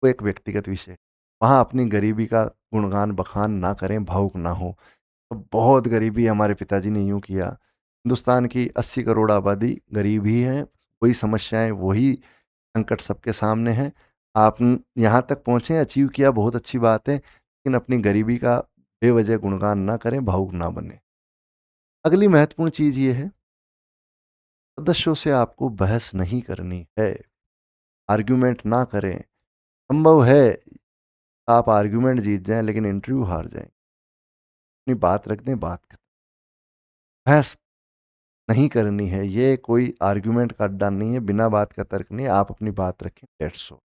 वो एक व्यक्तिगत विषय है। वहाँ अपनी गरीबी का गुणगान बखान ना करें, भावुक ना हों। तो बहुत गरीबी हमारे पिताजी ने यूँ किया। हिंदुस्तान की 80 करोड़ आबादी गरीब ही है, वही समस्याएँ, वही संकट सबके सामने हैं। आप यहाँ तक पहुँचे, अचीव किया, बहुत अच्छी बात है, लेकिन अपनी गरीबी का बेवजह गुणगान ना करें, भावुक ना बनें। अगली महत्वपूर्ण चीज़ ये है, सदस्यों से आपको बहस नहीं करनी है, आर्गुमेंट ना करें। संभव है आप आर्गुमेंट जीत जाएँ लेकिन इंटरव्यू हार जाएँ। अपनी बात रख दें, बात खत्म। बहस नहीं करनी है, ये कोई आर्गुमेंट का अड्डा नहीं है, बिना बात का तर्क नहीं है, आप अपनी बात रखें, दैट्स ऑल।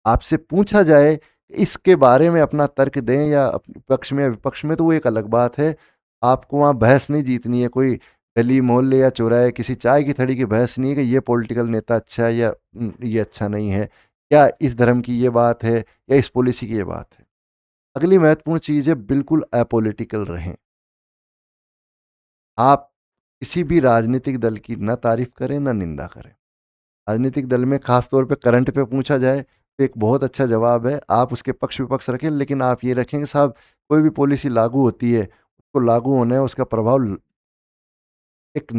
आपसे पूछा जाए इसके बारे में अपना तर्क दें या अपने पक्ष में या विपक्ष में, तो वो एक अलग बात है। आपको वहाँ बहस नहीं जीतनी है, कोई गली मोहल्ले या चौराहे किसी चाय की थड़ी की बहस नहीं है कि ये पॉलिटिकल नेता अच्छा है या ये अच्छा नहीं है, या इस धर्म की ये बात है या इस पॉलिसी की ये बात है। अगली महत्वपूर्ण चीज़ है, बिल्कुल अपॉलिटिकल रहें। आप किसी भी राजनीतिक दल की ना तारीफ करें ना निंदा करें। राजनीतिक दल में खास तौर पे करंट पे पूछा जाए तो एक बहुत अच्छा जवाब है, आप उसके पक्ष विपक्ष रखें, लेकिन आप ये रखें कि साहब कोई भी पॉलिसी लागू होती है, उसको लागू होने उसका प्रभाव एक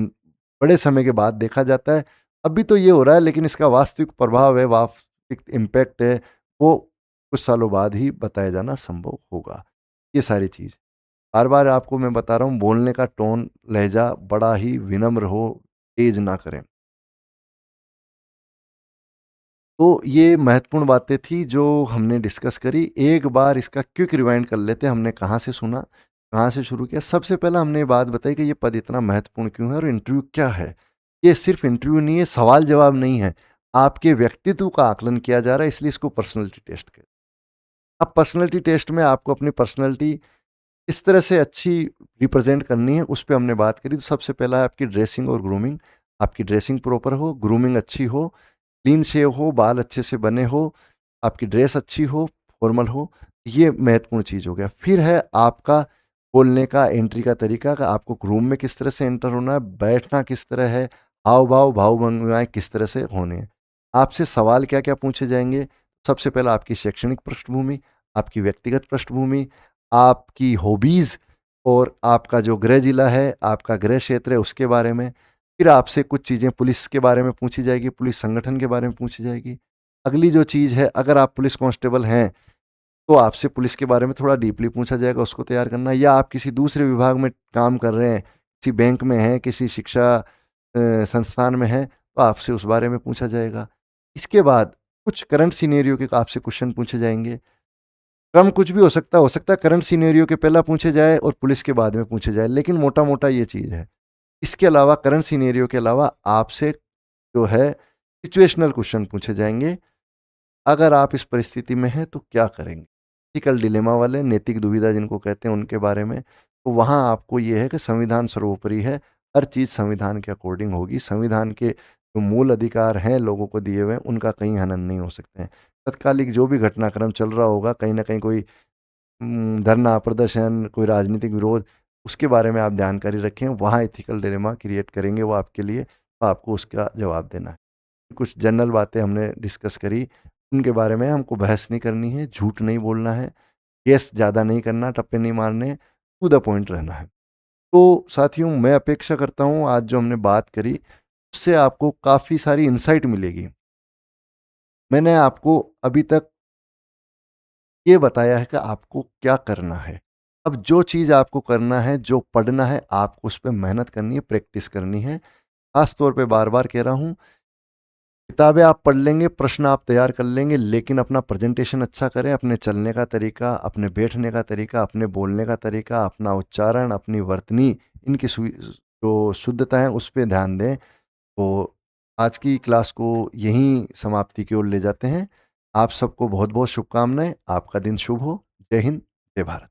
बड़े समय के बाद देखा जाता है। अभी तो ये हो रहा है, लेकिन इसका वास्तविक प्रभाव है, वास्तविक इम्पैक्ट है, वो कुछ सालों बाद ही बताया जाना संभव होगा। ये सारी चीज़ बार बार आपको मैं बता रहा हूँ, बोलने का टोन लहजा बड़ा ही विनम्र हो, तेज ना करें। तो ये महत्वपूर्ण बातें थी जो हमने डिस्कस करी। एक बार इसका क्विक रिवाइंड कर लेते हैं, हमने कहाँ से सुना, कहाँ से शुरू किया। सबसे पहले हमने ये बात बताई कि ये पद इतना महत्वपूर्ण क्यों है और इंटरव्यू क्या है। ये सिर्फ इंटरव्यू नहीं है, सवाल जवाब नहीं है, आपके व्यक्तित्व का आकलन किया जा रहा है, इसलिए इसको पर्सनैलिटी टेस्ट कहते हैं। अब पर्सनैलिटी टेस्ट में आपको अपनी पर्सनैलिटी किस तरह से अच्छी रिप्रेजेंट करनी है, उस पे हमने बात करी। तो सबसे पहला है आपकी ड्रेसिंग और ग्रूमिंग। आपकी ड्रेसिंग प्रॉपर हो, ग्रूमिंग अच्छी हो, क्लीन शेव हो, बाल अच्छे से बने हो, आपकी ड्रेस अच्छी हो, फॉर्मल हो, ये महत्वपूर्ण चीज़ हो गया। फिर है आपका बोलने का, एंट्री का तरीका, का आपको रूम में किस तरह से एंटर होना है, बैठना किस तरह है, हाव भाव भाव भंगिमाएँ किस तरह से होने हैं। आपसे सवाल क्या क्या पूछे जाएंगे। सबसे पहला आपकी शैक्षणिक पृष्ठभूमि, आपकी व्यक्तिगत पृष्ठभूमि, आपकी हॉबीज़ और आपका जो गृह जिला है, आपका गृह क्षेत्र है, उसके बारे में। फिर आपसे कुछ चीज़ें पुलिस के बारे में पूछी जाएगी, पुलिस संगठन के बारे में पूछी जाएगी। अगली जो चीज़ है, अगर आप पुलिस कांस्टेबल हैं, तो आपसे पुलिस के बारे में थोड़ा डीपली पूछा जाएगा, उसको तैयार करना है। या आप किसी दूसरे विभाग में काम कर रहे हैं, किसी बैंक में हैं, किसी शिक्षा संस्थान में हैं, तो आपसे उस बारे में पूछा जाएगा। इसके बाद कुछ करंट सिनेरियो के आपसे क्वेश्चन पूछे जाएँगे। क्रम कुछ भी हो सकता है करंट सिनेरियो के पहला पूछे जाए और पुलिस के बाद में पूछे जाए, लेकिन मोटा-मोटा ये चीज़ है। इसके अलावा करंट सिनेरियो के अलावा आपसे जो है सिचुएशनल क्वेश्चन पूछे जाएँगे। अगर आप इस परिस्थिति में हैं तो क्या करेंगे? एथिकल डिलेमा वाले, नैतिक दुविधा जिनको कहते हैं, उनके बारे में। तो वहाँ आपको ये है कि संविधान सर्वोपरि है, हर चीज़ संविधान के अकॉर्डिंग होगी। संविधान के जो मूल अधिकार हैं लोगों को दिए हुए हैं, उनका कहीं हनन नहीं हो सकते हैं। तत्कालिक जो भी घटनाक्रम चल रहा होगा, कहीं न कहीं कोई धरना, प्रदर्शन, कोई राजनीतिक विरोध, उसके बारे में आप जानकारी रखें। वहाँ एथिकल डिलेमा क्रिएट करेंगे वो आपके लिए, तो आपको उसका जवाब देना है। कुछ जनरल बातें हमने डिस्कस करी, उनके बारे में हमको बहस नहीं करनी है, झूठ नहीं बोलना है, गेस ज़्यादा नहीं करना, टप्पे नहीं मारने, टू द पॉइंट रहना है। तो साथियों, मैं अपेक्षा करता हूँ आज जो हमने बात करी, उससे आपको काफ़ी सारी इनसाइट मिलेगी। मैंने आपको अभी तक ये बताया है कि आपको क्या करना है। अब जो चीज़ आपको करना है, जो पढ़ना है, आपको उस पे मेहनत करनी है, प्रैक्टिस करनी है। ख़ास तौर पे बार-बार कह रहा हूँ, किताबें आप पढ़ लेंगे, प्रश्न आप तैयार कर लेंगे, लेकिन अपना प्रेज़ेंटेशन अच्छा करें, अपने चलने का तरीका, अपने बैठने का तरीका, अपने बोलने का तरीका, अपना उच्चारण, अपनी वर्तनी, इनकी जो शुद्धता है, उस पे ध्यान दें। तो आज की क्लास को यहीं समाप्ति की ओर ले जाते हैं। आप सबको बहुत-बहुत शुभकामनाएँ। आपका दिन शुभ हो। जय हिंद, जय भारत।